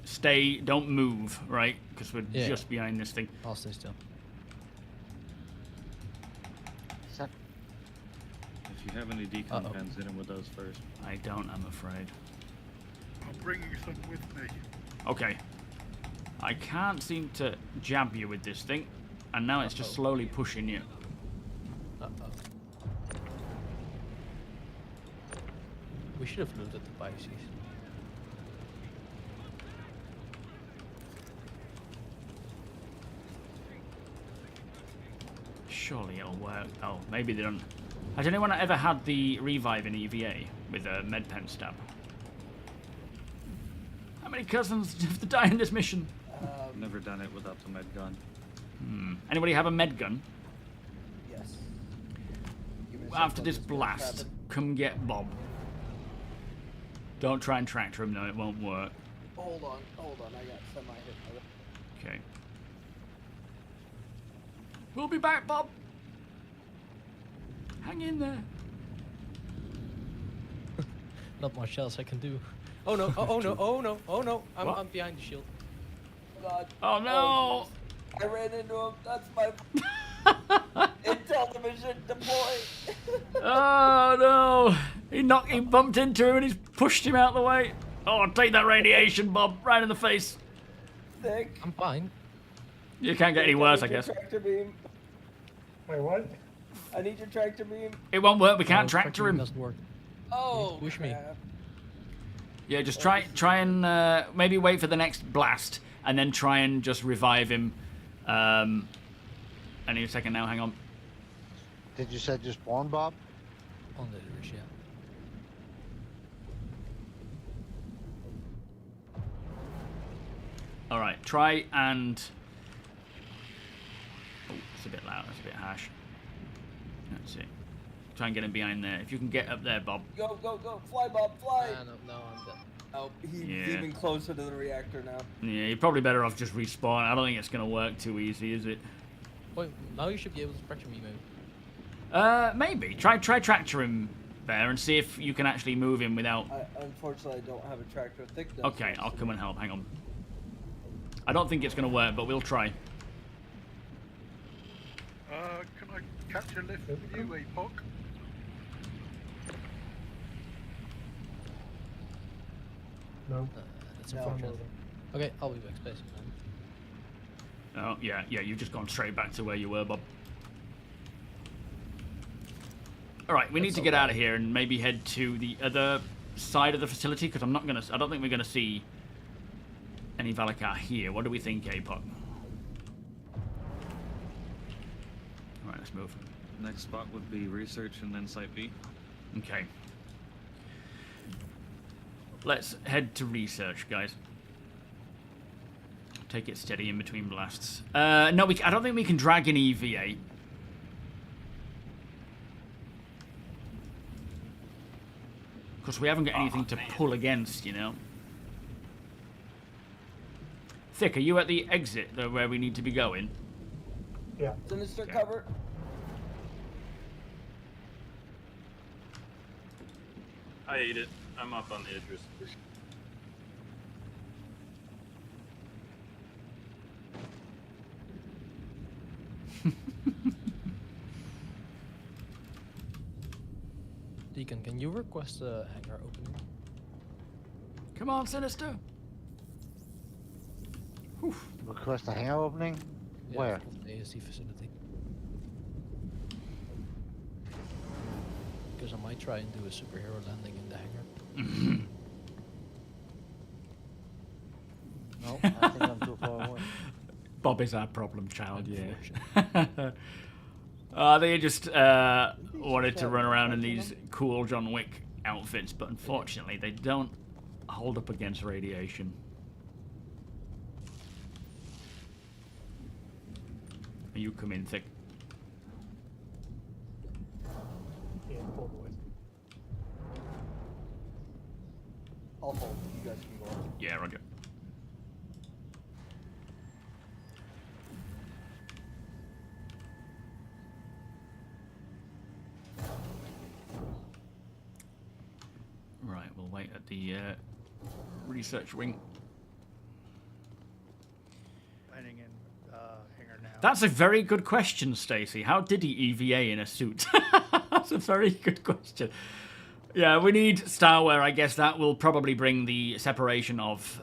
don't move, right? Because we're Yeah. just behind this thing. I'll stay still. Set. If you have any decon pens, hit him with those first. I don't, I'm afraid. I'm bringing some with me. Okay. I can't seem to jab you with this thing, and now it's just slowly pushing you. Uh-oh. We should have looted the Pisces. Surely it'll work. Oh, maybe they don't. Has anyone ever had the revive in EVA with a medpen stab? How many cousins have to die in this mission? Never done it without the med gun. Anybody have a med gun? Yes. Give me a After second, this just gonna blast, grab come get Bob. Don't try and tractor him, no, it won't work. it. Hold on, I got semi-hit. Okay. We'll be back, Bob. Hang in there. Not much else I can do. Oh no! Oh no! Oh no! Oh no! What? I'm behind the shield. God. Oh no! I ran into him. That's my intel division deploy. Oh no! He bumped into him and he's pushed him out the way. Oh, take that radiation, Bob, right in the face. Thick. I'm fine. You can't get any worse, I need your guess. Tractor beam. Wait, what? I need your tractor beam. It won't work. We can't No, tractor tractoring him. Doesn't work. Oh. Push me. crap. Yeah, just try and maybe wait for the next blast and then try and just revive him. I need a second now. Hang on. Did you say just spawn, Bob? On the ridge, yeah. All right, try and. Oh, it's a bit loud. That's a bit harsh. Let's see. Try and get him behind there. If you can get up there, Bob. Go, go, go. Fly, Bob, fly. No, I'm dead. Oh, he's Yeah. even closer to the reactor now. Yeah, you're probably better off just respawn. I don't think it's gonna work too easy, is it? Wait, now you should be able to tractor me, maybe. Maybe. Try tractor him there and see if you can actually move him without. Unfortunately, I don't have a tractor thick does. Okay, I'll come and help. Hang on. I don't think it's gonna work, but we'll try. Can I catch a lift with you, Epoch? No. That's No. unfortunate. Okay, I'll be back space. Oh, yeah, you've just gone straight back to where you were, Bob. Alright, we need to get out of here and maybe head to the other side of the facility, because I don't think we're gonna see any Valakar here. What do we think, Apoc? Alright, let's move. Next spot would be research and then site B. Okay. Let's head to research, guys. Take it steady in between blasts. No, I don't think we can drag an EVA. Because we haven't got anything to pull against, you know. Thick, are you at the exit where we need to be going? Yeah. Sinister Okay. cover. I ate it. I'm up on the Idris. Deacon, can you request a hangar opening? Come on, Sinister. Whew. Request a hangar opening? Yeah, Where? of the ASC facility. Because I might try and do a superhero landing in the hangar. No, I think I'm too far away. Bob is our problem child, yeah. They just wanted to run around in these cool John Wick outfits, but unfortunately they don't hold up against radiation. You come in thick. Yeah, poor boys. I'll hold. You guys can go on. Yeah, roger. Right, we'll wait at the research wing. Landing in hangar now. That's a very good question, Stacey. How did he EVA in a suit? That's a very good question. Yeah, we need Starware. I guess that will probably bring the separation of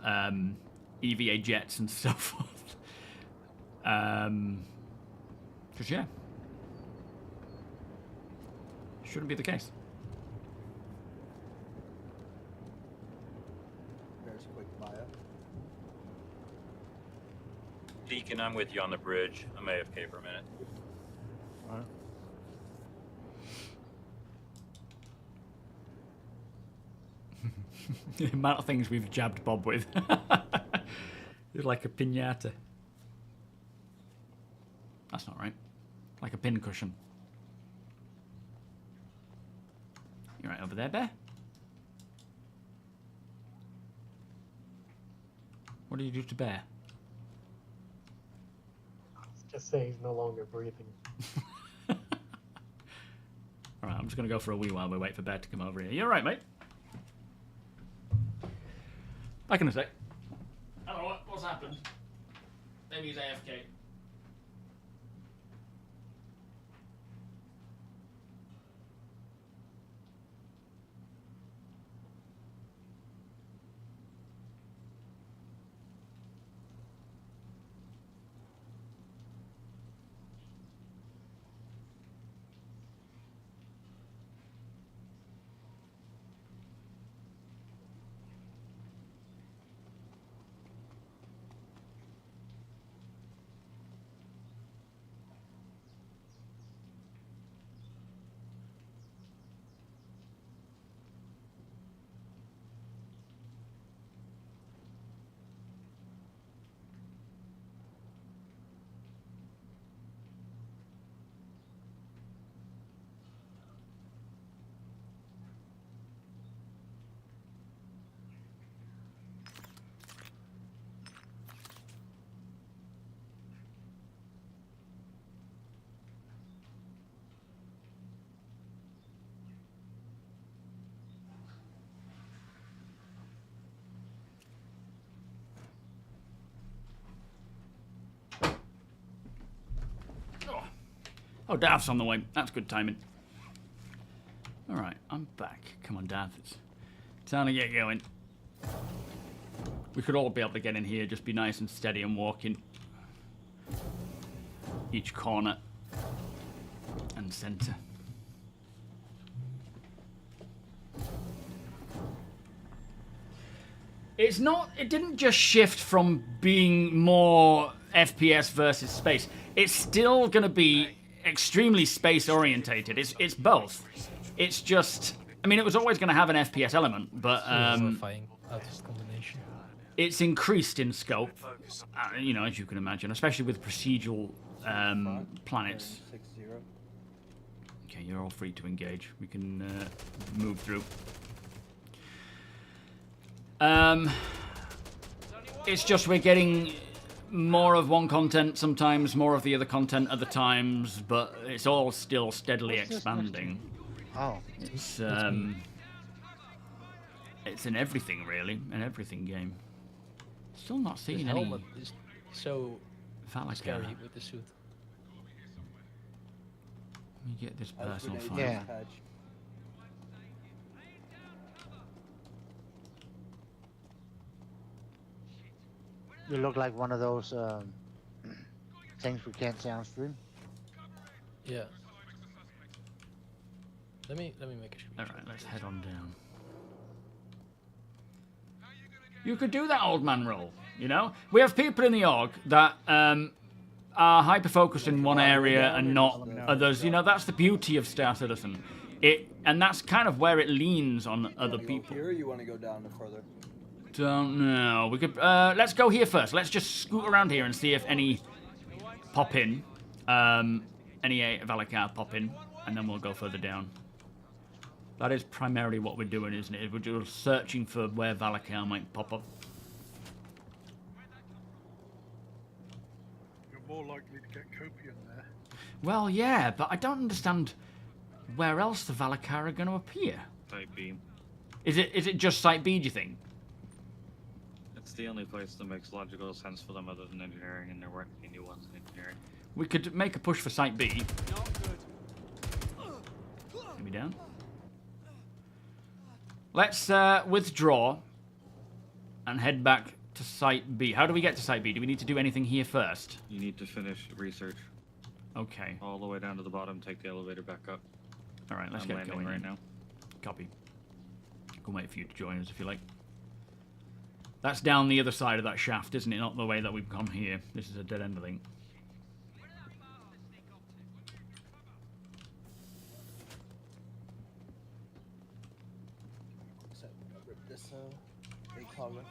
EVA jets and so forth. Because, yeah. Shouldn't be the case. There's a quick bio. Deacon, I'm with you on the bridge. I'm AFK for a minute. Alright. The amount of things we've jabbed Bob with. You're like a piñata. That's not right. Like a pin cushion. You right over there, Bear? What do you do to Bear? Just say he's no longer breathing. Alright, I'm just going to go for a wee while we wait for Bear to come over here. You alright, mate? Back in a sec. I don't know what's happened. Maybe he's AFK. Oh, Dav's on the way. That's good timing. Alright, I'm back. Come on, Dav. It's time to get going. We could all be able to get in here, just be nice and steady and walk in each corner and center. It's not, it didn't just shift from being more FPS versus space. It's still going to be extremely space orientated. It's both. It's just, I mean, it was always going to have an FPS element, but it's increased in scope, you know, as you can imagine, especially with procedural planets. Okay, you're all free to engage. We can move through. It's just we're getting more of one content sometimes, more of the other content other times, but it's all still steadily expanding. Oh. It's in everything, really, an everything game. Still not seeing His any. helmet is so Felt like scary with the suit. Let me get this As personal Renee file. Yeah. Patch. You look like one of those things we can't say on stream. Yeah. Let me make a screenshot. All right, let's head on down. You could do that old man role, you know? We have people in the org that are hyper-focused in one area and not others. You know, that's the beauty of Star Citizen. And that's kind of where it leans on other people. Here, or you want to go down further? Don't know. We could, let's go here first. Let's just scoot around here and see if any pop in. Any Valakar pop in, and then we'll go further down. That is primarily what we're doing, isn't it? We're just searching for where Valakar might pop up. You're more likely to get Copium there. Well, yeah, but I don't understand where else the Valakar are going to appear. Type B. Is it just Site B, do you think? It's the only place that makes logical sense for them other than engineering, and they're working new ones in engineering. We could make a push for Site B. Maybe down. Let's withdraw and head back to Site B. How do we get to Site B? Do we need to do anything here first? You need to finish research. Okay. All the way down to the bottom, take the elevator back up. All right, let's I'm get landing going right then. now. Copy. I can wait for you to join us if you like. That's down the other side of that shaft, isn't it? Not the way that we've come here. This is a dead end, I think. So, rip this big collar.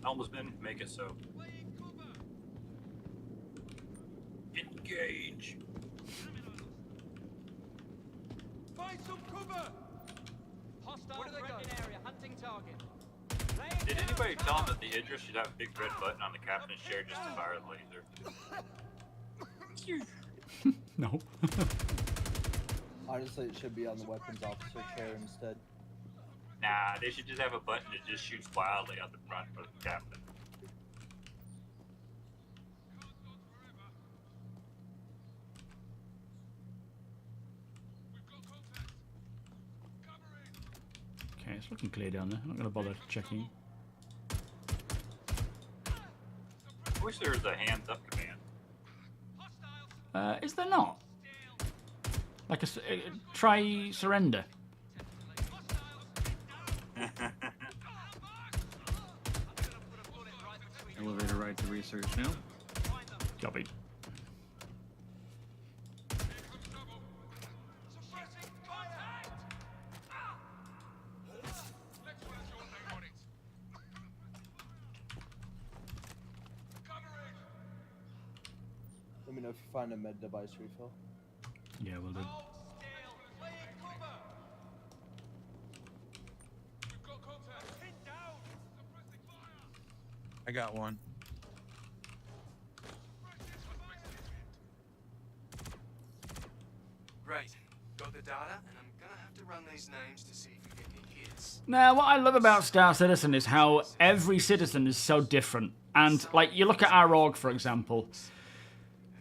Helmsman, make it so. Engage. Find some cover! Hostile area, hunting target. Did anybody tell him that the Idris should have a big red button on the captain's chair just to fire the laser? No. Honestly, it should be on the weapons officer chair instead. Nah, they should just have a button that just shoots wildly out the front of the captain. Okay, it's looking clear down there. I'm not going to bother checking. I wish there was a hands up command. Is there not? Like try surrender. Elevator ride to research now. Copy. Let me know if you find a med device refill. Yeah, we'll do. I got one. Great. Got the data, and I'm gonna have to run these names to see if we get any hits. Now, what I love about Star Citizen is how every citizen is so different. And, like, you look at our org, for example.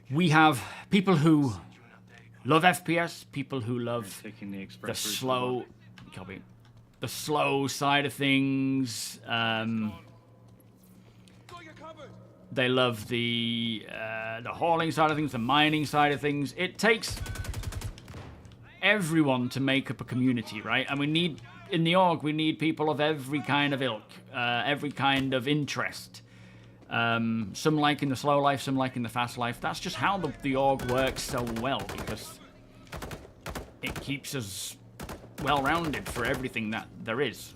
We have people who love FPS, people who love Taking the the express route to slow... Copy. The slow side of things. They love the hauling side of things, the mining side of things. It takes everyone to make up a community, right? And we need, in the org, we need people of every kind of ilk, every kind of interest. Some like in the slow life, some like in the fast life. That's just how the org works so well, because it keeps us well-rounded for everything that there is.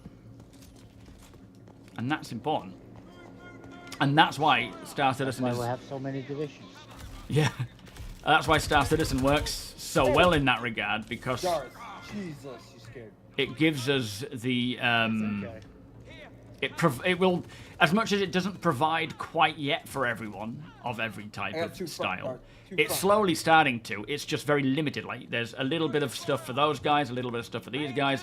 And that's important. And that's why Star Citizen That's is... why we have so many divisions. Yeah. That's why Star Citizen works so well in that regard, because Darth, Jesus, you scared. it gives us the... Okay. It will, as much as it doesn't provide quite yet for everyone of every type I got of two style, front, two it's front. slowly starting to. It's just very limited. Like, there's a little bit of stuff for those guys, a little bit of stuff for these guys.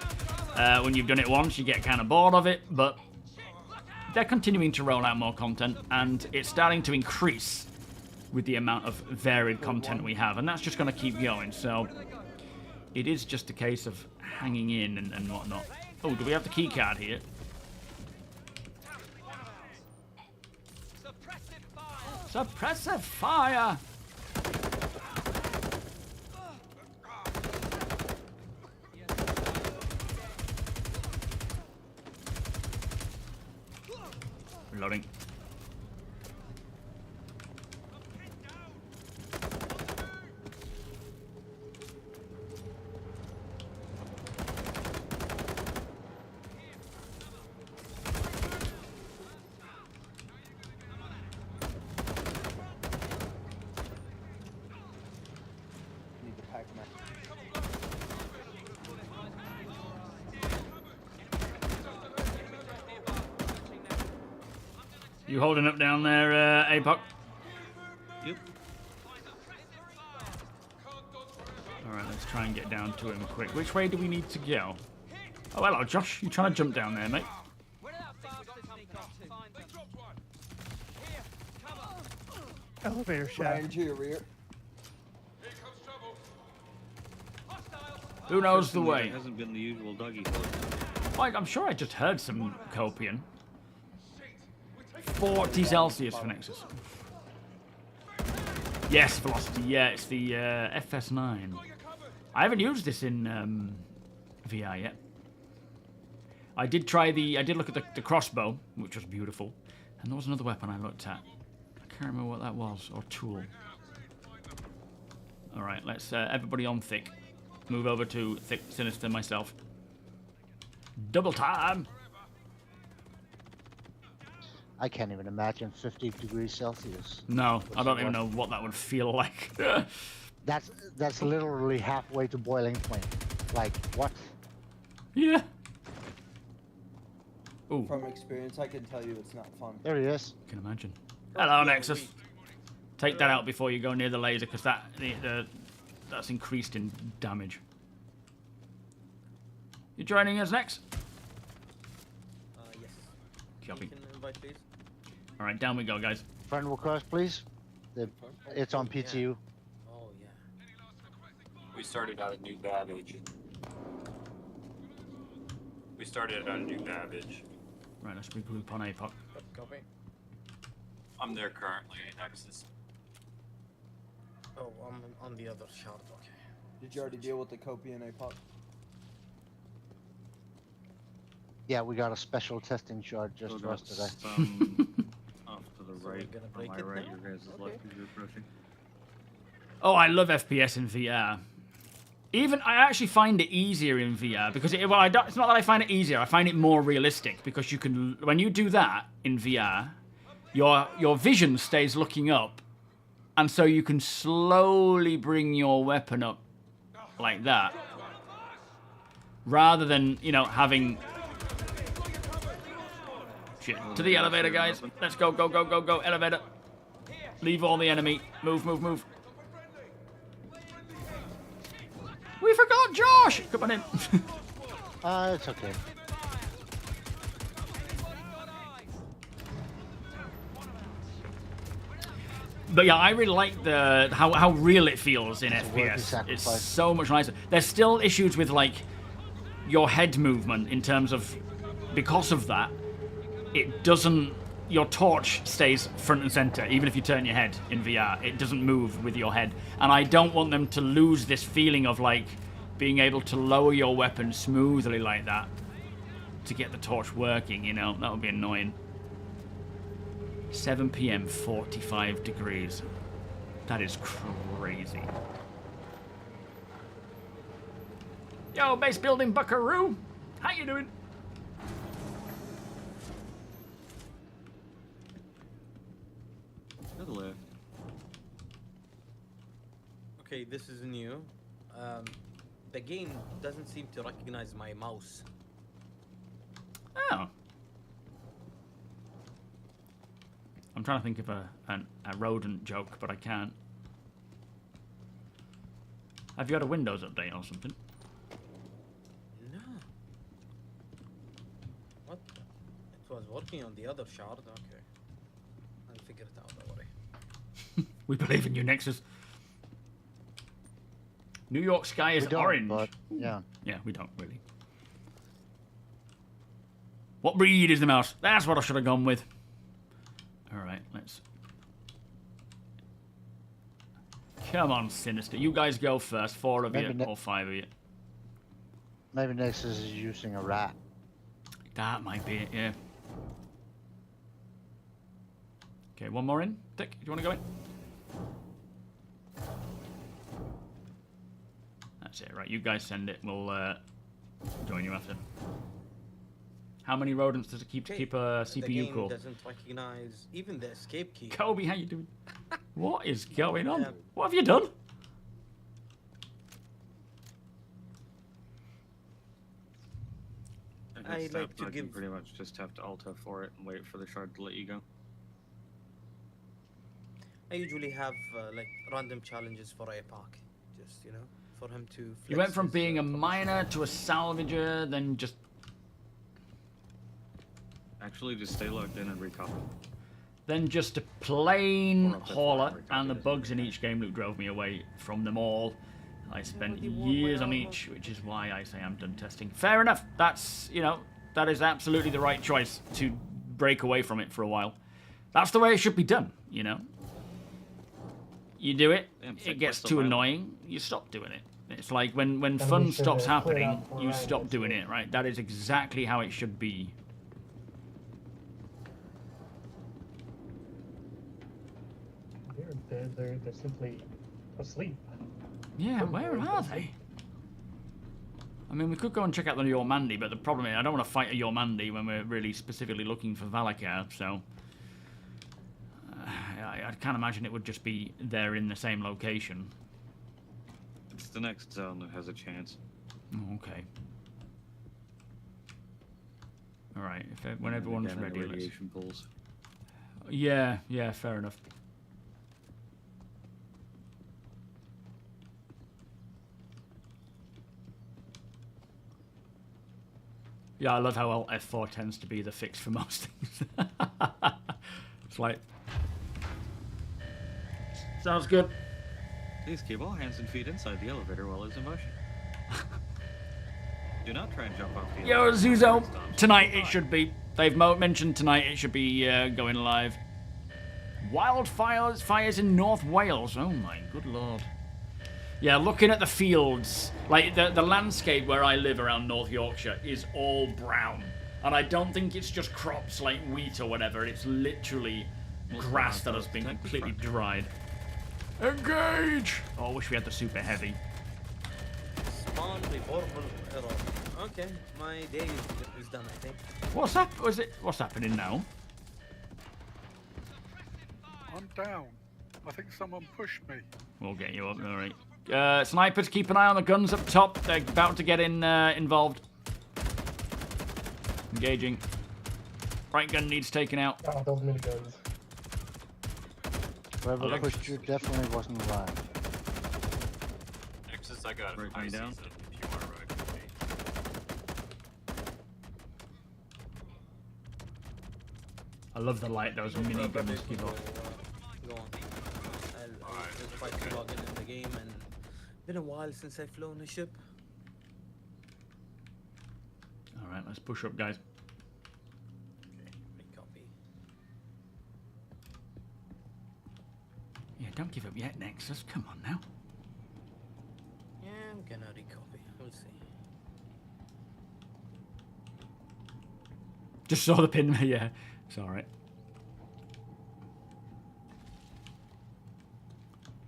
When you've done it once, you get kind of bored of it, but they're continuing to roll out more content, and it's starting to increase with the amount of varied content we have, and that's just going to keep going. So it is just a case of hanging in and whatnot. Oh, do we have the key card here? Suppressive fire! Reloading. Need the pack match. You holding up down there, APOC? Yep. Alright, let's try and get down to him quick. Which way do we need to go? Oh, hello, Josh. You trying to jump down there, mate? Elevator shaft. Ryan to your rear. Who knows the Personally, way? It hasn't been the usual doggy. Like, I'm sure I just heard some copian. 40 Celsius for Nexus. Yes, velocity. Yeah, it's the FS9. I haven't used this in VR yet. I did look at the crossbow, which was beautiful, and there was another weapon I looked at. I can't remember what that was, or tool. All right, let's everybody on thick. Move over to thick, sinister myself. Double time. I can't even imagine 50 degrees Celsius. No, I don't even know what that would feel like. That's literally halfway to boiling point. Like, what? Yeah. Ooh, From experience, I can tell you it's not fun. There he is. I can imagine. Hello, Nexus. Take that out before you go near the laser, because that's increased in damage. You joining us next? Yes. Copy. You can invite, please. All right, down we go, guys. Friend request, please. It's on PTU. Oh, yeah. We started out a new babbage. Right, let's regroup on APOC. Copy. I'm there currently, Nexus. Oh, I'm on the other shard, okay. Did you already deal with the Copian APOC? Yeah, we got a special testing shard just So for us that's, today. off to the So we're right. gonna On break my it right, now? your guys' left as you're approaching. Oh, I love FPS in VR. Even I actually find it easier in VR because it's not that I find it easier. I find it more realistic because you can, when you do that in VR, your vision stays looking up, and so you can slowly bring your weapon up like that, rather than having. Shit. To the elevator, guys. Let's go, go, go, go, go. Elevator. Leave all the enemy. Move, move, move. We forgot Josh! Come on in. It's okay. But yeah, I really like how real it feels in It's a worthy FPS. sacrifice. It's so much nicer. There's still issues with like your head movement in terms of because of that, it doesn't. Your torch stays front and center, even if you turn your head in VR. It doesn't move with your head. And I don't want them to lose this feeling of, like, being able to lower your weapon smoothly like that to get the torch working, That would be annoying. 7 PM, 45 degrees. That is crazy. Yo, base building buckaroo! How you doing? To the left. Okay, this is new. The game doesn't seem to recognize my mouse. Oh. I'm trying to think of a rodent joke, but I can't. Have you had a Windows update or something? No. What? It was working. working on the other shard. Okay. I'll figure it out, don't worry. We believe in you, Nexus. New York sky is We don't, orange. but yeah. Yeah, we don't really. What breed is the mouse? That's what I should have gone with. Alright, let's... Come on, Sinister. You guys go first. 4 of you or 5 of you. Maybe Nexus is using a rat. That might be it, yeah. Okay, one more in. Dick, do you want to go in? That's it, right. You guys send it. We'll join you after. How many rodents does it keep to keep a CPU the game core? Doesn't recognize even the escape key. Kobe, how you doing? What is going on? Yeah. What have you done? I like to You give. pretty much just have to Alt F4 it and wait for the shard to let you go. I usually have like random challenges for APOC, just for him to. You went from being a miner to a salvager, then just... Actually, just stay logged in and recopy. Then just a plain Or up to hauler, 4, and the recopy bugs in each game loop drove me away from them all. I spent years on each, which is why I say I'm done testing. Fair enough. That's, that is absolutely the right choice to break away from it for a while. That's the way it should be done, You do it, it gets too annoying, you stop doing it. It's like when fun stops happening, you stop doing it, right? That is exactly how it should be. They're simply asleep. Yeah, where are they? I mean, we could go and check out the Yormandi, but the problem is I don't want to fight a Yormandi when we're really specifically looking for Valakar, so... I can't imagine it would just be there in the same location. It's the next zone that has a chance. Oh, okay. Alright, when everyone's ready, let's... Radiation pools. Yeah, fair enough. Yeah, I love how Alt F4 tends to be the fix for most things. It's like... Sounds good. Please keep all hands and feet inside the elevator while it's in motion. Do not try and jump off the Yo, elevator. Zuzo, tonight it should be. They've mentioned tonight it should be going live. Wildfires in North Wales. Oh my good lord. Yeah, looking at the fields, like the landscape where I live around North Yorkshire is all brown. And I don't think it's just crops like wheat or whatever. It's literally grass that has been completely dried. Engage! Oh, I wish we had the super heavy. Spawn before error. Okay, my day is done, I think. What's happening now? I'm down. I think someone pushed me. We'll get you up, alright. Snipers, keep an eye on the guns up top. They're about to get involved. Engaging. Right gun needs taken out. Oh, those miniguns. Whoever pushed you definitely wasn't alive. Nexus, I got Right, high down. season if you want to ride with me. I love the light those mini guns give off. Go on. I'll try to log in the game, and been a while since I've flown a ship. Alright, let's push up, guys. Copy. Yeah, don't give up yet, Nexus. Come on now. Yeah, I'm gonna recopy. We'll see. Just saw the pin. Yeah, it's alright.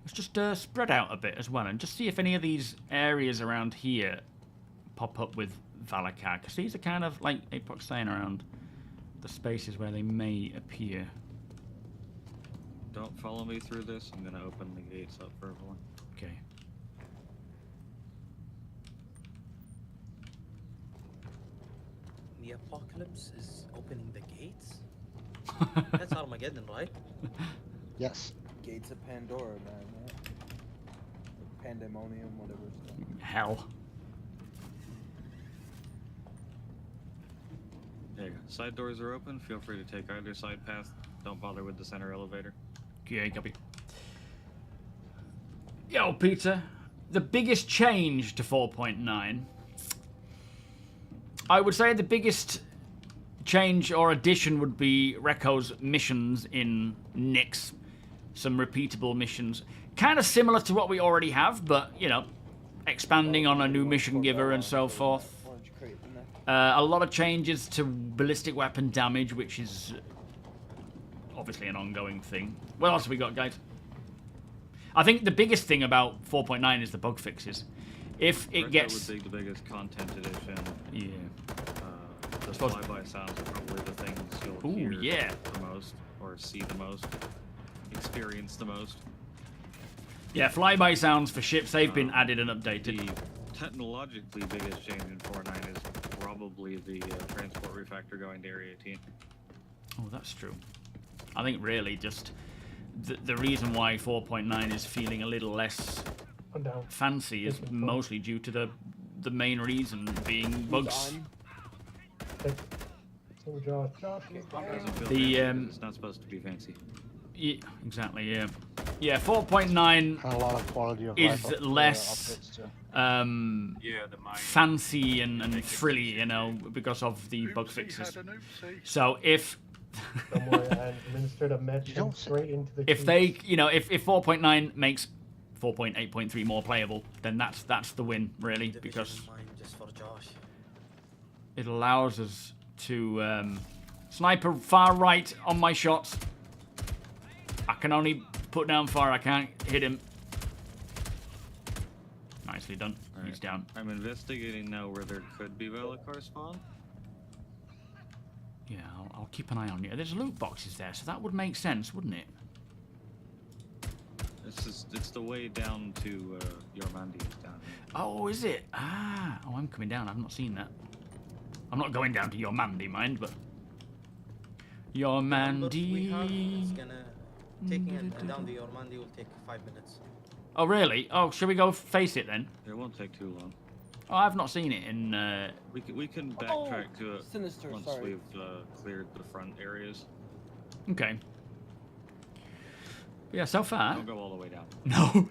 Let's just spread out a bit as well and just see if any of these areas around here pop up with Valakar, because these are kind of like Apoc saying around the spaces where they may appear. Don't follow me through this. I'm gonna open the gates up for everyone. Okay. The apocalypse is opening the gates? That's Armageddon, right? Yes. Gates of Pandora, man. Pandemonium, whatever it's called. Hell. There you go. Side doors are open. Feel free to take either side path. Don't bother with the center elevator. Okay, copy. Yo, Peter. The biggest change to 4.9. I would say the biggest change or addition would be Reko's missions in Nyx. Some repeatable missions. Kind of similar to what we already have, but, you know, expanding on a new mission giver and so forth. A lot of changes to ballistic weapon damage, which is obviously an ongoing thing. What else have we got, guys? I think the biggest thing about 4.9 is the bug fixes. If it Reco gets... would be the biggest content edition. Yeah. The flyby sounds are probably the things you'll hear the most, or see the most, experience the most. Yeah, flyby sounds for ships, they've been added and updated. The technologically biggest change in 4.9 is probably the transport refactor going to Area 18. Oh, that's true. I think really just the reason why 4.9 is feeling a little less fancy is mostly due to the main reason being bugs. It's not supposed to be fancy. Yeah, exactly. Yeah, yeah. 4.9 is less fancy and frilly, you know, because of the bug fixes. So if if they, you know, if 4.9 makes 4.8.3 more playable, then that's the win, really, because it allows us to sniper far right on my shots. I can only put down far, I can't hit him. Nicely done. Right. He's down. I'm investigating now where there could be Velikar spawn. Yeah, I'll keep an eye on you. There's loot boxes there, so that would make sense, wouldn't it? It's the way down to Yormandi down here. Oh, is it? Ah, oh, I'm coming down. I've not seen that. I'm not going down to Yormandi, mind, but Yormandi. It's gonna taking it down to Yormandi will take 5 minutes. Oh, really? Oh, shall we go face it then? It won't take too long. Oh, I've not seen it in. We can backtrack to it once we've cleared the front areas. Okay. Yeah, so far. Don't go all the way down. No,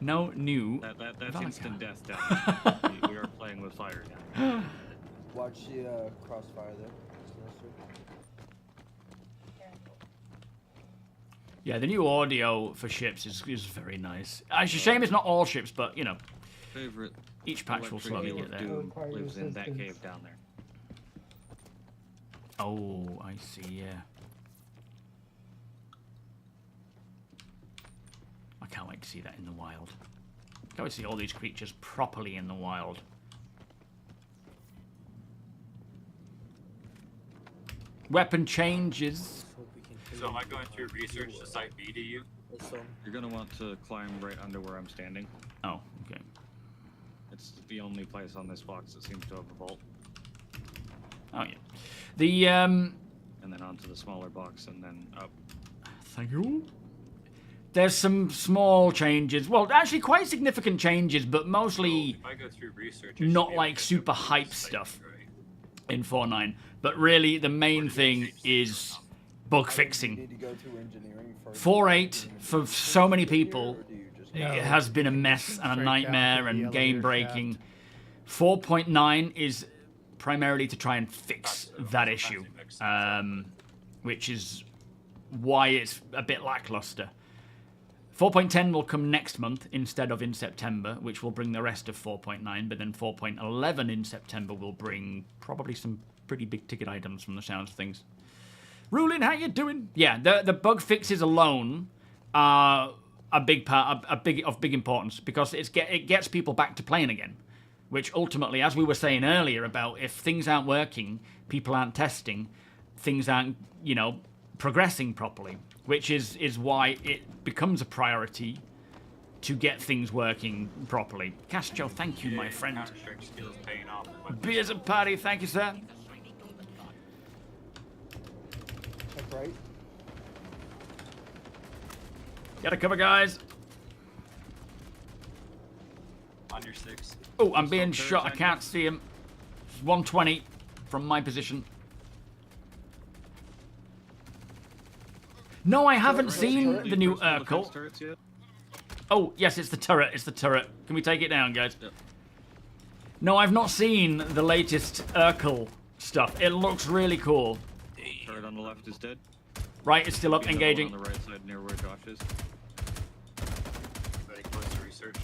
no new. That's instant death down. we are playing with fire down. Watch the crossfire there. Yeah, the new audio for ships is very nice. It's a shame it's not all ships, but you know. Favorite. Each patch will slowly get there. Doom lives in that cave down there. Oh, I see. Yeah. I can't wait to see that in the wild. I can't wait to see all these creatures properly in the wild. Weapon changes. So am I going through research to Site B to you? You're going to want to climb right under where I'm standing. Oh, okay. It's the only place on this box that seems to have a vault. Oh, yeah. The, And then onto the smaller box and then up. Thank you. There's some small changes. Well, actually quite significant changes, but mostly if I go through research, not like super hype stuff in 4.9. But really, the main thing is bug fixing. 4.8, for so many people, it has been a mess and a nightmare and game-breaking. 4.9 is primarily to try and fix that issue, which is why it's a bit lackluster. 4.10 will come next month instead of in September, which will bring the rest of 4.9, but then 4.11 in September will bring probably some pretty big-ticket items from the sounds of things. Rulin, how you doing? Yeah, the bug fixes alone are a big part, of big importance, because it gets people back to playing again, which ultimately, as we were saying earlier about if things aren't working, people aren't testing, things aren't, you know, progressing properly, which is why it becomes a priority to get things working properly. Castro, thank you, my friend. Beers and party, thank you, sir. That's right. Gotta cover, guys. On your 6. Oh, I'm being shot. I can't see him. 120 from my position. No, I haven't Right, seen so the new personal defense Urkel. turrets yet? Oh, yes, it's the turret. It's the turret. Can we take it down, guys? Yep. No, I've not seen the latest Urkel stuff. It looks really cool. Turret on the left is dead. Right, it's still up, Another one engaging. on the right side near where Josh is. Very close to research.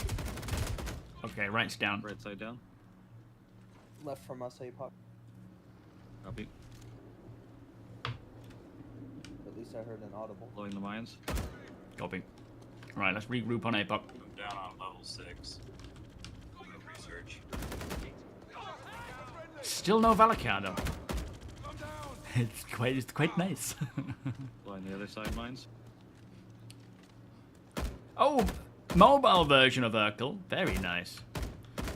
Okay, right's down. Right side down. Left from us, APOC. Copy. At least I heard an audible. Blowing the mines. Copy. Right, let's regroup on APOC. I'm down on level 6. Research. Still no Valacado. It's quite nice. Blowing the other side mines. Oh, mobile version of Urkel. Very nice.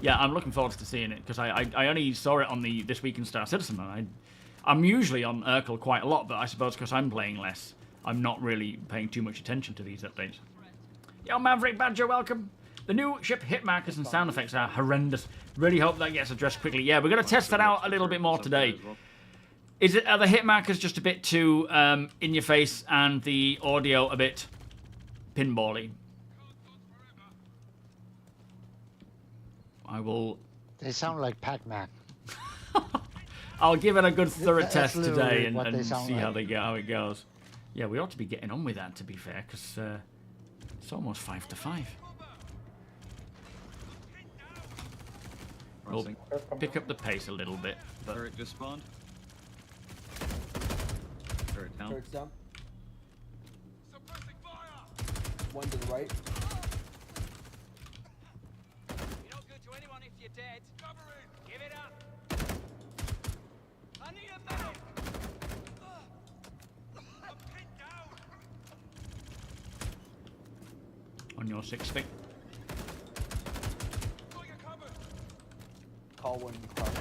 Yeah, I'm looking forward to seeing it because I only saw it on the This Week in Star Citizen. And I'm usually on Urkel quite a lot, but I suppose because I'm playing less, I'm not really paying too much attention to these updates. Yo, Maverick Badger, welcome. The new ship hit markers and sound effects are horrendous. Really hope that gets addressed quickly. Yeah, we're going to test that out a little bit more today. Are the hit markers just a bit too in your face and the audio a bit pinball-y? I will... They sound like Pac-Man. I'll give it a good thorough That's test literally today and sound see how like. how it goes. Yeah, we ought to be getting on with that, to be fair, because it's almost 5 to 5. We'll pick up the pace a little bit. But... Turret just spawned. Turret down. Turret's down. One to the right. You're not good to anyone if you're dead. Give it up. I need a medic. I'm pinned down. On your 6 stick. Call one cross.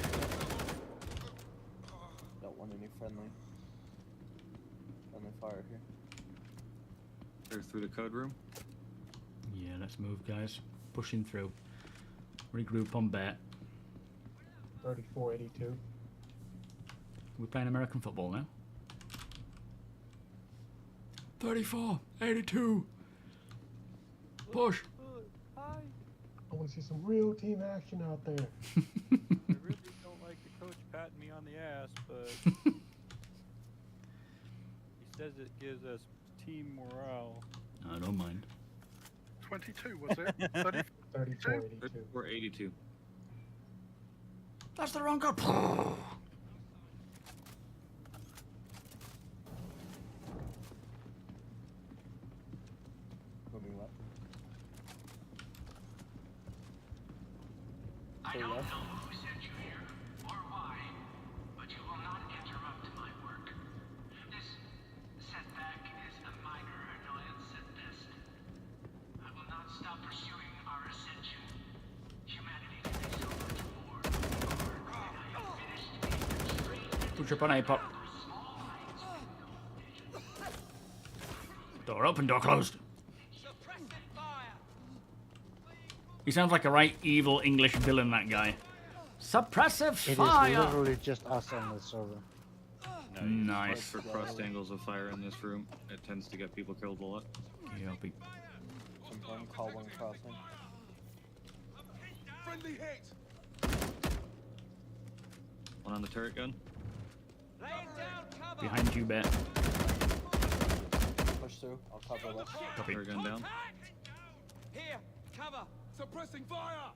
Don't want any friendly fire here. They're through the code room. Yeah, let's move, guys. Pushing through. Regroup on bet. 3482. We're playing American football now. 34-82. Push. I want to see some real team action out there. I really don't like the coach patting me on the ass, but he says it gives us team morale. I don't mind. 22 was it? 3482. 3482. That's the wrong code. Moving left. I don't know who sent you here or why, but you will not interrupt my work. This setback is a minor annoyance at best. I will not stop pursuing our ascension. Humanity can be so much more. I have finished being constrained. Push up on APOC. Door open, door closed. He sounds like a right evil English villain, that guy. Suppressive fire! It is literally just us on the server. Nice. For crossed angles of fire in this room, it tends to get people killed a lot. Copy. Sometime call one crossing. Friendly hit. One on the turret gun. Laying down cover. Behind you, bet. Push through. I'll cover left. Copy. Turret gun down. Here, cover. Suppressing fire.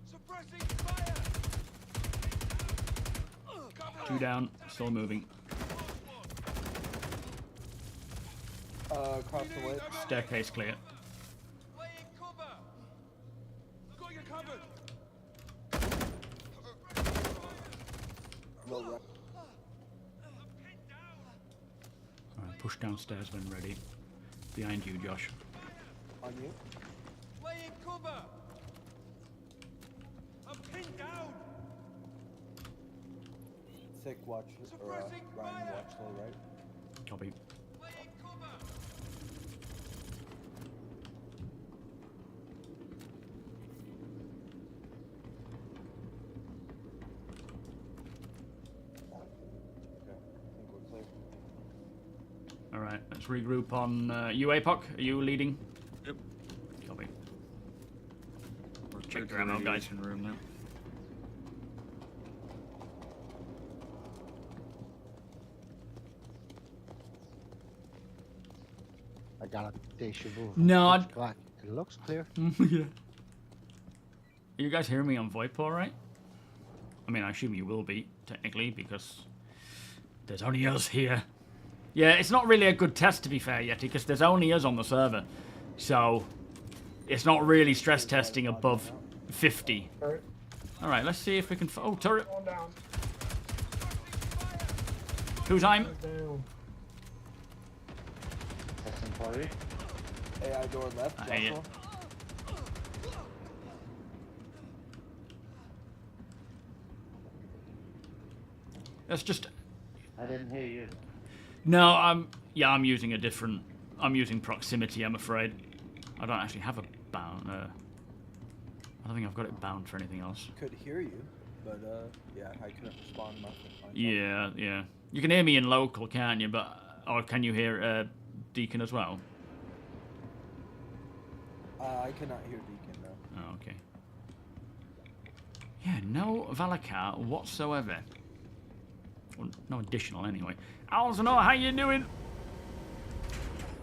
Suppressing fire. 2 down, still moving. Across the way. Staircase clear. Laying cover. Got you covered. Low right. Alright, push downstairs when ready. Behind you, Josh. On you. Laying cover. I'm pinned down. Thick watch, or Ryan watch low right. Copy. Laying cover. Okay, I think we're clear. All right, let's regroup on you, APOC. Are you leading? Yep. Copy. We're Check clear to your ammo, the guys. radiation room now. I got a deja vu. No, Pitch black. It looks clear. Yeah. You guys hearing me on VoIP all right? I mean, I assume you will be, technically, because there's only us here. Yeah, it's not really a good test, to be fair, Yeti, because there's only us on the server. So, it's not really stress testing above 50. Turret. All right, let's see if we can... Oh, turret. One down. Who's I'm? Down. Testing for you. AI door left, I hate it. Joshua. Let's just... I didn't hear you. No, I'm using a different... I'm using proximity, I'm afraid. I don't actually have a bound... I don't think I've got it bound for anything else. Could hear you, but yeah, I couldn't respond myself. Yeah, yeah. You can hear me in local, can't you? But or can you hear Deacon as well? I cannot hear Deacon now. Oh, okay. Yeah, no Valakar whatsoever. Well, no additional anyway. Alzano, how you doing?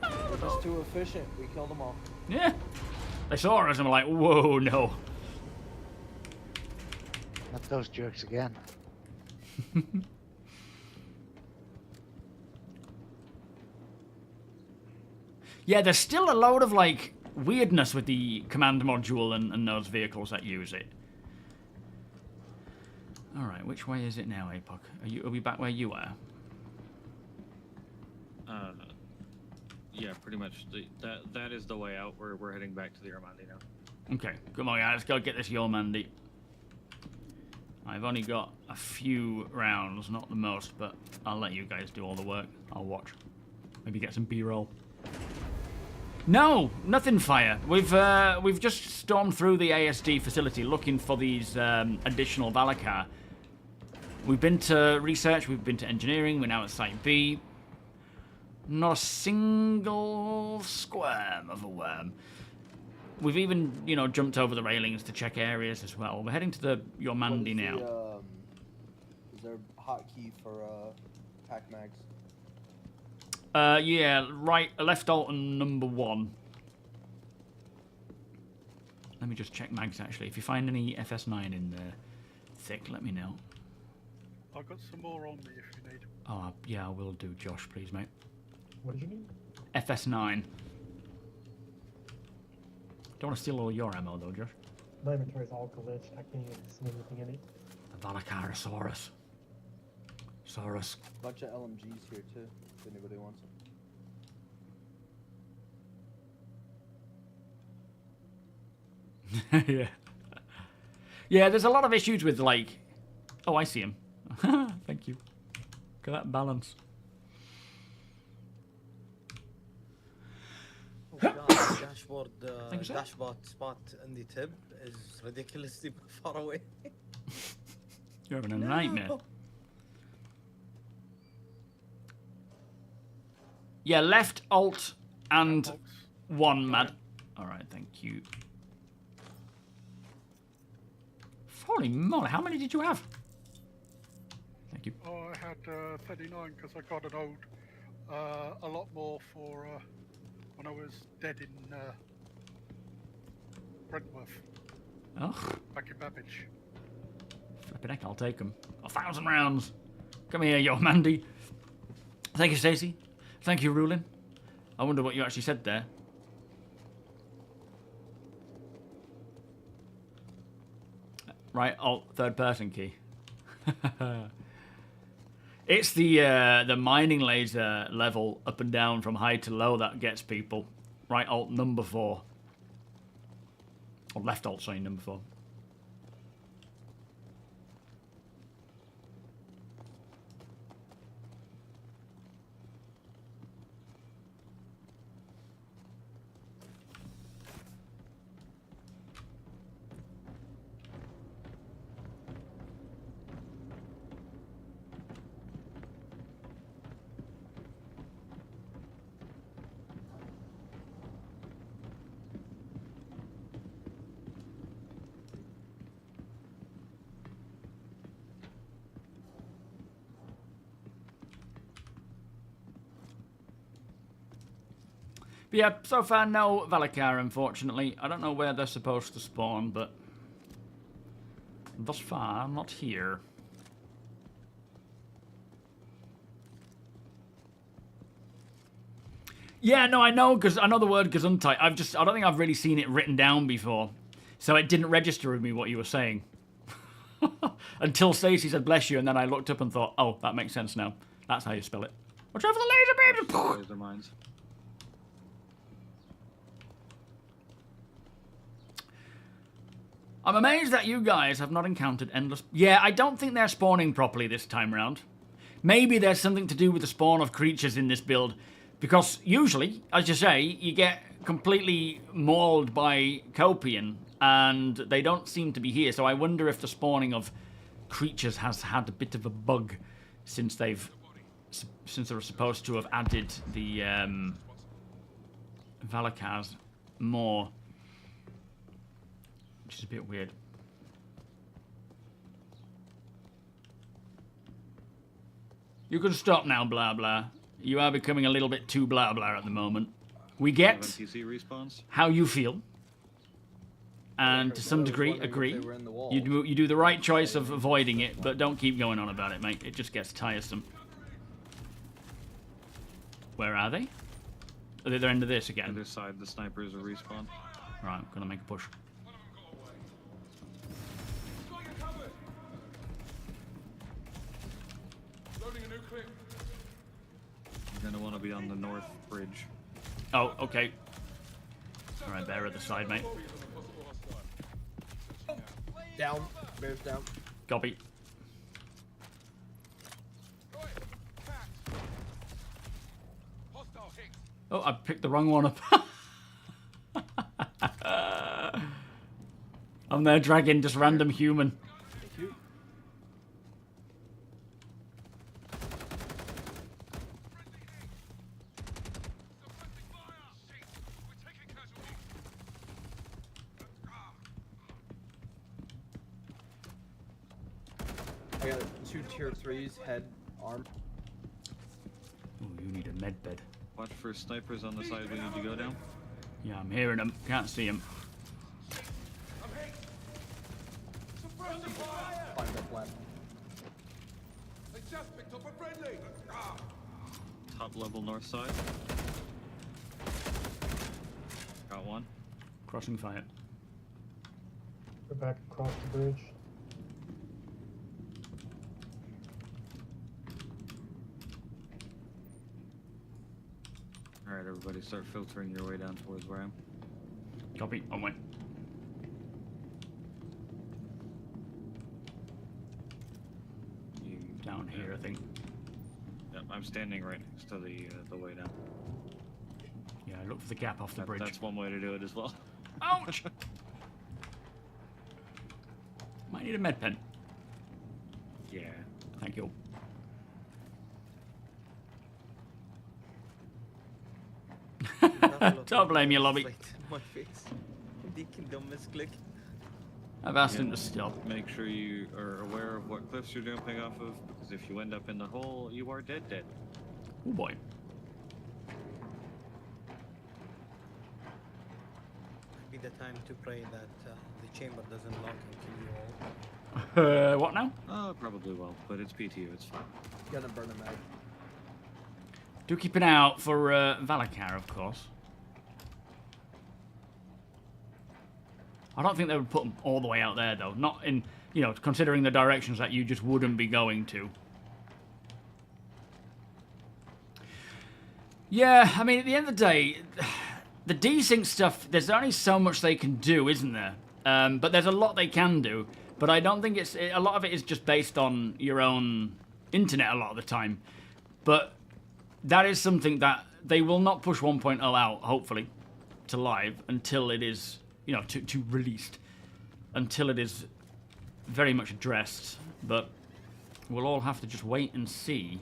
We're just too efficient. We killed them all. Yeah. They saw us and were like, whoa, no. Not those jerks again. Yeah, there's still a load of, like, weirdness with the command module and those vehicles that use it. Alright, which way is it now, APOC? Are we back where you are? Yeah, pretty much. That is the way out. We're heading back to the Armandi now. Okay, come on, guys, let's go get this Yormandi. I've only got a few rounds, not the most, but I'll let you guys do all the work. I'll watch. Maybe get some B-roll. No, nothing fire. We've just stormed through the ASD facility looking for these additional Valakar. We've been to research, we've been to engineering, we're now at Site B. Not a single squirm of a worm. We've even, you know, jumped over the railings to check areas as well. We're heading to the Yormandi now. Is there a hotkey for pack mags? Yeah, right, left alt and number 1. Let me just check mags, actually. If you find any FS9 in there thick, let me know. I've got some more on me if you need. Oh, yeah, I will do, Josh, please, mate. What did you need? FS9. Don't want to steal all your ammo, though, Josh. My inventory's all glitched. I can't even see anything in it. The Valakarosaurus. Saurus. Bunch of LMGs here, too, if anybody wants them. Yeah. Yeah, there's a lot of issues with, like... Oh, I see him. Thank you. Look at that balance. Oh god, the dashboard, dashboard spot in the tip is ridiculously far away. You're having a nightmare. Yeah, left alt and 1 mad. Alright, thank you. Holy moly, how many did you have? Thank you. Oh, I had 39 because I got an old, a lot more for when I was dead in Brentworth. Oh. Back in Babbage. Flippin' heck, I'll take them. 1,000 rounds. Come here, yo, Mandy. Thank you, Stacey. Thank you, Rulin. I wonder what you actually said there. Right, alt, third person key. It's the mining laser level up and down from high to low that gets people. Right alt number 4. Or left alt, sorry, number 4. But yeah, so far no Valakar, unfortunately. I don't know where they're supposed to spawn, but thus far, not here. Yeah, no, I know the word Gesundheit. I don't think I've really seen it written down before, so it didn't register with me what you were saying. Until Stacey said bless you, and then I looked up and thought, oh, that makes sense now. That's how you spell it. Watch out for the laser beams! Laser mines. I'm amazed that you guys have not encountered endless... Yeah, I don't think they're spawning properly this time round. Maybe there's something to do with the spawn of creatures in this build, because usually, as you say, you get completely mauled by Copian, and they don't seem to be here, so I wonder if the spawning of creatures has had a bit of a bug since they were supposed to have added the Valakars more, which is a bit weird. You can stop now, blah blah. You are becoming a little bit too blah blah at the moment. We get NPC respawns. how you feel, and to some degree agree. You do the right choice of avoiding it, but don't keep going on about it, mate. It just gets tiresome. Where are they? Are they at the end of this again? Other side, the snipers are respawn. Right, I'm gonna make a push. You're gonna want to be on the north bridge. Oh, okay. Alright, bear at the side, mate. Down. Bear's down. Copy. Oh, I picked the wrong one up. I'm there dragging just random human. Thank you. I got 2 tier 3s, head, arm. Oh, you need a med bed. Watch for snipers on the side we need to go down. Yeah, I'm hearing them. Can't see them. Find that plan. Top level north side. Got one. Crossing fire. Go back across the bridge. Alright, everybody start filtering your way down towards where I am. Copy. On way. You, Down here, I think. Yep, I'm standing right next to the way down. Yeah, look for the gap off the bridge. That's one way to do it as well. Ouch! Might need a med pen. Yeah. Thank you. Don't blame you, Lobby. My face. Vilken dummesklick. I've asked him to stop. Make sure you are aware of what cliffs you're jumping off of, because if you end up in the hole, you are dead. Oh boy. Be the time to pray that the chamber doesn't lock and kill you all. What now? Probably will, but it's PTU, it's fine. Gonna burn a mag. Do keep an eye out for Valakar, of course. I don't think they would put them all the way out there, though. Not in, you know, considering the directions that you just wouldn't be going to. Yeah, I mean, at the end of the day, the desync stuff, there's only so much they can do, isn't there? But there's a lot they can do. But I don't think a lot of it is just based on your own internet a lot of the time. But that is something that they will not push 1.0 out, hopefully, to live until it is, you know, to released, until it is very much addressed. But we'll all have to just wait and see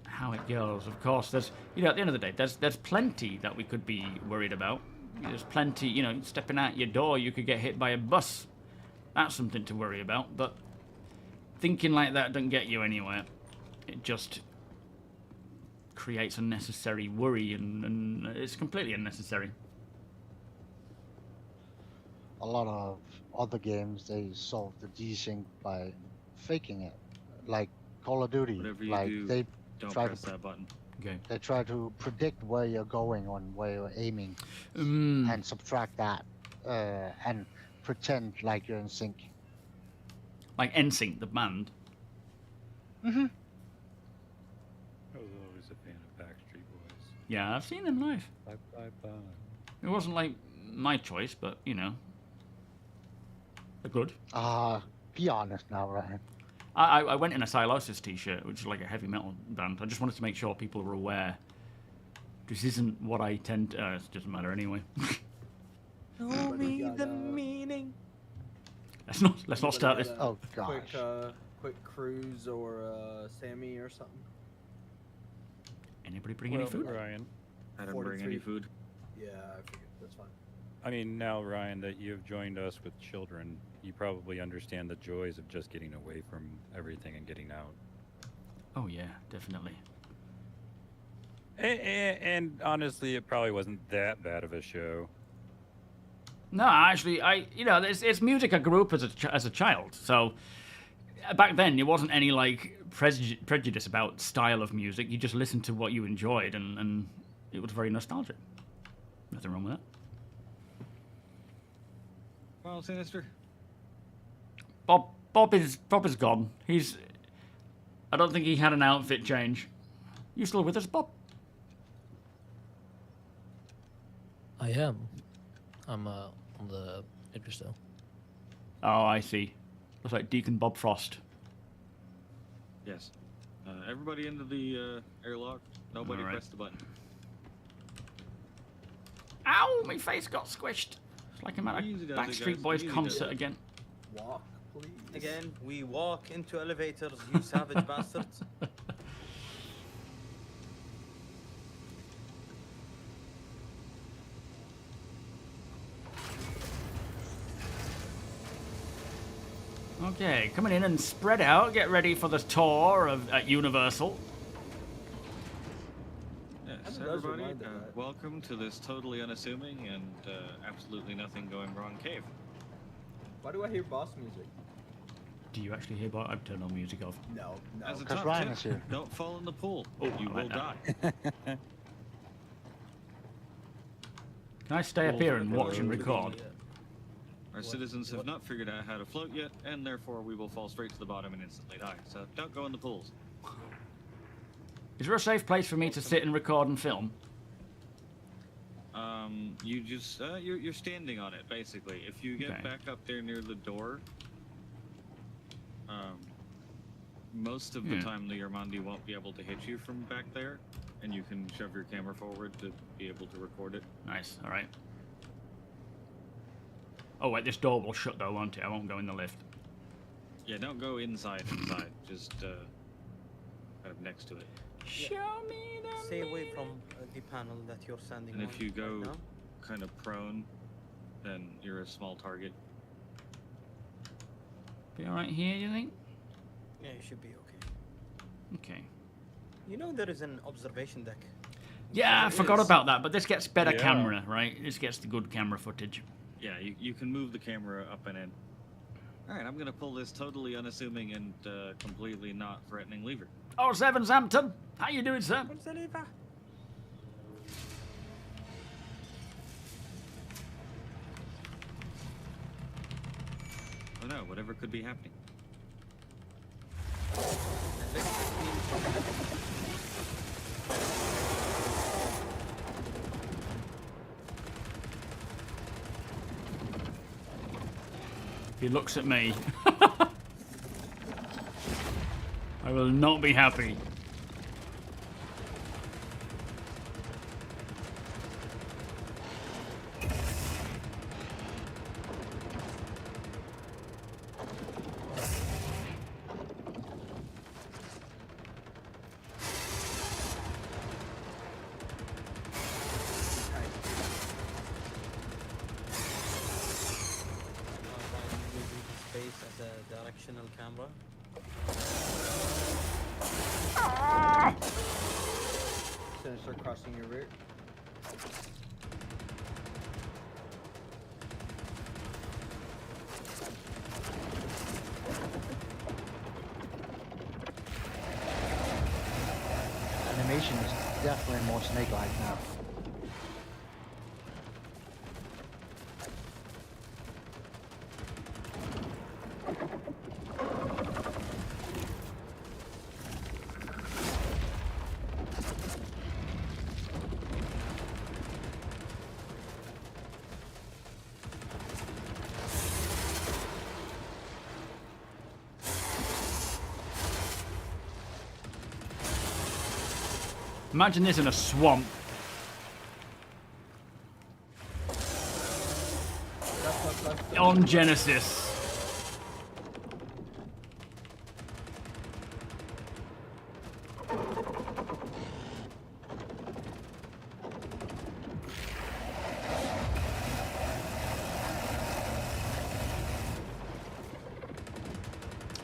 how it goes. Of course, there's, you know, at the end of the day, there's plenty that we could be worried about. There's plenty, you know, stepping out your door, you could get hit by a bus. That's something to worry about. But thinking like that doesn't get you anywhere. It just creates unnecessary worry, and it's completely unnecessary. A lot of other games, they solve the desync by faking it. Like Call of Duty. Whatever you like do, they don't try press to that button. Okay. They try to predict where you're going on where you're aiming, and subtract that, and pretend like you're in sync. Like NSYNC, the band. Mm-hmm. I was always a fan of Backstreet Boys. Yeah, I've seen them live. Bye, bye, bye. It wasn't like my choice, but you know, they're good. Be honest now, Ryan. I went in a Silosis t-shirt, which is like a heavy metal band. I just wanted to make sure people were aware. This isn't what I tend to... it doesn't matter anyway. Show me the meaning. Let's not start this. Oh gosh. Quick cruise or Sammy or something. Anybody bring any food? Ryan. I didn't bring any food. Yeah, I figured. That's fine. I mean, now, Ryan, that you've joined us with children, you probably understand the joys of just getting away from everything and getting out. Oh yeah, definitely. And honestly, it probably wasn't that bad of a show. No, actually, it's music I grew up as a child. So back then, there wasn't any like prejudice about style of music. You just listened to what you enjoyed, and it was very nostalgic. Nothing wrong with that. Well, Sinister. Bob is gone. I don't think he had an outfit change. You still with us, Bob? I am. I'm on the Idris though. Oh, I see. Looks like Deacon Bob Frost. Yes. Everybody into the airlock. Nobody press the button. Ow! My face got squished. It's like I'm at a Backstreet Boys concert again. Walk, please. Again, we walk into elevators, you savage bastards. Okay, coming in and spread out. Get ready for the tour at Universal. Yes, everybody, welcome to this totally unassuming and absolutely nothing going wrong cave. Why do I hear boss music? Do you actually hear Bob? I've turned all music off. No. As a top Ryan tip, is here. don't fall in the pool. Oh, you will die. Can I stay up here and watch and record? Our citizens have not figured out how to float yet, and therefore we will fall straight to the bottom and instantly die. So don't go in the pools. Is there a safe place for me to sit and record and film? You just you're standing on it basically. If you get back up there near the door, most of the time the Armandi won't be able to hit you from back there, and you can shove your camera forward to be able to record it. Nice. All right. Oh wait, this door will shut though, won't it? I won't go in the lift. Yeah, don't go inside. Just kind of next to it. Show me the Stay away from the panel that you're standing on. And if you go right now. kind of prone, then you're a small target. Be all right here, you think? Yeah, you should be okay. Okay. You know there is an observation deck. Yeah, I forgot about that. But this gets better Yeah. camera, right? This gets the good camera footage. Yeah, you can move the camera up and in. All right, I'm gonna pull this totally unassuming and completely not threatening lever. Oh, Seven Hampton, how you doing, sir? What's the lever? Oh no, whatever could be happening. He looks at me. I will not be happy. Space as a directional camera. and start crossing your rear. Animation is definitely more snake-like now. Imagine this in a swamp. On Genesis.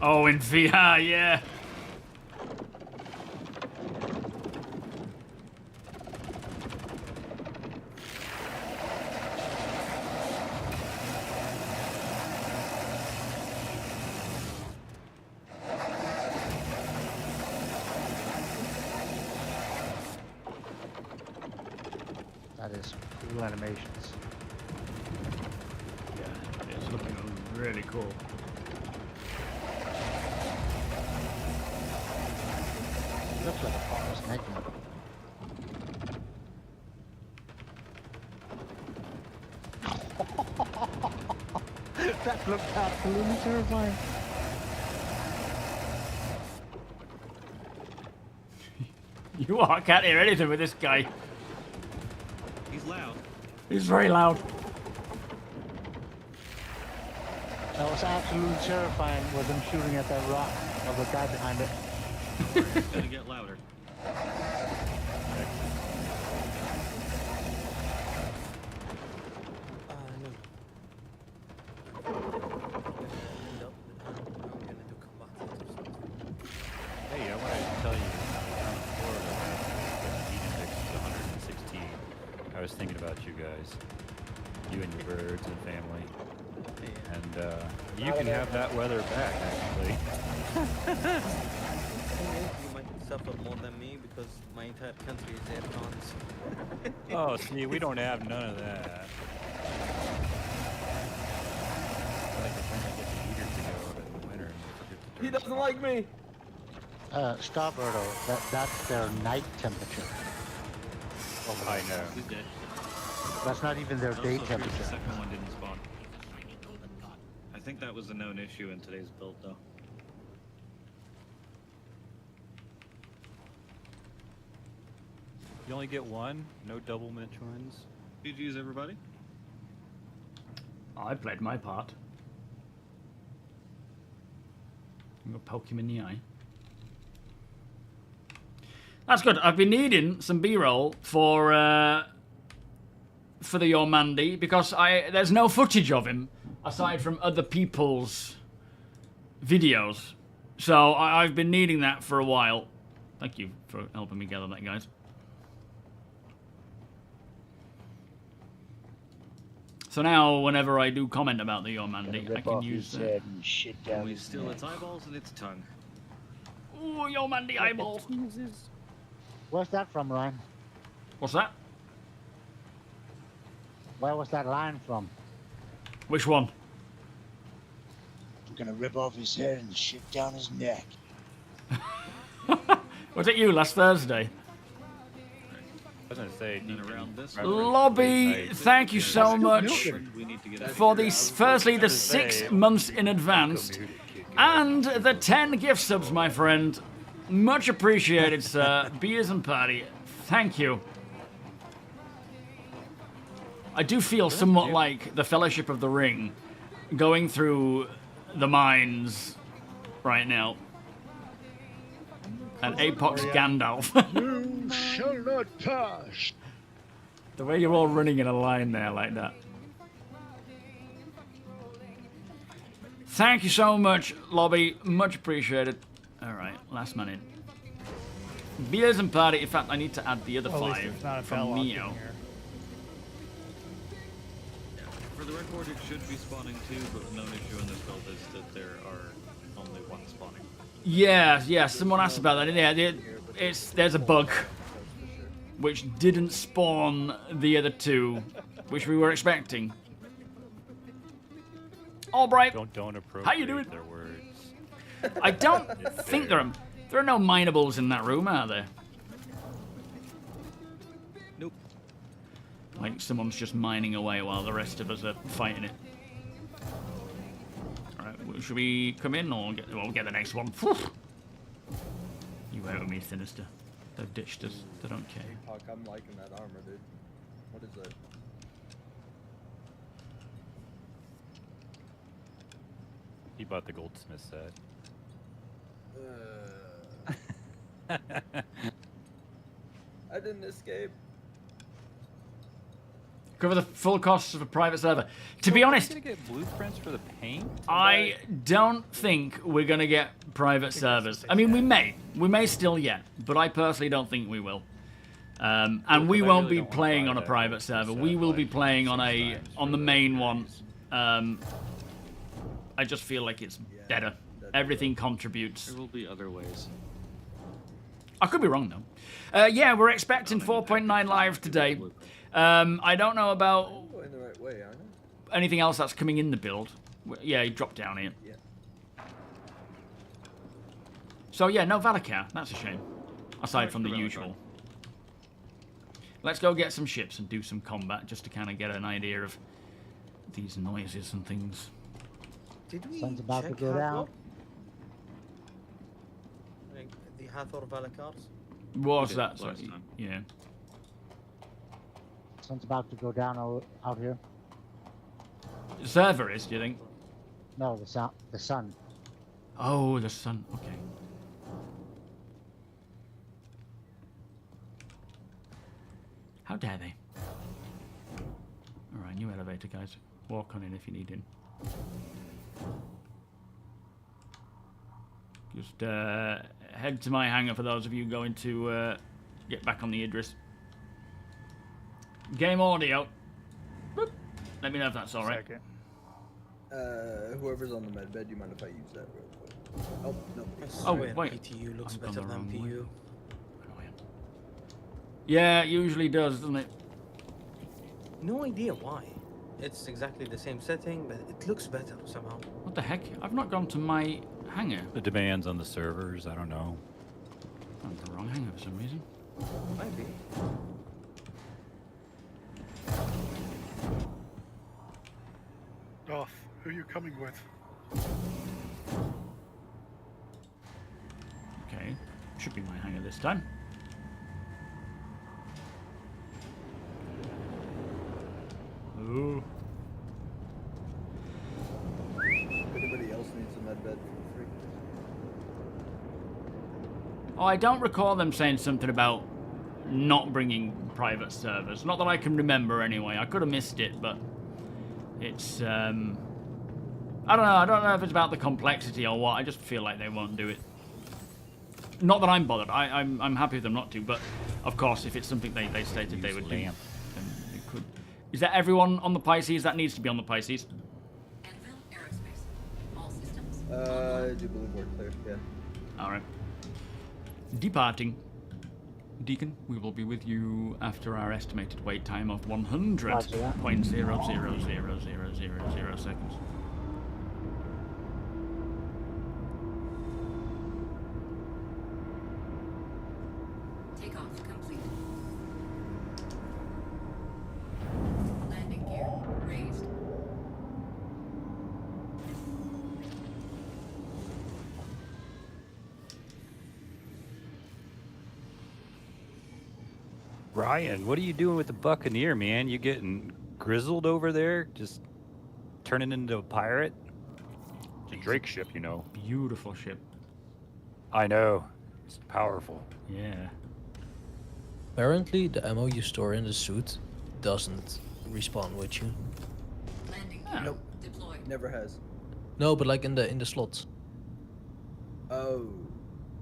Oh, in VR, yeah. That is cool animations. Yeah, it's looking really cool. Looks like a proper snake now. That looked absolutely terrifying. You are, I can't hear anything with this guy. He's loud. He's very loud. That was absolutely terrifying with them shooting at that rock of the guy behind it. It's gonna get louder. Hey, I wanted to tell you, down in Florida, the heat index is 116. I was thinking about you guys, you and your birds and family, and you can have that weather back, actually. You might suffer more than me because my entire country is air cons. Oh, see, we don't have none of that. Like the time I get the heater to go in the winter and forget to He turn doesn't like me. Stop, Erdo. That's their night temperature. I know. He's dead. That's not even their day Also, the temperature. second one didn't spawn. I think that was a known issue in today's build, though. You only get one? No double mint ones? GG's, everybody. I played my part. I'm gonna poke him in the eye. That's good. I've been needing some B-roll for the Yormandi because there's no footage of him aside from other people's videos. So I've been needing that for a while. Thank you for helping me gather that, guys. So now, whenever I do comment about the Yormandi, I can use that. And we steal its eyeballs and its tongue. Ooh, Yormandi eyeballs. Where's that from, Ryan? What's that? Where was that line from? Which one? I'm gonna rip off his head and shit down his neck. Was it you last Thursday? I was gonna say, around this Lobby, thank you so much for these. Firstly, the 6 months in advance, and the 10 gift subs, my friend. Much appreciated, sir. Beers and party. Thank you. I do feel somewhat like the Fellowship of the Ring, going through the mines right now. And Apox Gandalf. You shall not pass. The way you're all running in a line there like that. Thank you so much, Lobby. Much appreciated. Alright, last man in. Beers and party. In fact, I need to add the other Well, at least 5 it's not a from Belloc in Neo. here. For the record, it should be spawning too, but the known issue in this build is that there are only one spawning. Yeah. Someone asked about that. Yeah, there's a bug which didn't spawn the other 2, which we were expecting. Albright, Don't appropriate how you doing? their words. I don't think there are no minables in that room, are there? Nope. Like someone's just mining away while the rest of us are fighting it. Alright, should we come in or we'll get the next one? Phew. You out with me, Sinister. They've ditched us. They don't care. Hey, Puck, I'm liking that armor, dude. What is that? He bought the goldsmith set. I didn't escape. Cover the full costs of a private server. To be honest, Gonna get blueprints for the paint? I don't think we're gonna get private servers. I mean, we may still yet, but I personally don't think we will. And we won't be playing on a private server. We will be playing on the main one. I just feel like it's better. Everything contributes. There will be other ways. I could be wrong though. Yeah, we're expecting 4.9 live today. I don't know about I'm going the right way, aren't I? anything else that's coming in the build. Yeah, he dropped down here. Yeah. So yeah, no Valakar. That's a shame. Aside from the usual. Let's go get some ships and do some combat just to kind of get an idea of these noises and things. Did we Sun's about to check go down. Hathor? Like, the Hathor Valakars? What's We did that? Sorry. last time. Yeah. Sun's about to go down out here. The server is, do you think? No, the sun. Oh, the sun. Okay. How dare they? Alright, new elevator, guys. Walk on in if you need in. Just head to my hangar for those of you going to get back on the Idris. Game audio. Boop. Let me know if that's alright. Whoever's on the med bed, you mind if I use that real quick? Oh, no. Oh, wait. PTU looks I've gone better the than wrong way. PU. Yeah, it usually does, doesn't it? No idea why. It's exactly the same setting, but it looks better somehow. What the heck? I've not gone to my hangar. The demands on the servers, I don't know. I'm the wrong hangar for some reason. Might be. Darth, who are you coming with? Okay, should be my hangar this time. Ooh. If anybody else needs a med bed, feel free. Oh, I don't recall them saying something about not bringing private servers. Not that I can remember anyway. I could have missed it, but it's I don't know. I don't know if it's about the complexity or what. I just feel like they won't do it. Not that I'm bothered. I'm happy with them not to, but of course, if it's something they stated they would do, then they could. Is that everyone on the Pisces that needs to be on the Pisces? I do believe we're clear, yeah. Alright. Departing. Deacon, we will be with you after our estimated wait time of 100.0000000 seconds. Takeoff complete. Landing gear raised. Ryan, what are you doing with the Buccaneer, man? You getting grizzled over there? Just turning into a pirate? It's a Drake ship, you know. Beautiful ship. I know. It's powerful. Yeah. Apparently, the ammo you store in the suit doesn't respawn with you. Landing Ah. Nope. deployed. Never has. No, but like in the slots. Oh.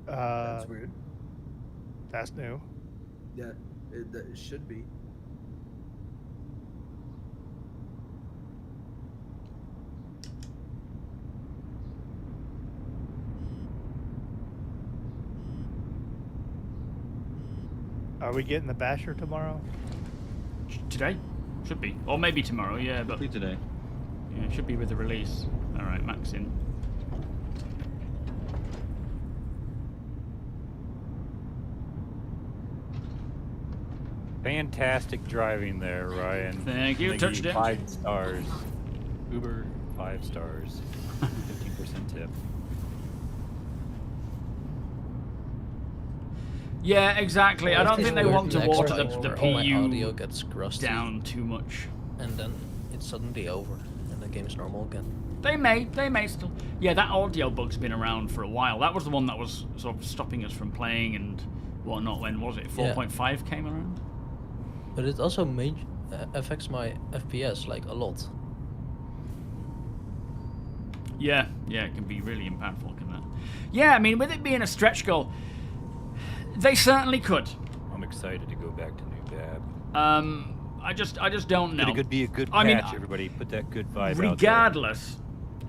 That's weird. That's new. Yeah, it should be. Are we getting the Basher tomorrow? Today? Should be. Or maybe tomorrow, yeah, but... Be today. Yeah, it should be with the release. Alright, Max in. Fantastic driving there, Ryan. Thank you, Thank touched it. 5 stars. Uber, 5 stars. 15% tip. Yeah, exactly. I don't think they want to water the all my audio PU gets crusty, down too much. and then it's suddenly over, and the game's normal again. They may still. Yeah, that audio bug's been around for a while. That was the one that was sort of stopping us from playing and whatnot. When was it? 4.5 came around. But it also affects my FPS like a lot. Yeah, it can be really impactful, can that? Yeah, I mean, with it being a stretch goal, they certainly could. I'm excited to go back to New Bab. I just don't know. It could be a good patch, I mean, everybody. Put that good vibe regardless, out there.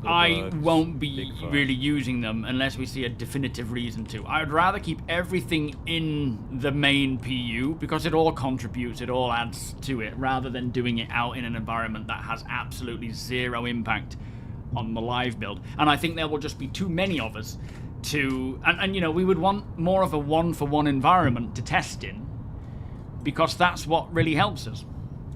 I bugs, won't be big fun. really using them unless we see a definitive reason to. I'd rather keep everything in the main PU because it all contributes, it all adds to it, rather than doing it out in an environment that has absolutely zero impact on the live build. And I think there will just be too many of us to... And you know, we would want more of a one-for-one environment to test in because that's what really helps us.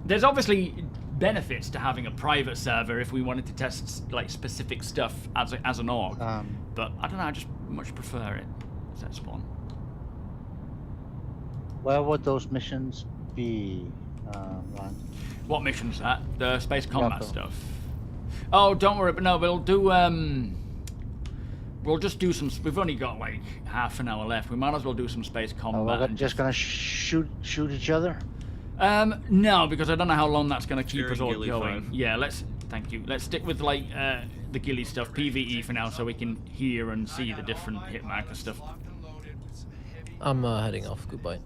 There's obviously benefits to having a private server if we wanted to test like specific stuff as an org, but I don't know, I just much prefer it as that spawn. Where would those missions be, Ryan? What mission's that? The space combat Cool. stuff. Oh, don't worry, but no, we'll do we'll just do some. We've only got like half an hour left. We might as well do some space combat. We're and just gonna shoot each other? No, because I don't know how long that's going to keep us all Gilly going. 5. Yeah, thank you. Let's stick with like the ghillie stuff, PvE for now, so we can hear and see the different hit marker stuff. I'm heading off. Goodbye.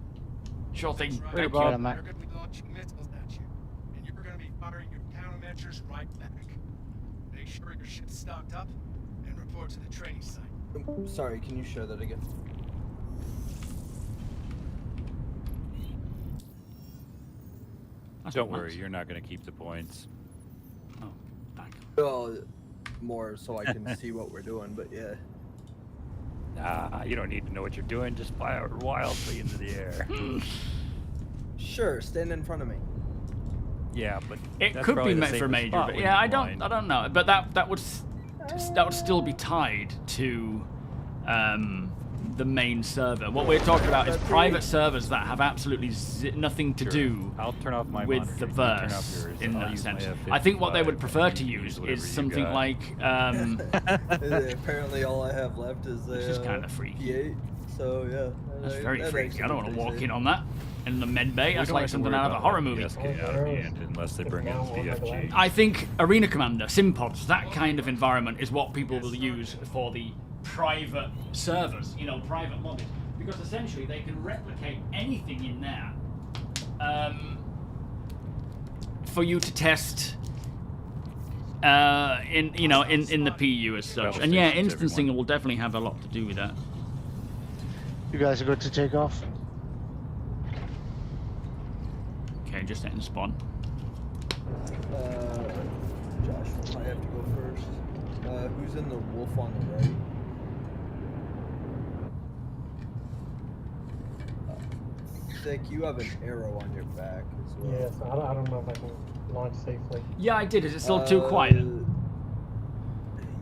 Sure thing. Hey, Thank Bob. you. Mac. They're going to be launching missiles at you, and you're going to be firing your countermeasures right back. Make sure your ship's stocked up, and report to the training site. Sorry, can you share that again? Don't worry, you're not going to keep the points. Oh, thank you. Well, more so I can see what we're doing, but yeah. Nah, you don't need to know what you're doing. Just fire wildly into the air. Sure, stand in front of me. Yeah, but It that's could probably be the meant for safest major, spot but when yeah, you're blind. I don't know. But that would still be tied to the main server. What we're talking about is private servers that have absolutely nothing to do I'll turn off my with monitor. the You turn off verse yours. in I'll that use my sense. I think what they would F55 prefer to and you use whatever is you something got. like Apparently, all I have left is This is kinda freaky. P8. So yeah, that's very that freaky. actually I don't want to makes walk sense. in on that in the med bay. We That's don't like have to something worry out of a about horror letting movie. the SK out of hand unless they bring in BFG. I think Arena Commander, Simpods, that kind of environment is what people will use for the private servers, you know, private lobbies. Because essentially they can replicate anything in there for you to test in the PU as such. And yeah, instancing will definitely have a lot to do with that. You guys are good to take off? Okay, just hitting spawn. Josh will probably have to go first. Who's in the wolf on the right? Thick, you have an arrow on your back as well. Yes, I don't know if I can launch safely. Yeah, I did. Is it still too quiet?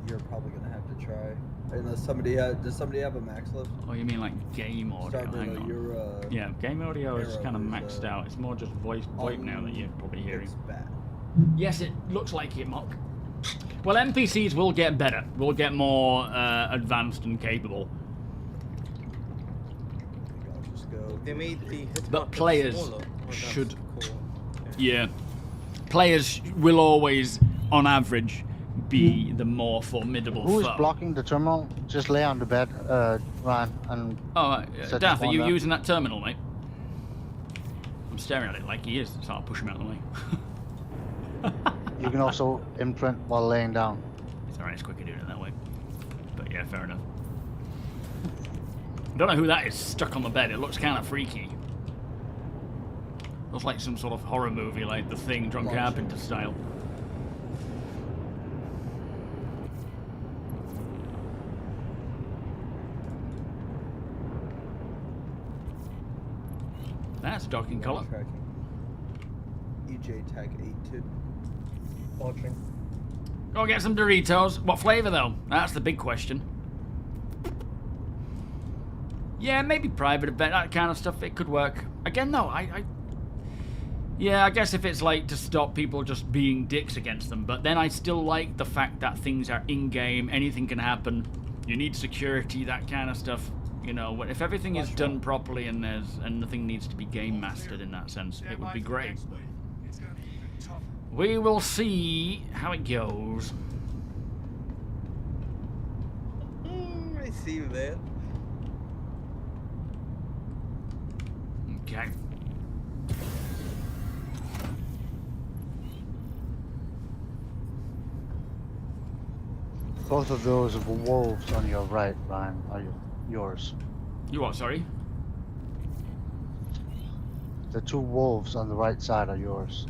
You're probably gonna have to try. Unless somebody does somebody have a max lift? Oh, you mean like game audio? Start Hang on. your, Yeah, game audio is arrow kind of is, maxed out. It's more just voice VoIP now that you're probably hearing. It's bad. Yes, it looks like it, Mock. Well, NPCs will get better. Will get more advanced and capable. I'll just go. They made the hit But markers players smaller. Oh, that's should. cool. Yeah. Players will always, on average, be the more formidable Who is foe. blocking the terminal? Just lay on the bed. Ryan, and Oh, set Darth, this are you one up. using that terminal, mate? I'm staring at it like he is, so I'll push him out of the way. You can also imprint while laying down. It's alright, it's quicker doing it that way. But yeah, fair enough. I don't know who that is stuck on the bed. It looks kind of freaky. Looks like some sort of horror movie, like The Thing, John Carpenter style. That's a docking collar. EJ tag 82. Watching. Go get some Doritos. What flavour though? That's the big question. Yeah, maybe private event, that kind of stuff. It could work. Again, though, yeah, I guess if it's like to stop people just being dicks against them, but then I still like the fact that things are in-game, anything can happen. You need security, that kind of stuff. You know, if everything is done properly and nothing needs to be game mastered in that sense, it would be great. We will see how it goes. I see you there. Okay. Both of those wolves on your right, Ryan, are yours. You what, sorry? The two wolves on the right side are yours.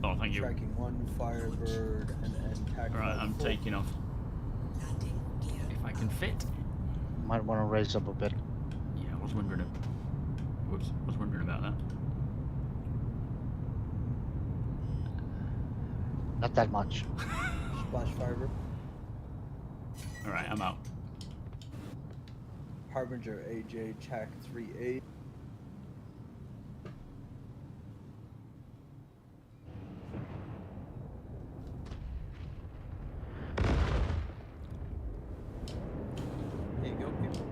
Oh, thank you. Tracking 1 Firebird and tag. Right, I'm taking off. If I can fit. Might want to raise up a bit. Yeah, I was wondering. Whoops, I was wondering about that. Not that much. Splash Firebird. Alright, I'm out. Harbinger AJ Tac 38. There you go, people.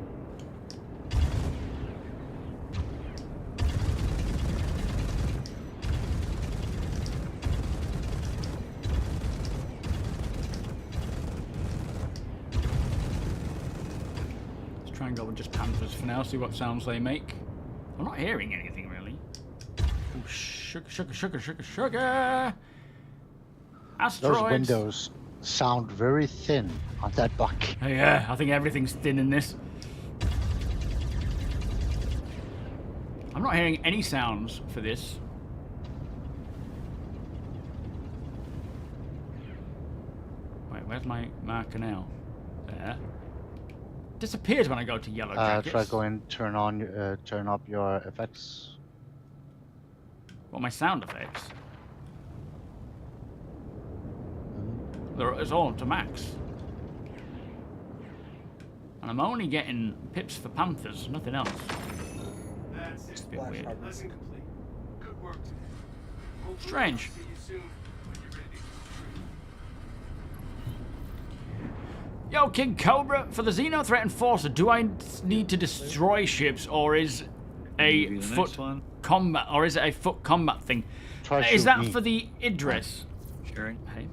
Let's try and go with just Panthers for now, see what sounds they make. I'm not hearing anything really. Oh, sugar, sugar, sugar, sugar, sugar! Asteroids! Those windows sound very thin on that buck. Yeah, I think everything's thin in this. I'm not hearing any sounds for this. Wait, where's my marker now? There. Disappears when I go to yellow jackets. Try going turn up your effects. What, my sound effects? It's all to max. And I'm only getting pips for Panthers, nothing else. That's It's a it. bit weird. Lesson complete. Good work today. Hopefully Strange. we'll see you soon when you're ready to Yo, King Cobra, for the Xenothreat Enforcer, do I need to destroy ships, or is a foot combat, or is it a foot combat thing? Is that for the Idris? Sharing. Hey.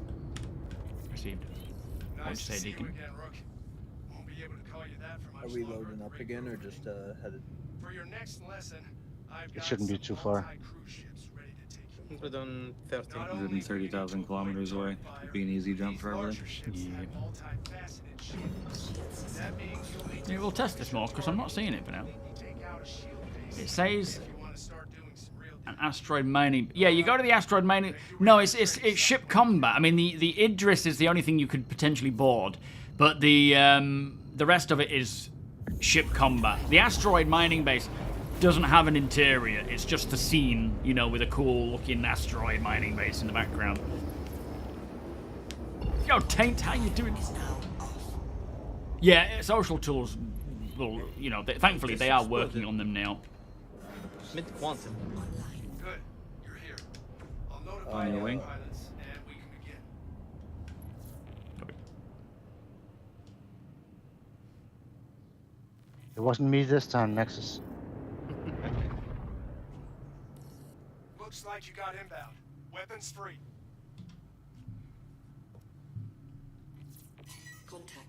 Received. What'd you say, Deacon? Won't be able to call you that for Are much we longer. loading up again or just headed? For your next lesson, I've It got shouldn't be some too far. multi-cruise ships ready to take you. We're done 30. 130,000 kilometers away. Could be an easy jump for everything. Yeah. Multifaceted shields. That means you'll need to Yeah, we'll test this more, because I'm not seeing it for now. take out a shield base It says if you want to start doing some real an asteroid mining. Yeah, you go to the asteroid mining. No, it's ship combat. I mean, the Idris is the only thing you could potentially board, but the rest of it is ship combat. The asteroid mining base doesn't have an interior. It's just the scene, you know, with a cool-looking asteroid mining base in the background. Yo, Taint, how you doing? Yeah, social tools. Well, you know, thankfully they are working on them now. Mid-quantum. Good. You're here. I'll notify On your the wing. pilots and we can begin. It wasn't me this time, Nexus. Looks like you got inbound. Weapons free. Contact.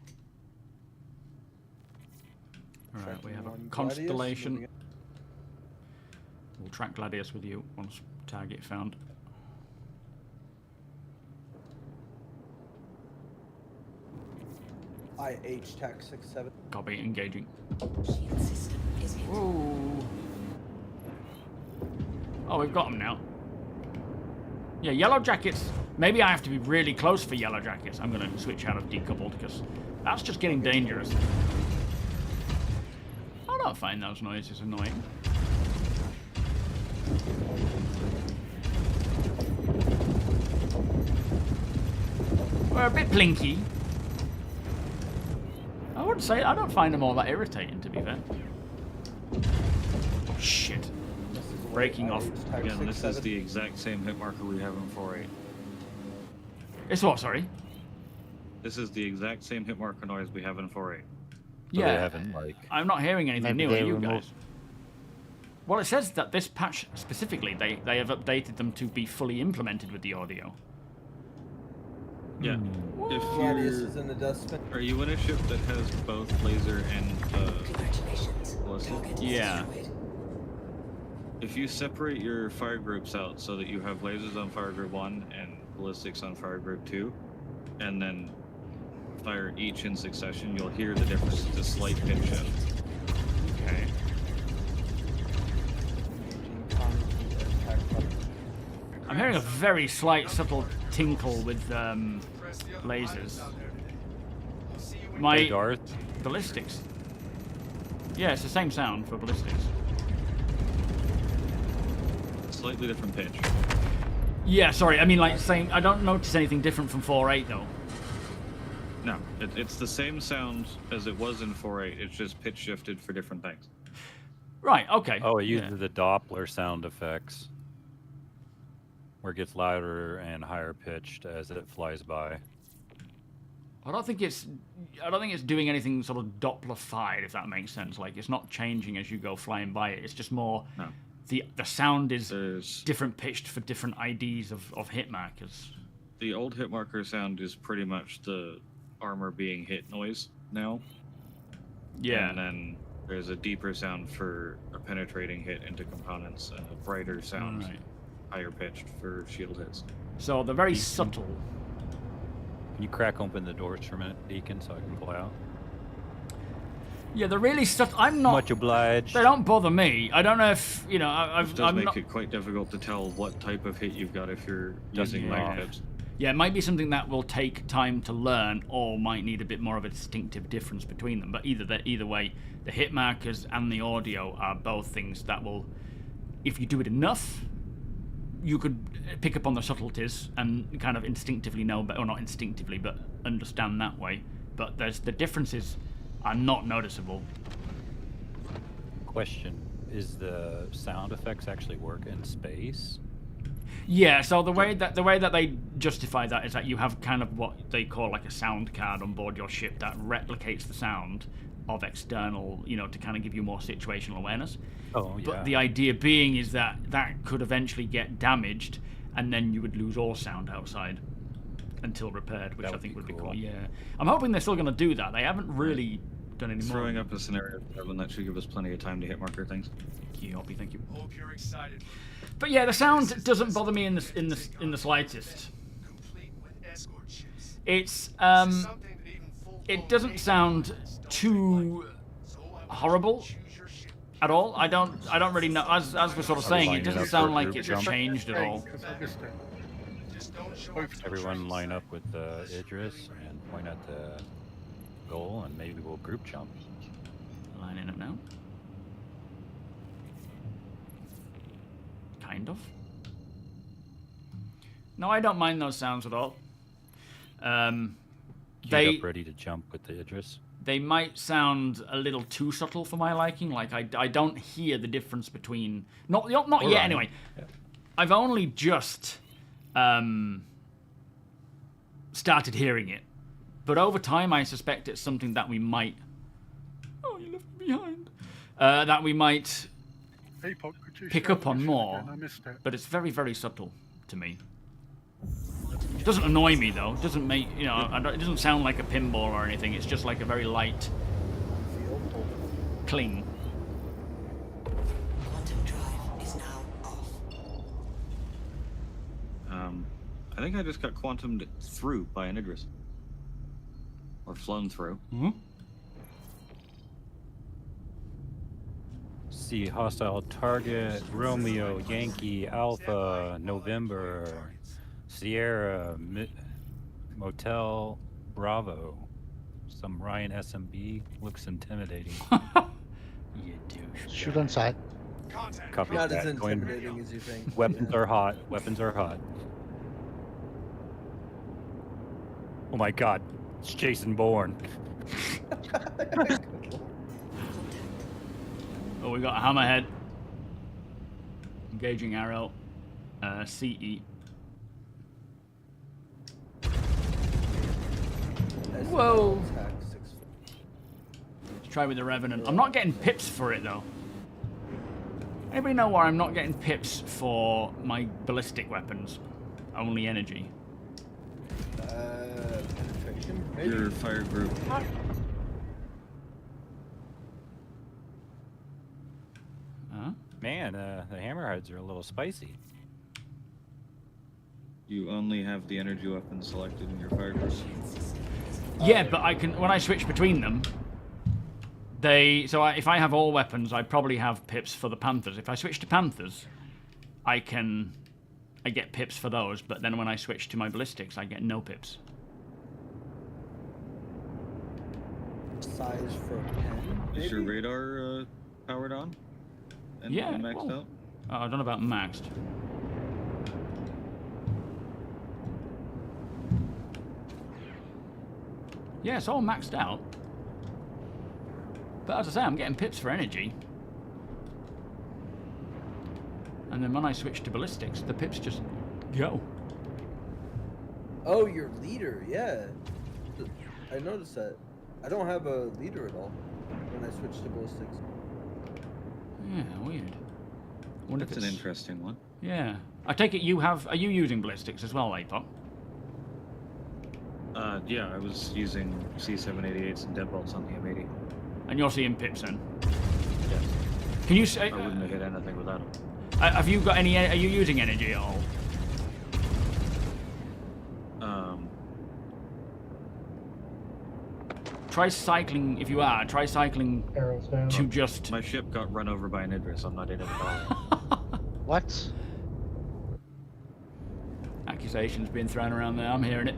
Right, we have a Tracking one constellation. Gladius, We'll track Gladius with you once target found. IH TAC 67. Copy, engaging. Shield system is hit. Ooh. Oh, we've got them now. Yeah, yellow jackets. Maybe I have to be really close for yellow jackets. I'm going to switch out of decoupled because that's just getting dangerous. I don't find those noises annoying. We're a bit plinky. I wouldn't say, I don't find them all that irritating, to be fair. Oh, shit. Breaking off. Again, this is the exact same hit marker we have in 4.8. It's what, sorry? This is the exact same hit marker noise we have in 4.8. Yeah, I'm not hearing anything new. Are you guys? Well, it says that this patch specifically, they have updated them to be fully implemented with the audio. Yeah. If Gladius is in the dust bin. Are you in a ship that has both laser and Congratulations. ballistic? Yeah. If you separate your fire groups out so that you have lasers on fire group 1 and ballistics on fire group 2, and then fire each in succession, you'll hear the difference. It's a slight pitch shift. Okay. I'm hearing a very slight, subtle tinkle with lasers. My ballistics. Yeah, it's the same sound for ballistics. Slightly different pitch. Yeah, sorry. I mean, like saying I don't notice anything different from 4.8 though. No, it's the same sound as it was in 4.8. It's just pitch shifted for different things. Right. Okay. Oh, it uses the Doppler sound effects, where it gets louder and higher pitched as it flies by. I don't think it's doing anything sort of Doppler-fied, if that makes sense. Like it's not changing as you go flying by it. It's just more the sound is different pitched for different IDs of hit markers. The old hit marker sound is pretty much the armor being hit noise now. Yeah. And then there's a deeper sound for a penetrating hit into components and a brighter sound, higher pitched for shield hits. So they're very subtle. Can you crack open the doors for a minute, Deacon, so I can pull out? Yeah, they're really subtle. I'm not much obliged. They don't bother me. I don't know if you know. It does make it quite difficult to tell what type of hit you've got if you're using light tips. Yeah, it might be something that will take time to learn, or might need a bit more of a distinctive difference between them. But either way, the hit markers and the audio are both things that will, if you do it enough, you could pick up on the subtleties and kind of instinctively know, or not instinctively, but understand that way. But the differences are not noticeable. Question: is the sound effects actually work in space? Yeah, so the way that they justify that is that you have kind of what they call like a sound card on board your ship that replicates the sound of external, you know, to kind of give you more situational awareness. Oh, yeah. But the idea being is that could eventually get damaged, and then you would lose all sound outside until repaired, which I think would be cool. Yeah, I'm hoping they're still going to do that. They haven't really done any more. Throwing up a scenario, Kevin, that should give us plenty of time to hit marker things. Thank you, Hoppy. Thank you. Hope you're excited. But yeah, the sound doesn't bother me in the slightest. It's it doesn't sound too horrible at all. I don't really know. As we're sort of saying, it doesn't sound like it's changed at all. Everyone line up with Idris and point at the goal, and maybe we'll group jump. Lining up now. Kind of. No, I don't mind those sounds at all. Get up ready to jump with the Idris. They might sound a little too subtle for my liking. Like I don't hear the difference between not yet anyway. Yeah. I've only just started hearing it, but over time I suspect it's something that we might. Oh, you left me behind. That we might pick up on more, but it's very, very subtle to me. It doesn't annoy me though. It doesn't make, it doesn't sound like a pinball or anything. It's just like a very light clean. Quantum drive is now off. I think I just got quantumed through by an Idris. Or flown through. Mm-hmm. See hostile target, Romeo, Yankee, Alpha, November, Sierra, Motel, Bravo. Some Ryan SMB looks intimidating. You douche. Shoot on sight. Copy Not that. as Going- intimidating as you think. Weapons are hot. Weapons are hot. Oh my god. It's Jason Bourne. Oh, we got a hammerhead. Engaging arrow. CE. Whoa. Let's try with the Revenant. I'm not getting pips for it though. Anybody know why I'm not getting pips for my ballistic weapons? Only energy. Penetration? Maybe. Your fire group. Man, the hammerheads are a little spicy. You only have the energy weapon selected in your fire group. Yeah, but I can when I switch between them. If I have all weapons, I probably have pips for the Panthers. If I switch to Panthers, I get pips for those. But then when I switch to my ballistics, I get no pips. Size for a pen? Is your maybe? radar powered on? And Yeah, maxed well, out? I don't know about maxed. Yeah, it's all maxed out. But as I say, I'm getting pips for energy. And then when I switch to ballistics, the pips just go. Oh, your leader, yeah. I noticed that. I don't have a leader at all when I switch to ballistics. Yeah, weird. Wonder if That's an it's- interesting one. Yeah. I take it you have... Are you using ballistics as well, Apop? Yeah, I was using C788s and deadbolts on the M80. And you're seeing pips then? Yes. Can you say... I wouldn't have hit anything without them. Have you got any... Are you using energy at all? Try cycling, if you are, try cycling to just... My ship got run over by an Idris. I'm not in it at all. What? Accusations being thrown around there, I'm hearing it.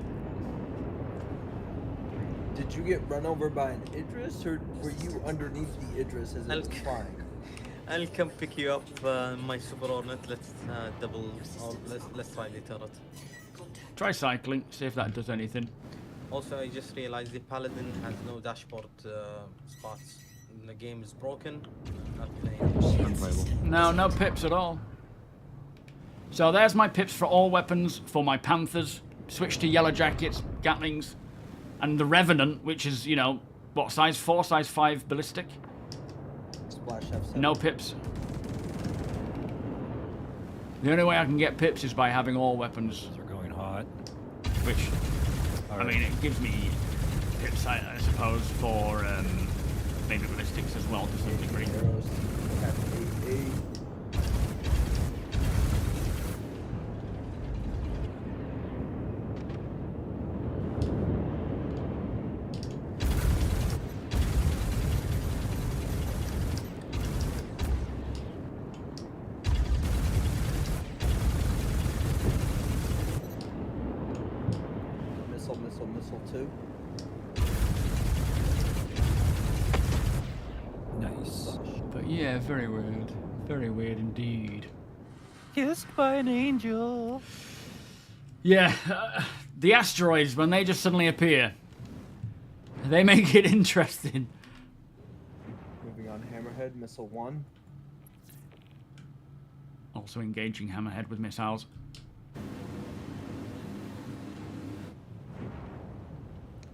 Did you get run over by an Idris, or were you underneath the Idris as it was flying? I'll come pick you up my Super Hornet. Let's double. Or let's try the turret. Try cycling, see if that does anything. Also, I just realized the Paladin has no dashboard spots. The game is broken. Not playing. Unplayable. No, no pips at all. So there's my pips for all weapons, for my Panthers. Switch to Yellow Jackets, Gatlings, and the Revenant, which is, you know, what, size 4, size 5 ballistic? Splash F7. No pips. The only way I can get pips is by having all weapons. They're going hot. Which, I mean, it gives me pips, I suppose, for maybe ballistics as well to some degree. Missile 2. Nice. But yeah, very weird. Very weird indeed. Kissed by an angel. Yeah, the asteroids, when they just suddenly appear, they make it interesting. Moving on, Hammerhead, Missile 1. Also engaging Hammerhead with missiles.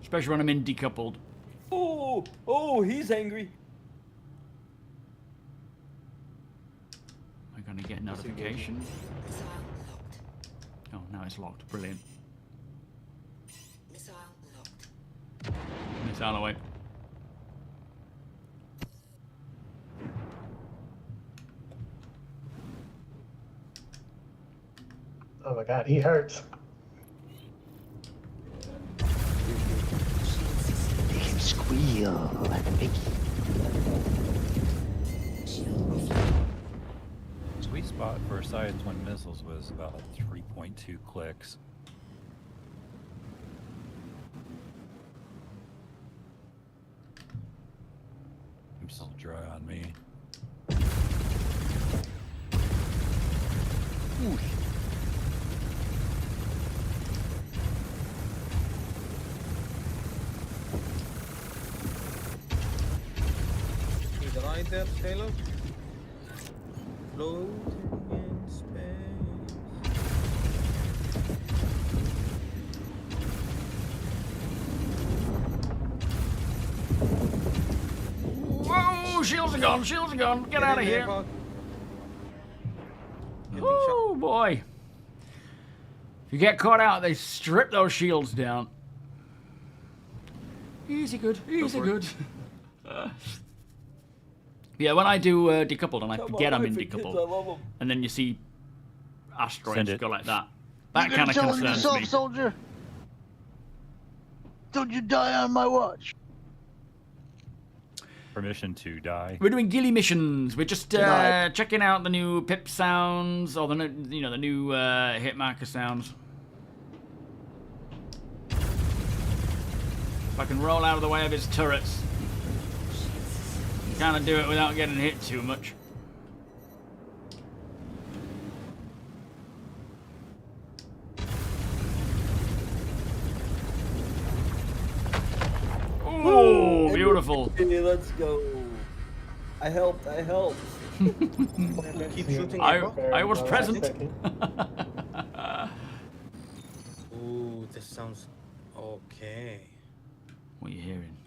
Especially when I'm in decoupled. Oh, he's angry. Am I going to get notification? Oh, now it's locked. Brilliant. Missile locked. Missile away. Oh my god, he hurts. Make him squeal like a piggy. Sweet spot for side twin missiles was about 3.2 clicks. I'm still dry on me. Ooh. He's right there, Taylor. Floating in space. Whoa! Shields are gone. Shields are gone. Get out of here. Oh boy! If you get caught out, they strip those shields down. Easy good. Easy good. Yeah, when I do decoupled and I forget I'm in decoupled, and then you see asteroids go like that, that kind of concerns yourself, me. soldier. Don't you die on my watch. Permission to die. We're doing ghillie missions. We're just checking out the new pip sounds, or the new hit marker sounds. If I can roll out of the way of his turrets. Kind of do it without getting hit too much. Oh, beautiful. Hey, let's go. I helped. Keep shooting. I was present. Ooh, this sounds okay. What are you hearing?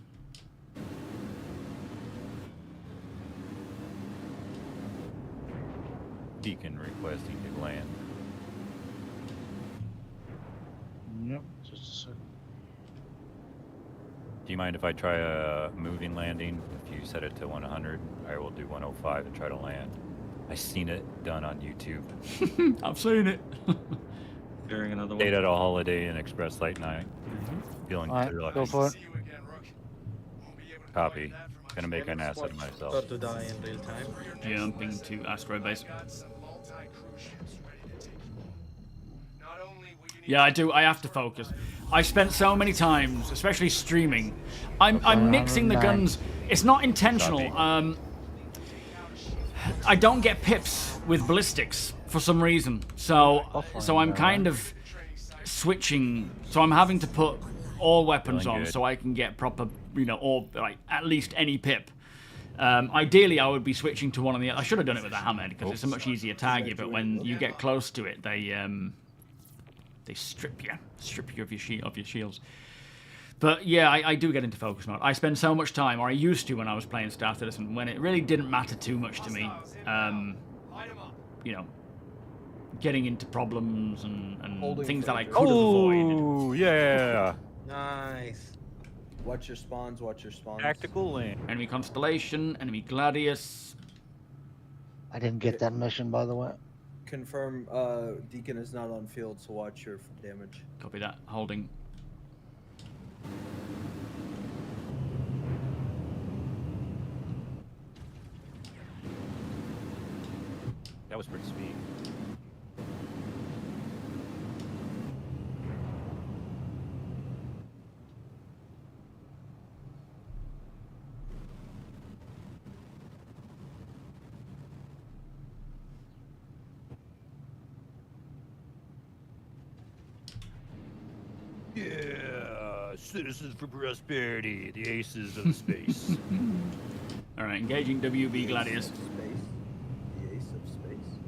Deacon requesting to land. Yep, just a second. Do you mind if I try a moving landing? If you set it to 100, I will do 105 and try to land. I seen it done on YouTube. I've seen it. Hearing another one. Stayed at a Holiday Inn Express late night. Feeling Alright, good luck. go for it. Copy. Gonna make an ass of myself. Start to die in real time. Jumping to asteroid base. Yeah, I do. I have to focus. I spent so many times, especially streaming. I'm mixing the guns. It's not intentional. I don't get pips with ballistics for some reason. So I'm kind of switching. So I'm having to put all weapons on so I can get proper, or like at least any pip. Ideally, I would be switching to one of the. I should have done it with a hammer because it's a much easier target. But when you get close to it, they strip you of your shields. But yeah, I do get into focus mode. I spend so much time, or I used to when I was playing Star Citizen, when it really didn't matter too much to me. Getting into problems and things that I could have avoided. Oh yeah. Nice. Watch your spawns. Tactical lane. Enemy Constellation, enemy Gladius. I didn't get that mission, by the way. Confirm Deacon is not on field, so watch your damage. Copy that. Holding. That was pretty sweet. Yeah, citizens for prosperity, the aces of space. All right, engaging WB Gladius. The ace of space.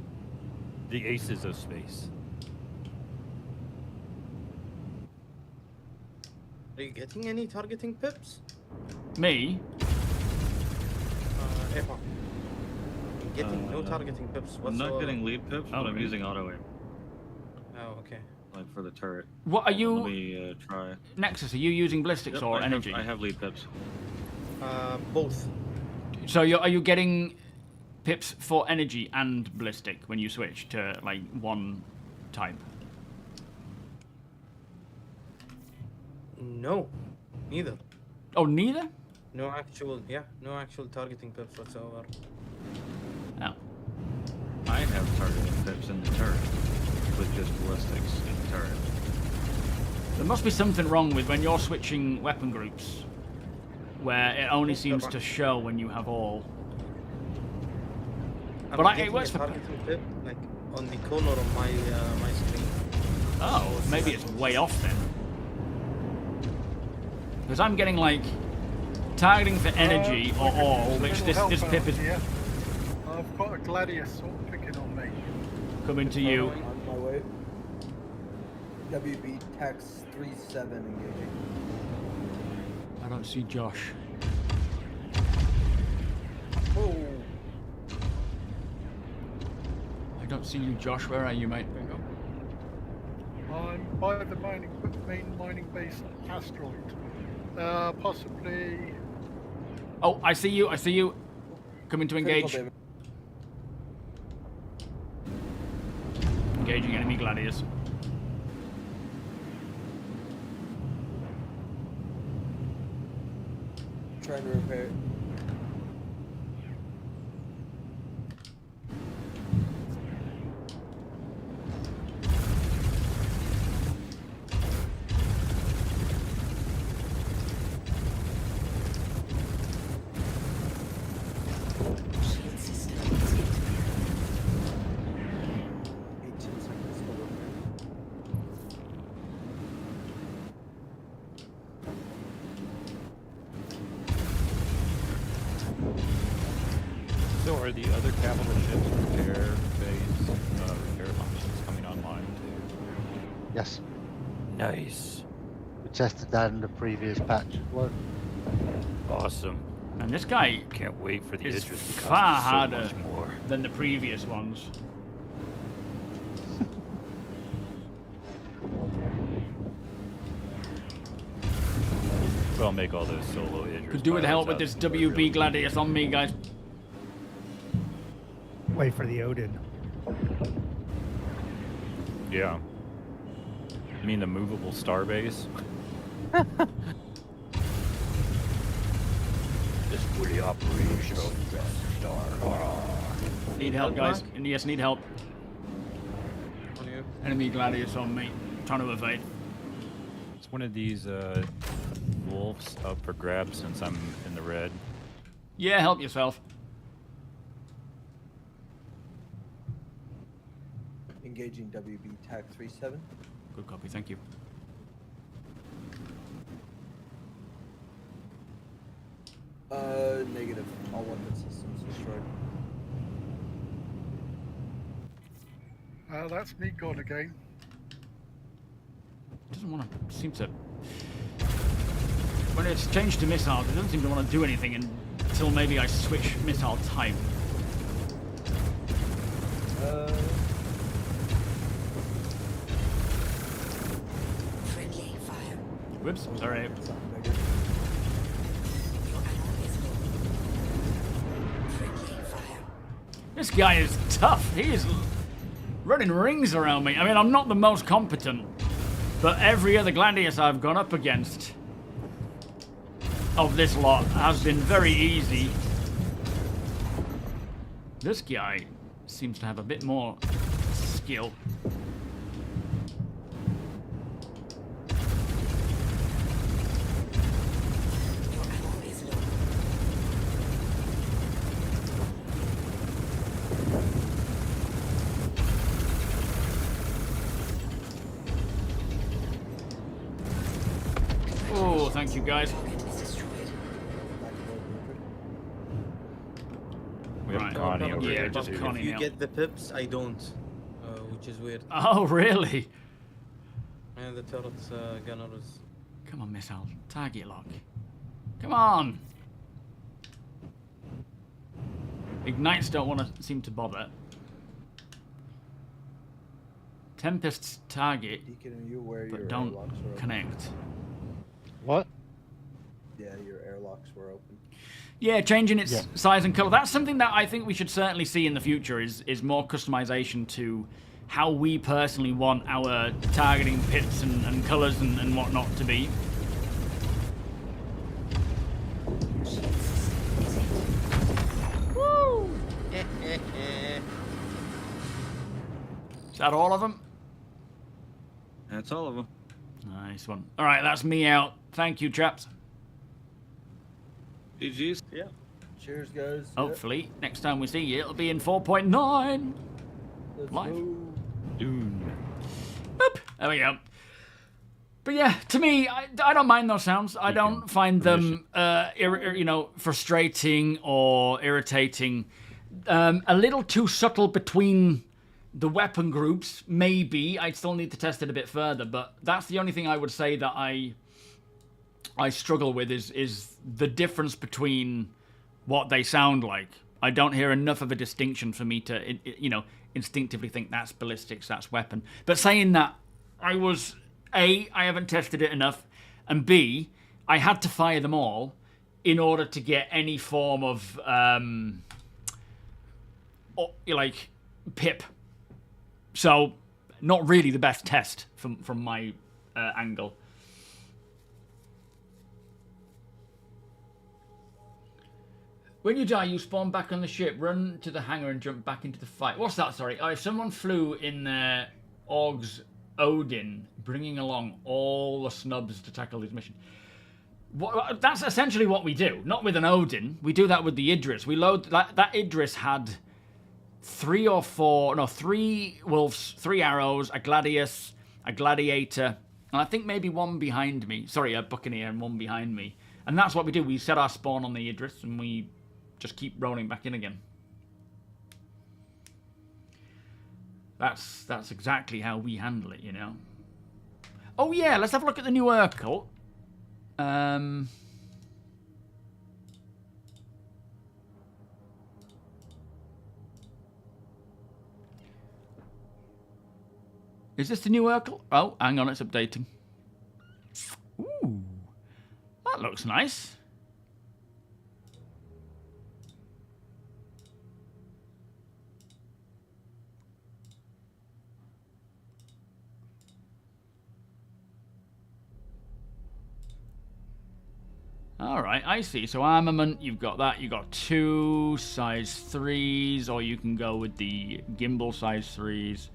The aces of space. Are you getting any targeting pips? Me? Epa. Getting no targeting pips whatsoever. I'm not getting lead pips, but I'm using auto aim. Oh, okay. Like for the turret. What are you? Let me try. Nexus, are you using ballistics or energy? I have lead pips. Both. So are you getting pips for energy and ballistic when you switch to like one type? No, neither. Oh, neither? No actual targeting pips whatsoever. Oh. I have targeting pips in the turret, with just ballistics in the turret. There must be something wrong with when you're switching weapon groups, where it only seems to show when you have all. But it works for. Targeting pip, like on the corner of my my screen. Oh, maybe it's way off then. Because I'm getting like targeting for energy or all, which this pip is here. I've got a Gladius sort of picking on me. coming to you. On my way. WB Tex 37 engaging. I don't see Josh. Oh. I don't see you, Josh. Where are you, mate? I'm by the main mining base asteroid. Possibly. Oh, I see you. I see you. Coming to engage. Engaging enemy gladius. Trying to repair it. So are the other capital ships repair phase, repair functions coming online too? Yes. Nice. We tested that in the previous patch. What? Awesome. And this guy can't wait for the is Idris because far it's so harder much more. than the previous ones. Well, I'll make all those solo Idris. Could do with help with this WB Gladius on me, guys. Wait for the Odin. Yeah. You mean the movable star base? This fully operational star. Need help, guys. Yes, need help. On you. Enemy Gladius on me. Trying to evade. It's one of these wolves up for grabs since I'm in the red. Yeah, help yourself. Engaging WB Tag 37. Good copy, thank you. Negative. All weapon systems destroyed. That's me gone again. Doesn't want to seem to. When it's changed to missiles, it doesn't seem to want to do anything until maybe I switch missile type. Friendly fire. Whoops, sorry. This guy is tough. He is running rings around me. I mean, I'm not the most competent, but every other Gladius I've gone up against of this lot has been very easy. This guy seems to have a bit more skill. Oh, thank you, guys. We have Connie over yeah, here. just too. Connie If you now. get the pips, I don't, which is weird. Oh, really? And the turret's gunner is. Come on, missile. Target lock. Come on. Ignites don't want to seem to bother. Tempest's target, Deacon, are you aware your but don't airlocks were open? connect. What? Yeah, your airlocks were open. Yeah, changing its size and color. That's something that I think we should certainly see in the future is more customization to how we personally want our targeting pits and colours and whatnot to be. Woo! Is that all of them? That's all of them. Nice one. All right, that's me out. Thank you, chaps. GG's. Yeah. Cheers, guys. Hopefully, next time we see you, it'll be in 4.9. Let's Live. go. Boop. There we go. But yeah, to me, I don't mind those sounds. I don't find them, you know, frustrating or irritating. A little too subtle between the weapon groups, maybe. I'd still need to test it a bit further, but that's the only thing I would say that I struggle with is the difference between what they sound like. I don't hear enough of a distinction for me to, you know, instinctively think that's ballistics, that's weapon. But saying that, I was, A, I haven't tested it enough, and B, I had to fire them all in order to get any form of, like, pip. So, not really the best test from my angle. When you die, you spawn back on the ship, run to the hangar and jump back into the fight. What's that, sorry? Oh, if someone flew in their Aug's Odin, bringing along all the snubs to tackle his mission. That's essentially what we do. Not with an Odin. We do that with the Idris. We load... That Idris had 3 wolves, 3 arrows, a gladius, a gladiator, and I think maybe 1 behind me. Sorry, a buccaneer and 1 behind me. And that's what we do. We set our spawn on the Idris and we just keep rolling back in again. That's exactly how we handle it, you know. Oh yeah, let's have a look at the new Urkel. Is this the new Urkel? Oh, hang on, it's updating. Ooh, that looks nice. Alright, I see. So armament, you've got that. You've got 2 size 3s, or you can go with the gimbal size 3s.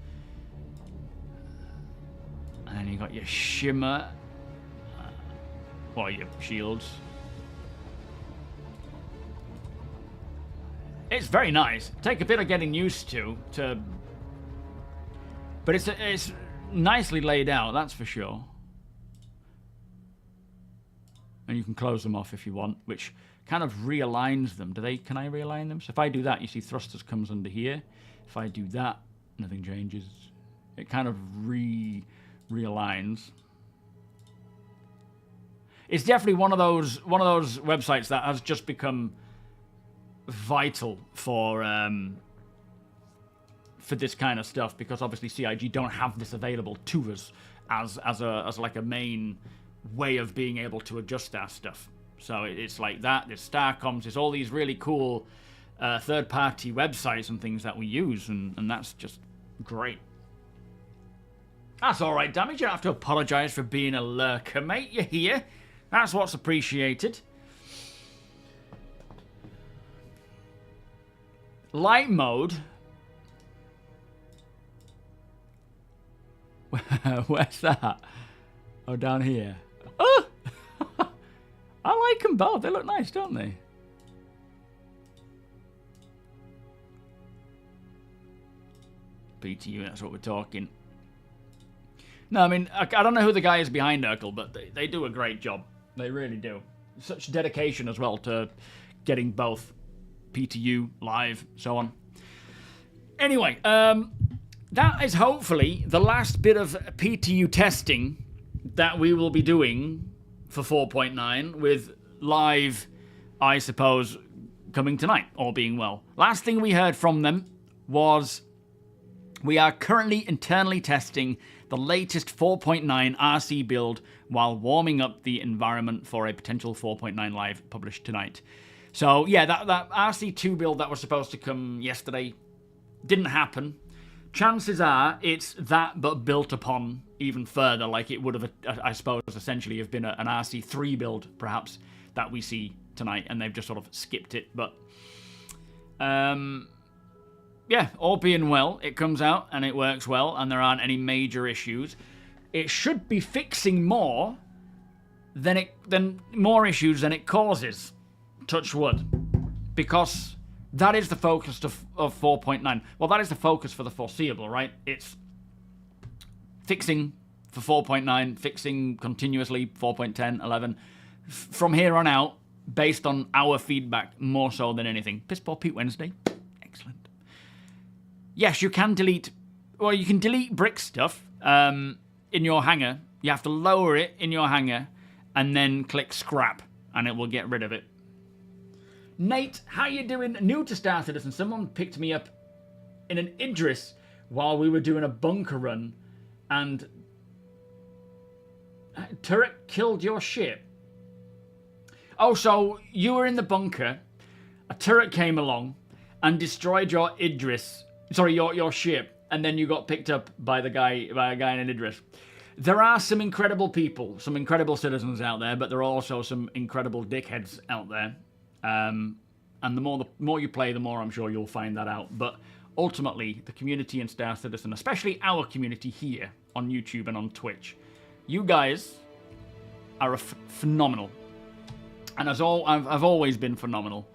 And then you got your shimmer, or your shields. It's very nice. Take a bit of getting used to, but it's nicely laid out, that's for sure. And you can close them off if you want, which kind of realigns them. Can I realign them? So if I do that, you see thrusters comes under here. If I do that, nothing changes. It kind of realigns. It's definitely one of those websites that has just become vital for this kind of stuff, because obviously CIG don't have this available to us as like a main way of being able to adjust our stuff. So it's like that. There's Starcoms. There's all these really cool third-party websites and things that we use, and that's just great. That's all right, Damage. You don't have to apologise for being a lurker, mate. You're here. That's what's appreciated. Light mode. Where's that? Oh, down here. Oh! I like them both. They look nice, don't they? PTU, that's what we're talking. No, I mean, I don't know who the guy is behind Urkel, but they do a great job. They really do. Such dedication as well to getting both PTU, live, so on. Anyway, that is hopefully the last bit of PTU testing that we will be doing for 4.9, with live, I suppose, coming tonight, all being well. Last thing we heard from them was we are currently internally testing the latest 4.9 RC build while warming up the environment for a potential 4.9 live published tonight. So yeah, that RC2 build that was supposed to come yesterday didn't happen. chances are it's that, but built upon even further, like it would have, I suppose, essentially have been an RC3 build, perhaps, that we see tonight, and they've just sort of skipped it. But, yeah, all being well, it comes out and it works well, and there aren't any major issues. It should be fixing more than more issues than it causes. Touch wood, because that is the focus of 4.9. Well, that is the focus for the foreseeable, right? It's fixing for 4.9, fixing continuously 4.10, 11. From here on out, based on our feedback, more so than anything. Piss Poor Pete Wednesday. Excellent. Yes, you can delete... Well, you can delete brick stuff in your hangar. You have to lower it in your hangar and then click scrap, and it will get rid of it. Nate, how you doing? New to Star Citizen. Someone picked me up in an Idris while we were doing a bunker run, and turret killed your ship. Oh, so you were in the bunker, a turret came along and destroyed your Idris. Sorry, your ship, and then you got picked up by a guy in an Idris. There are some incredible people, some incredible citizens out there, but there are also some incredible dickheads out there. And the more you play, the more I'm sure you'll find that out. But ultimately, the community in Star Citizen, especially our community here on YouTube and on Twitch, you guys are phenomenal. And I've always been phenomenal.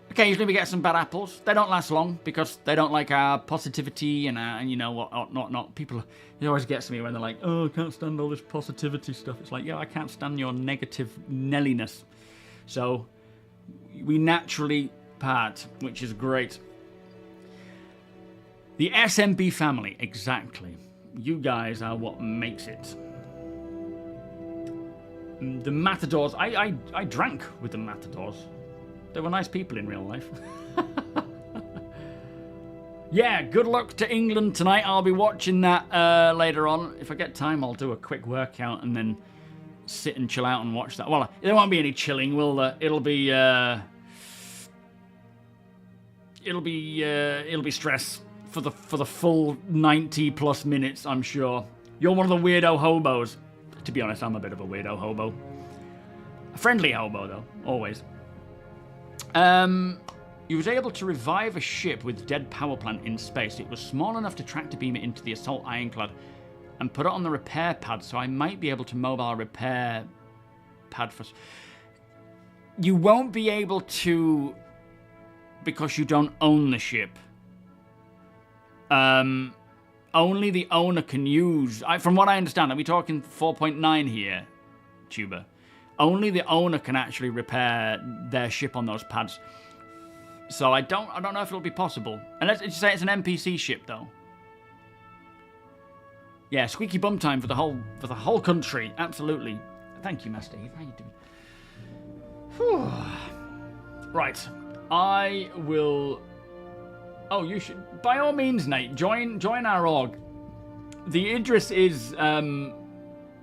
Occasionally we get some bad apples. They don't last long because they don't like our positivity and you know what not. People, it always gets to me when they're like, oh, I can't stand all this positivity stuff. It's like, yeah, I can't stand your negative nelliness. So we naturally part, which is great. The SMB family, exactly. You guys are what makes it. The Matadors, I drank with the Matadors. They were nice people in real life. Yeah, good luck to England tonight. I'll be watching that later on. If I get time, I'll do a quick workout and then sit and chill out and watch that. Well, there won't be any chilling, will there? It'll be stress for the full 90+ minutes, I'm sure. You're one of the weirdo hobos. To be honest, I'm a bit of a weirdo hobo. A friendly hobo, though, always. You was able to revive a ship with dead power plant in space. It was small enough to tractor beam it into the assault ironclad and put it on the repair pad, so I might be able to mobile repair pad for... You won't be able to because you don't own the ship. Only the owner can use... from what I understand, are we talking 4.9 here, Tuber? Only the owner can actually repair their ship on those pads. So I don't know if it'll be possible. And let's say it's an NPC ship, though. Yeah, squeaky bum time for the whole country. Absolutely. Thank you, Master Eve. How you doing? Whew. Right. I will... Oh, you should... By all means, Nate, join our org. The Idris is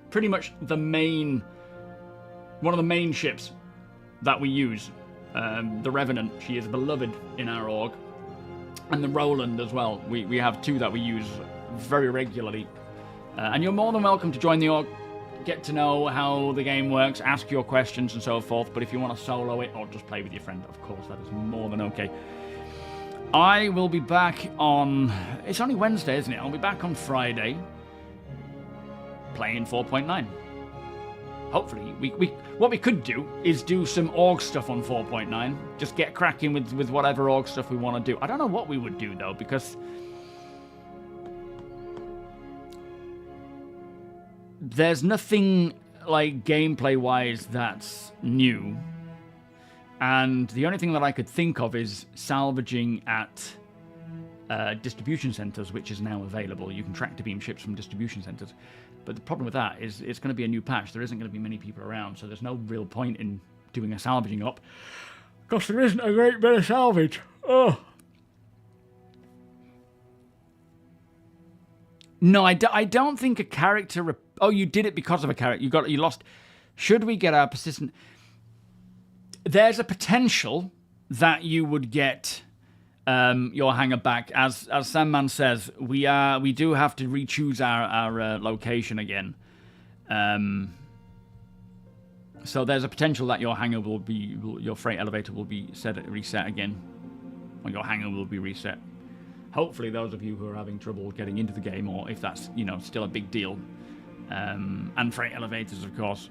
pretty much the main... One of the main ships that we use. The Revenant, she is beloved in our org. And the Roland as well. We have two that we use very regularly. And you're more than welcome to join the org, get to know how the game works, ask your questions and so forth. But if you want to solo it or just play with your friend, of course, that is more than okay. I will be back on... It's only Wednesday, isn't it? I'll be back on Friday playing 4.9. Hopefully, what we could do is do some org stuff on 4.9. Just get cracking with whatever org stuff we want to do. I don't know what we would do, though, because... There's nothing, like, gameplay-wise that's new. And the only thing that I could think of is salvaging at distribution centers, which is now available. You can tractor beam ships from distribution centers. But the problem with that is it's going to be a new patch. There isn't going to be many people around, so there's no real point in doing a salvaging up. Because there isn't a great bit of salvage. Oh. No, I don't think a character... Oh, you did it because of a character. You lost... Should we get our persistent... There's a potential that you would get your hangar back. As Sandman says, we do have to re-choose our location again. So there's a potential that your hangar will be, your freight elevator will be reset again. Or your hangar will be reset. Hopefully those of you who are having trouble getting into the game, or if that's, you know, still a big deal. And freight elevators, of course,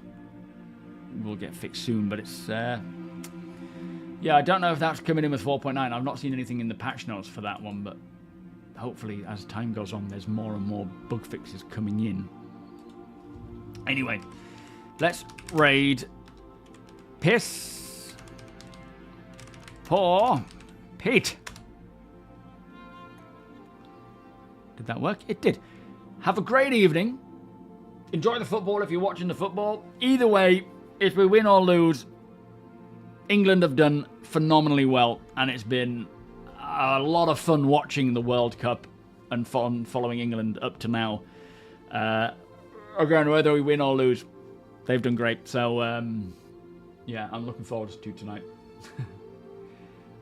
will get fixed soon, but it's... yeah, I don't know if that's coming in with 4.9. I've not seen anything in the patch notes for that one, but hopefully as time goes on, there's more and more bug fixes coming in. Anyway, let's raid Piss Poor Pete. Did that work? It did. Have a great evening. Enjoy the football if you're watching the football. Either way, if we win or lose, England have done phenomenally well, and it's been a lot of fun watching the World Cup and fun following England up to now. Again, whether we win or lose, they've done great. So, yeah, I'm looking forward to tonight.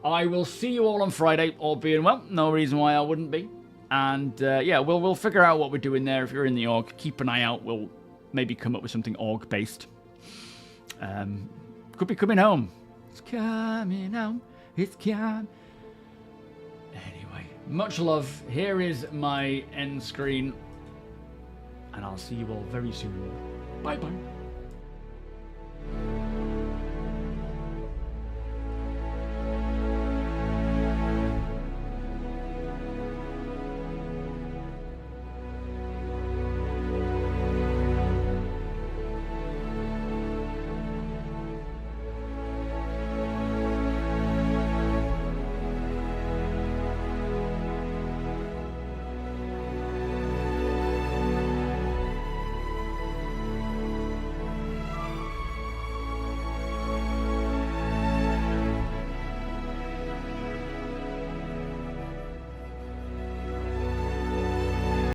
I will see you all on Friday, all being well. No reason why I wouldn't be. And, yeah, we'll figure out what we're doing there. If you're in the org, keep an eye out. We'll maybe come up with something org-based. Could be coming home. It's coming home. It's coming. Anyway, much love. Here is my end screen. And I'll see you all very soon. Bye-bye.